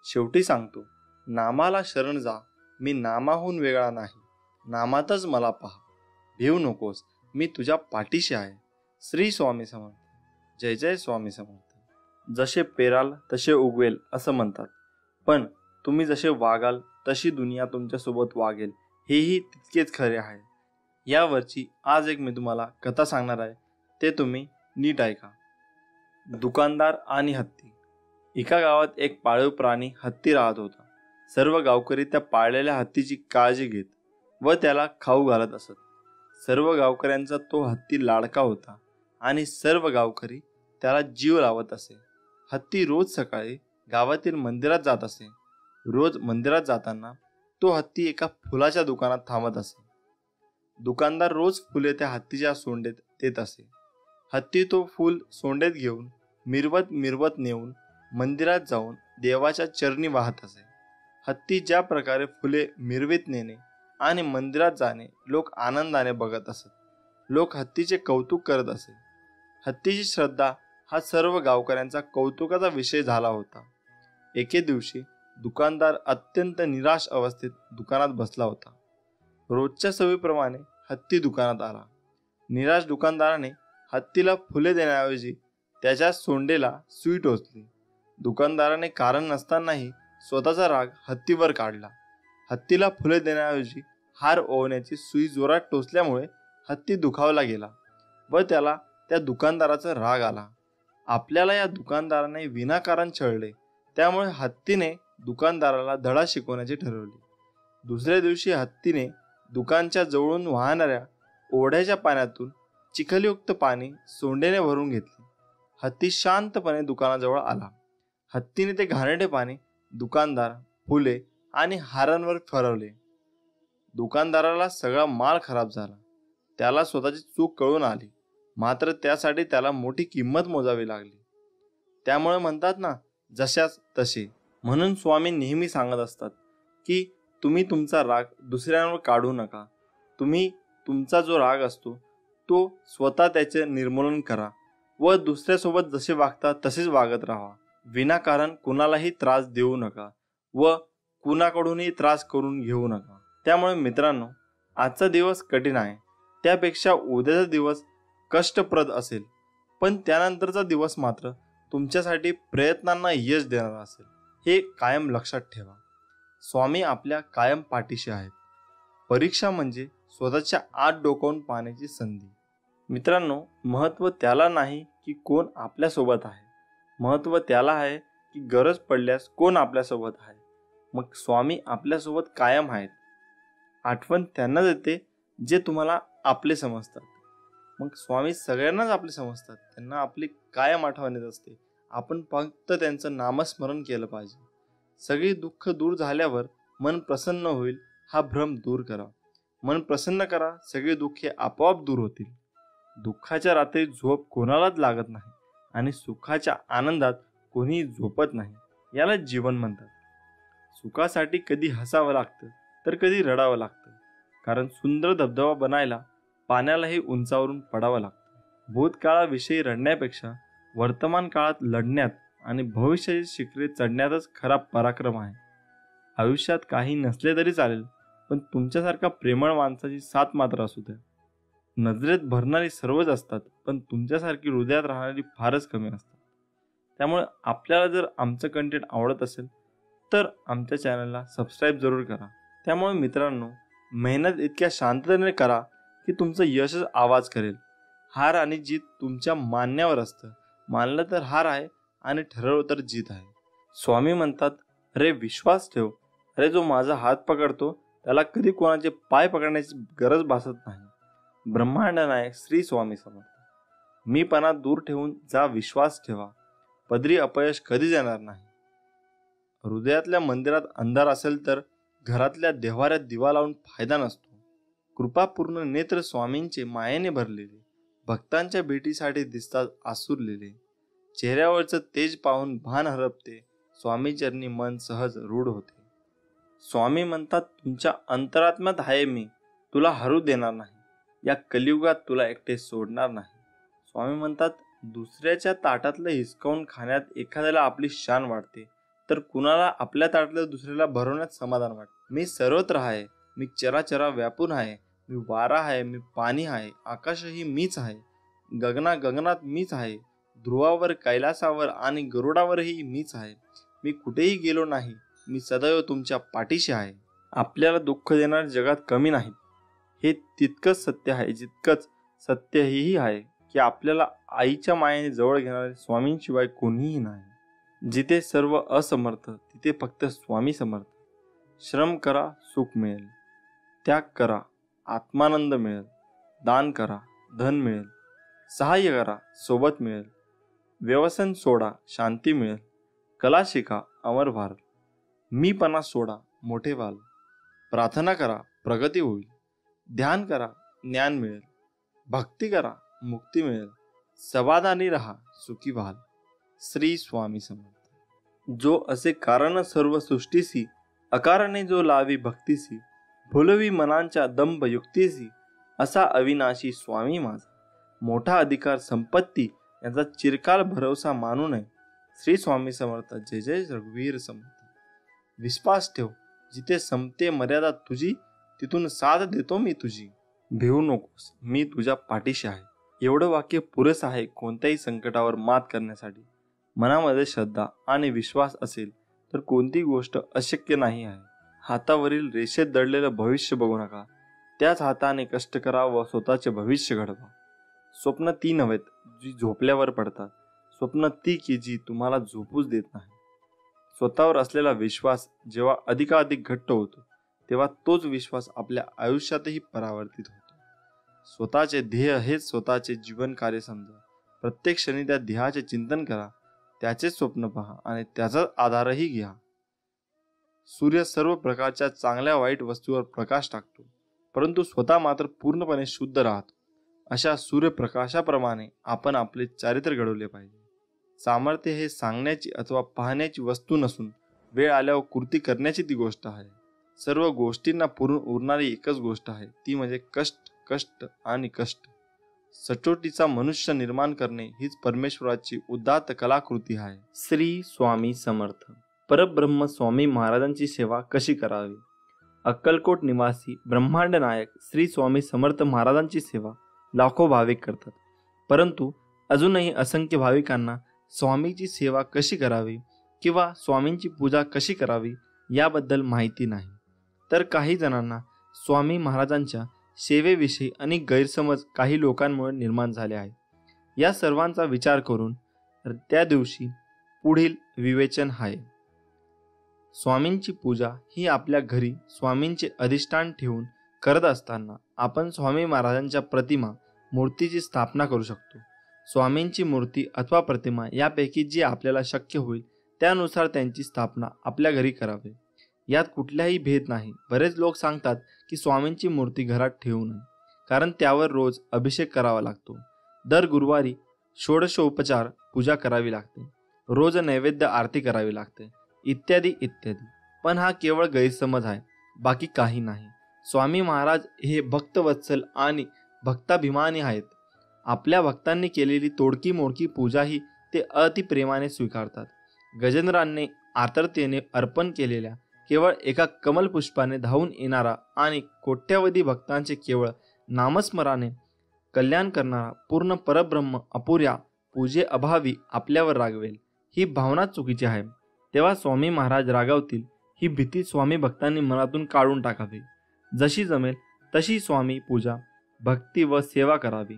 शेवटी सांगतो, नामाला शरण जा. मी नामाहून वेगळा नाही. नामातच मला पहा. भिवू नकोस, मी तुझ्या पाठीशी आहे. श्री स्वामी समर्थ. जय जय स्वामी समर्थ. जसे पेराल तसे उगवेल असं म्हणतात, पण तुम्ही जसे वागाल तशी दुनिया तुमच्यासोबत वागेल हेही तितकेच खरे आहे. यावरची आज एक मी तुम्हाला कथा सांगणार आहे, ते तुम्ही नीट ऐका. दुकानदार आणि हत्ती. एका गावात एक पाळीव प्राणी हत्ती राहत होता. सर्व गावकरी त्या पाळलेल्या हत्तीची काळजी घेत व त्याला खाऊ घालत असत. सर्व गावकऱ्यांचा तो हत्ती लाडका होता आणि सर्व गावकरी त्याला जीव लावत असे. हत्ती रोज सकाळी गावातील मंदिरात जात असे. रोज मंदिरात जाताना तो हत्ती एका फुलाच्या दुकानात थांबत असे. दुकानदार रोज फुले त्या हत्तीच्या सोंडेत देत असे. हत्ती तो फूल सोंडेत घेऊन मिरवत मिरवत नेऊन मंदिरात जाऊन देवाच्या चरणी वाहत असे. हत्ती ज्या प्रकारे फुले मिरवीत नेणे आणि मंदिरात जाणे लोक आनंदाने बघत असत. लोक हत्तीचे कौतुक करत असे. हत्तीची श्रद्धा हा सर्व गावकऱ्यांचा कौतुकाचा विषय झाला होता. एके दिवशी दुकानदार अत्यंत निराश अवस्थेत दुकानात बसला होता. रोजच्या सवयीप्रमाणे हत्ती दुकानात आला. निराश दुकानदाराने हत्तीला फुले देण्याऐवजी त्याच्या सोंडेला सुई टोचली. दुकानदाराने कारण नसतानाही स्वतःचा राग हत्तीवर काढला. हत्तीला फुले देण्याऐवजी हार ओवण्याची सुई जोरात टोचल्यामुळे हत्ती दुखावला गेला व त्याला त्या दुकानदाराचा राग आला. आपल्याला या दुकानदाराने विनाकारण छळले, त्यामुळे हत्तीने दुकानदाराला धडा शिकवण्याचे ठरवले. दुसऱ्या दिवशी हत्तीने दुकानच्या जवळून वाहणाऱ्या ओढ्याच्या पाण्यातून चिखलयुक्त पाणी सोंडेने भरून घेतले. हत्ती शांतपणे दुकानाजवळ आला. हत्तीने ते घाणेरडे पाणी दुकानदार, फुले आणि हारांवर फिरवले. दुकानदाराला सगळा माल खराब झाला. त्याला स्वतःची चूक कळून आली, मात्र त्यासाठी त्याला मोठी किंमत मोजावी लागली. त्यामुळे म्हणतात ना, जशाच तसे. म्हणून स्वामी नेहमी सांगत असतात की तुम्ही तुमचा राग दुसऱ्यांवर काढू नका. तुम्ही तुमचा जो राग असतो तो स्वतः त्याचे निर्मूलन करा व दुसऱ्यासोबत जसे वागता तसेच वागत राहा. विनाकारण कुणालाही त्रास देऊ नका व कुणाकडूनही त्रास करून घेऊ नका. त्यामुळे मित्रांनो, आजचा दिवस कठीण आहे, त्यापेक्षा उद्याचा दिवस कष्टप्रद असेल, पण त्यानंतरचा दिवस मात्र तुमच्यासाठी प्रयत्नांना यश देणारा असेल, हे कायम लक्षात ठेवा. स्वामी आपल्या कायम पाठीशी आहेत. परीक्षा म्हणजे स्वतःच्या आत डोकावून पाहण्याची संधी. मित्रांनो, महत्त्व त्याला नाही की कोण आपल्यासोबत आहे, महत्त्व त्याला आहे की गरज पडल्यास कोण आपल्यासोबत आहे. मग स्वामी आपल्यासोबत कायम आहेत. आठवण त्यांनाच येते जे तुम्हाला आपले समजतात. मग स्वामी सगळ्यांनाच आपले समजतात, त्यांना आपली कायम आठवण येत असते. आपण फक्त त्यांचं नामस्मरण केलं पाहिजे. सगळी दुःख दूर झाल्यावर मन प्रसन्न होईल हा भ्रम दूर करा. मन प्रसन्न करा, सगळे दुःखे आपोआप दूर होतील. दुःखाच्या रात्री झोप कोणालाच लागत नाही आणि सुखाच्या आनंदात कोणीही झोपत नाही. याला जीवन म्हणतात. सुखासाठी कधी हसावं लागतं तर कधी रडावं लागतं, कारण सुंदर धबधबा बनायला पाण्यालाही उंचावरून पडावं लागतं. भूतकाळाविषयी रडण्यापेक्षा वर्तमान काळात लढण्यात आणि भविष्याची शिखरे चढण्यातच खरा पराक्रम आहे. आयुष्यात काही नसले तरी चालेल, पण तुमच्यासारखा प्रेमळ माणसाची साथ मात्र असू द्या. नजरेत भरणारी सर्वच असतात, पण तुमच्यासारखी हृदयात राहणारी फारच कमी असतात. त्यामुळे आपल्याला जर आमचं कंटेंट आवडत असेल तर आमच्या चॅनलला सबस्क्राईब जरूर करा. त्यामुळे मित्रांनो, मेहनत इतक्या शांततेने करा की तुमचं यशच आवाज करेल. हार आणि जीत तुमच्या मानण्यावर असतं. मानलं तर हार आहे आणि ठरवलं तर जीत आहे. स्वामी म्हणतात, अरे विश्वास ठेव. अरे जो माझा हात पकडतो त्याला कधी कोणाचे पाय पकडण्याची गरज भासत नाही. ब्रह्मांड नायक श्री स्वामी समर्थ. मीपणा दूर ठेवून जा विश्वास ठेवा. पदरी अपयश कधीच येणार नाही. हृदयातल्या मंदिरात अंधार असेल तर घरातल्या देव्हाऱ्यात दिवा लावून फायदा नसतो. कृपापूर्ण नेत्र स्वामींचे मायेने भरलेले, भक्तांच्या भेटीसाठी दिसतात आसुरलेले. चेहऱ्यावरचं तेज पाहून भान हरपते. स्वामीचरणी मन सहज रूढ होते. स्वामी म्हणतात, तुमच्या अंतरात्म्यात आहे मी, तुला हरू देणार नाही. या कलियुगात तुला एकटे सोडणार नाही. स्वामी म्हणतात, दुसऱ्याच्या ताटातलं हिसकावून खाण्यात एखाद्याला आपली शान वाटते, तर कुणाला आपल्या ताटातलं दुसऱ्याला भरवण्यात समाधान वाटते. मी सर्वत्र आहे, मी चराचरा व्यापून आहे. मी वारा आहे, मी पाणी आहे, आकाशही मीच आहे. गगनात मीच आहे. ध्रुवावर, कैलासावर आणि गरुडावरही मीच आहे. मी कुठेही गेलो नाही, मी सदैव तुमच्या पाठीशी आहे. आपल्याला दुःख देणारे जगात कमी नाहीत. हे तितकंच सत्य आहे जितकंच सत्य हेही आहे की आपल्याला आईच्या मायेने जवळ घेणारे स्वामींशिवाय कोणीही नाही. जिथे सर्व असमर्थ तिथे फक्त स्वामी समर्थ. श्रम करा, सुख मिळेल. त्याग करा, आत्मानंद मिळेल. दान करा, धन मिळेल. सहाय्य करा, सोबत मिळेल. व्यसन सोडा, शांती मिळेल. कला शिका, अमर व्हाल. मीपणा सोडा, मोठे व्हाल. प्रार्थना करा, प्रगती होईल. ध्यान करा, ज्ञान मिळेल. भक्ती करा, मुक्ती मिळेल. समाधानी रहा, सुखी व्हाल. श्री स्वामी समर्थ. जो असे कारण सर्व सृष्टीसी, अकारणे जो लावी भक्तीसी, भुलवी मनांच्या दंभ युक्तीसी, असा अविनाशी स्वामी माझा. मोठा अधिकार संपत्ती यांचा चिरकाल भरवसा मानू नये. श्री स्वामी समर्थ. जय जय रघुवीर समर्थ. विश्वास ठेव, जिथे संपते मर्यादा तुझी, तिथून साथ देतो मी तुझी. भिवू नकोस, मी तुझ्या पाठीशी आहे. एवढं वाक्य पुरेसं आहे कोणत्याही संकटावर मात करण्यासाठी. मनामध्ये श्रद्धा आणि विश्वास असेल तर कोणती गोष्ट अशक्य नाही आहे. हातावरील रेषेत दडलेलं भविष्य बघू नका, त्याच हाताने कष्ट करा व स्वतःचे भविष्य घडवा. स्वप्न ती नव्हेत जी झोपल्यावर पडतात, स्वप्न ती की जी तुम्हाला झोपूच देत नाही. स्वतःवर असलेला विश्वास जेव्हा अधिकाधिक घट्ट होतो, तेव्हा तोच विश्वास आपल्या आयुष्यातही परावर्तित होतो. स्वतःचे ध्येय हेच स्वतःचे जीवन कार्य समजा. प्रत्येक क्षणी त्या ध्येयाचे चिंतन करा, त्याचे स्वप्न पहा आणि त्याचा आधारही घ्या. सूर्य सर्व प्रकारच्या चांगल्या वाईट वस्तूवर प्रकाश टाकतो, परंतु स्वतः मात्र पूर्णपणे शुद्ध राहतो. अशा सूर्यप्रकाशाप्रमाणे आपण आपले चारित्र्य घडवले पाहिजे. सामर्थ्य हे सांगण्याची अथवा पाहण्याची वस्तू नसून वेळ आल्यावर कृती करण्याची ती गोष्ट आहे. सर्व गोष्टींना पुरून उरणारी एकच गोष्ट आहे, ती म्हणजे कष्ट, कष्ट आणि कष्ट. सचोटीचा मनुष्य निर्माण करणे हीच परमेश्वराची उदात्त कलाकृती आहे. श्री स्वामी समर्थ. परब्रह्म स्वामी महाराजांची सेवा कशी करावी? अक्कलकोट निवासी ब्रह्मांड नायक श्री स्वामी समर्थ महाराजांची सेवा लाखो भाविक करतात, परंतु अजूनही असंख्य भाविकांना स्वामीची सेवा कशी करावी किंवा स्वामींची पूजा कशी करावी याबद्दल माहिती नाही. तर काही जणांना स्वामी महाराजांच्या सेवेविषयी अनेक गैरसमज काही लोकांमुळे निर्माण झाले आहे. या सर्वांचा विचार करून त्या दिवशी पुढील विवेचन आहे. स्वामींची पूजा ही आपल्या घरी स्वामींचे अधिष्ठान ठेवून करत असताना आपण स्वामी महाराजांच्या प्रतिमा मूर्तीची स्थापना करू शकतो. स्वामींची मूर्ती अथवा प्रतिमा यापैकी जी आपल्याला शक्य होईल त्यानुसार त्यांची स्थापना आपल्या घरी करावी. यात कुठलाही भेद नाही. बरेच लोक सांगतात की स्वामींची मूर्ती घरात ठेवू नये, कारण त्यावर रोज अभिषेक करावा लागतो. दर गुरुवारी षोडशोपचार पूजा करावी लागते, रोज नैवेद्य आरती करावी लागते, इत्यादी इत्यादी. पण हा केवळ गैरसमज आहे, बाकी काही नाही. स्वामी महाराज हे भक्तवत्सल आणि भक्ताभिमानी आहेत. आपल्या भक्तांनी केलेली तोडकी मोडकी पूजाही ते अतिप्रेमाने स्वीकारतात. गजेंद्रांनी आर्ततेने अर्पण केलेल्या केवळ एका कमलपुष्पाने धावून येणारा आणि कोट्यावधी भक्तांचे केवळ नामस्मराने कल्याण करणारा पूर्ण परब्रह्म अपुऱ्या पूजेअभावी आपल्यावर रागवेल, ही भावना चुकीची आहे. तेव्हा स्वामी महाराज रागावतील ही भीती स्वामी भक्तांनी मनातून काढून टाकावी. जशी जमेल तशी स्वामी पूजा, भक्ती व सेवा करावी.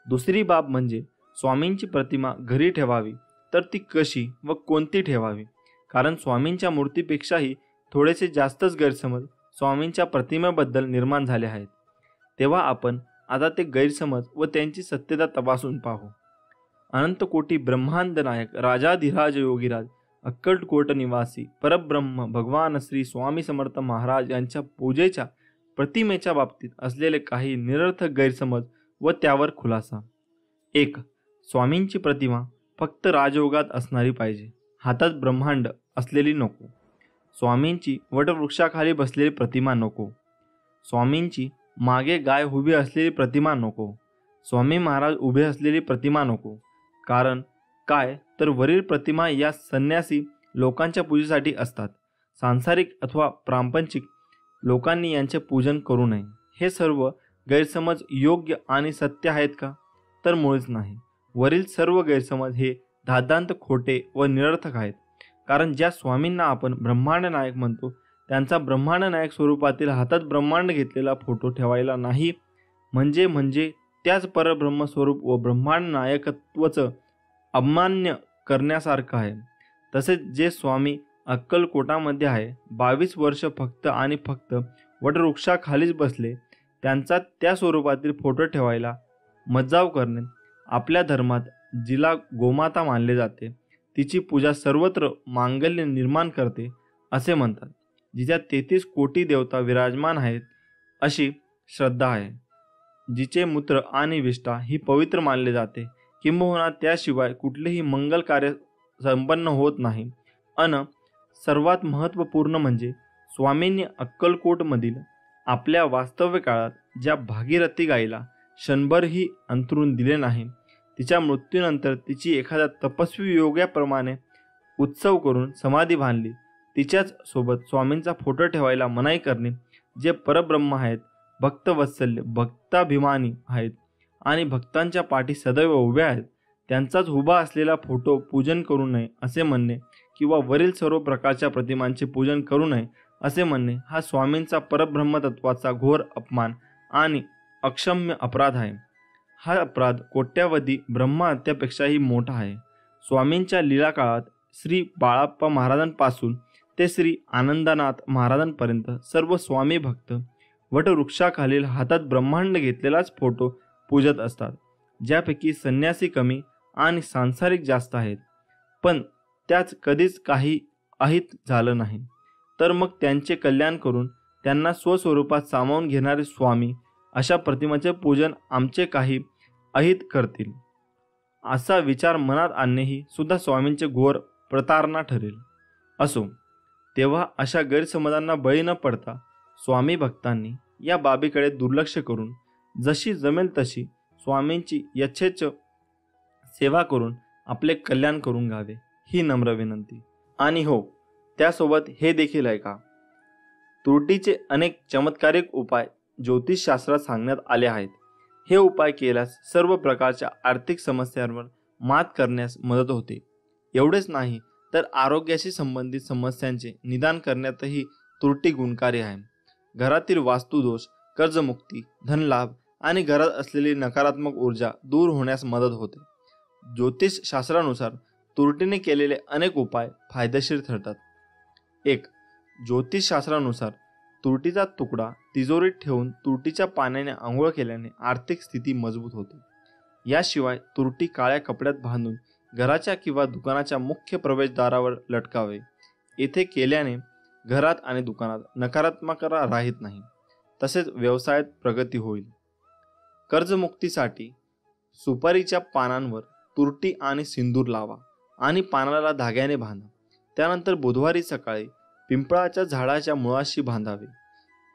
दुसरी बाब म्हणजे स्वामींची प्रतिमा घरी ठेवावी, तर ती कशी व कोणती ठेवावी? कारण स्वामींच्या मूर्तीपेक्षाही थोडेसे जास्तच गैरसमज स्वामींच्या प्रतिमेबद्दल निर्माण झाले आहेत. तेव्हा आपण आता ते गैरसमज व त्यांची सत्यता तपासून पाहू. अनंतकोटी ब्रह्मांड नायक राजाधिराज योगीराज अक्कलकोट निवासी परब्रह्म भगवान श्री स्वामी समर्थ महाराज यांच्या पूजेच्या प्रतिमेच्या बाबतीत असलेले काही निरर्थक गैरसमज व त्यावर खुलासा. 1. स्वामींची प्रतिमा फक्त राजयोगात असणारी पाहिजे, हातात ब्रह्मांड असलेली नको. स्वामींची वटवृक्षाखाली बसलेली प्रतिमा नको. स्वामींची मागे गाय उभी असलेली प्रतिमा नको. स्वामी महाराज उभे असलेली प्रतिमा नको. कारण काय तर वरील प्रतिमा या संन्यासी लोकांच्या पूजेसाठी असतात. सांसारिक अथवा प्रापंचिक लोकांनी यांचे पूजन करू नये. हे सर्व गैरसमज योग्य आणि सत्य आहेत का? तर मुळीच नाही. वरील सर्व गैरसमज हे धादांत खोटे व निरर्थक आहेत. कारण ज्या स्वामींना आपण ब्रह्मांड नायक म्हणतो त्यांचा ब्रह्मांड नायक स्वरूपातील हातात ब्रह्मांड घेतलेला फोटो ठेवायला नाही, म्हणजे त्याच परब्रह्म स्वरूप व ब्रह्मांड नायकत्वाचं अवमान्य करण्यासारखं आहे. तसेच जे स्वामी अक्कलकोटामध्ये आहे, 22 वर्ष फक्त आणि फक्त वटवृक्षाखालीच बसले, त्यांचा त्या स्वरूपातील फोटो ठेवायला मज्जाव करणे. आपल्या धर्मात जिला गोमाता मानले जाते तिची पूजा सर्वत्र मांगल्य निर्माण करते असे म्हणतात. जिच्या 33 कोटी देवता विराजमान आहेत अशी श्रद्धा आहे. जिचे मूत्र आणि विष्ठा ही पवित्र मानले जाते, किंबहुना त्याशिवाय कुठलेही मंगल कार्य संपन्न होत नाही. सर्वात महत्त्वपूर्ण म्हणजे स्वामींनी अक्कलकोटमधील आपल्या वास्तव्य काळात ज्या भागीरथी गाईला क्षणभरही अंथरून दिले नाही, तिच्या मृत्यूनंतर तिची एखाद्या तपस्वी योग्याप्रमाणे उत्सव करून समाधी बांधली, तिच्याच सोबत स्वामींचा फोटो ठेवायला मनाई करणे. जे परब्रह्म आहेत, भक्तवत्सल्य भक्ताभिमानी आहेत आणि भक्तांच्या पाठी सदैव उभे आहेत, त्यांचाच उभा असलेला फोटो पूजन करू नये असे म्हणणे किंवा वरील सर्व प्रकारच्या प्रतिमांचे पूजन करू नये असे म्हणणे हा स्वामींचा परब्रह्मतत्वाचा घोर अपमान आणि अक्षम्य अपराध आहे. हा अपराध कोट्यावधी ब्रह्महत्यापेक्षाही मोठा आहे. स्वामींच्या लीला काळात श्री बाळाप्पा महाराजांपासून ते श्री आनंदनाथ महाराजांपर्यंत सर्व स्वामी भक्त वटवृक्षाखालील हातात ब्रह्मांड घेतलेलाच फोटो पूजत असतात, ज्यापैकी संन्यासी कमी आणि सांसारिक जास्त आहेत. पण त्याच कधीच काही अहित झालं नाही. तर मग त्यांचे कल्याण करून त्यांना स्वस्वरूपात सामावून घेणारे स्वामी अशा प्रतिमाचे पूजन आमचे काही अहित करतील, असा विचार मनात आणणेही सुद्धा स्वामींचे घोर प्रतारणा ठरेल. असो, तेव्हा अशा गैरसमजांना बळी न पडता स्वामी भक्तांनी या बाबीकडे दुर्लक्ष करून जशी जमेल तशी स्वामींची यथेच्छ सेवा करून आपले कल्याण करून घ्यावे, ही नम्र विनंती. आणि हो, त्यासोबत हे देखील आहे का, त्रुटीचे अनेक चमत्कारिक उपाय ज्योतिषशास्त्रात सांगण्यात आले आहेत. हे उपाय केल्यास सर्व प्रकारच्या आर्थिक समस्यांवर मात करण्यास मदत होते. एवढेच नाही तर आरोग्याशी संबंधित समस्यांचे निदान करण्यातही त्रुटी गुणकारी आहे. घरातील वास्तुदोष, कर्जमुक्ती, धनलाभ आणि घरात असलेली नकारात्मक ऊर्जा दूर होण्यास मदत होते. ज्योतिषशास्त्रानुसार त्रुटीने केलेले अनेक उपाय फायदेशीर ठरतात. 1. ज्योतिषशास्त्रानुसार तुरटीचा तुकडा तिजोरीत ठेवून तुरटीच्या पाण्याने आंघोळ केल्याने आर्थिक स्थिती मजबूत होते. याशिवाय तुरटी काळ्या कपड्यात बांधून घराच्या किंवा दुकानाच्या मुख्य प्रवेशद्वारावर लटकावे. येथे केल्याने घरात आणि दुकानात नकारात्मकता राहत नाही, तसेच व्यवसायात प्रगती होईल. कर्जमुक्तीसाठी सुपारीच्या पानांवर तुरटी आणि सिंदूर लावा आणि पानाला धाग्याने बांधा. त्यानंतर बुधवारी सकाळी पिंपळाच्या झाडाच्या मुळाशी बांधावे.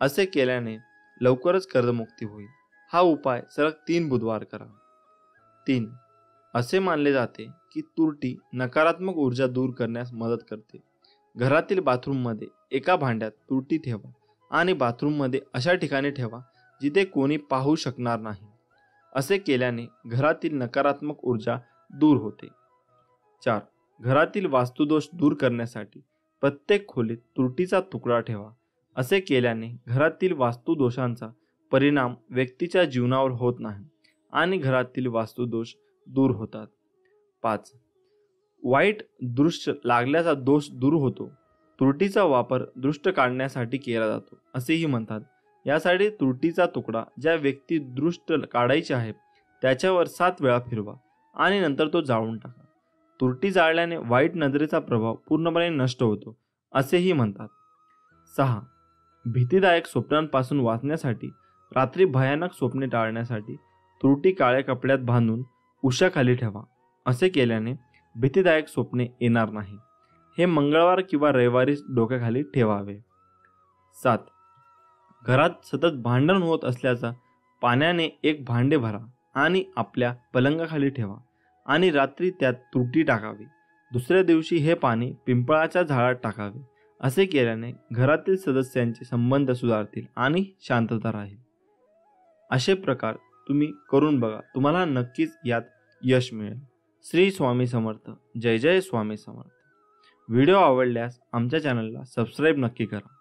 असे केल्याने लवकरच कर्जमुक्ती होईल. हा उपाय सलग 3 बुधवार करा. 3. असे मानले जाते की तुरटी नकारात्मक ऊर्जा दूर करण्यास मदत करते. घरातील बाथरूममध्ये एका भांड्यात तुरटी ठेवा आणि बाथरूममध्ये अशा ठिकाणी ठेवा जिथे कोणी पाहू शकणार नाही. असे केल्याने घरातील नकारात्मक ऊर्जा दूर होते. 4. घरातील वास्तुदोष दूर करण्यासाठी प्रत्येक खोलीत तुरटीचा तुकडा ठेवा. असे केल्याने घरातील वास्तुदोषांचा परिणाम व्यक्तीच्या जीवनावर होत नाही आणि घरातील वास्तुदोष दूर होतात. 5. वाईट दृष्ट लागल्याचा दोष दूर होतो. तुरटीचा वापर दृष्ट काढण्यासाठी केला जातो असेही म्हणतात. यासाठी तुरटीचा तुकडा ज्या व्यक्ती दृष्ट काढायचे आहे त्याच्यावर 7 वेळा फिरवा आणि नंतर तो जाळून टाका. तुरटी जाळल्याने वाईट नजरेचा प्रभाव पूर्णपणे नष्ट होतो असेही म्हणतात. 6. भीतीदायक स्वप्नांपासून वाचण्यासाठी रात्री भयानक स्वप्ने टाळण्यासाठी तुरटी काळ्या कपड्यात बांधून उशाखाली ठेवा. असे केल्याने भीतीदायक स्वप्ने येणार नाही. हे मंगळवार किंवा रविवारी डोक्याखाली ठेवावे. 7. घरात सतत भांडण होत असल्याचा पाण्याने एक भांडे भरा आणि आपल्या पलंगाखाली ठेवा आणि रात्री त्यात तुरटी टाकावी. दुसऱ्या दिवशी हे पाणी पिंपळाच्या झाडात टाकावे. असे केल्याने घरातील सदस्यांचे संबंध सुधारतील आणि शांतता राहील. असे प्रकार तुम्ही करून बघा, तुम्हाला नक्कीच यात यश मिळेल. श्री स्वामी समर्थ. जय जय स्वामी समर्थ. व्हिडिओ आवडल्यास आमच्या चॅनलला सबस्क्राईब नक्की करा.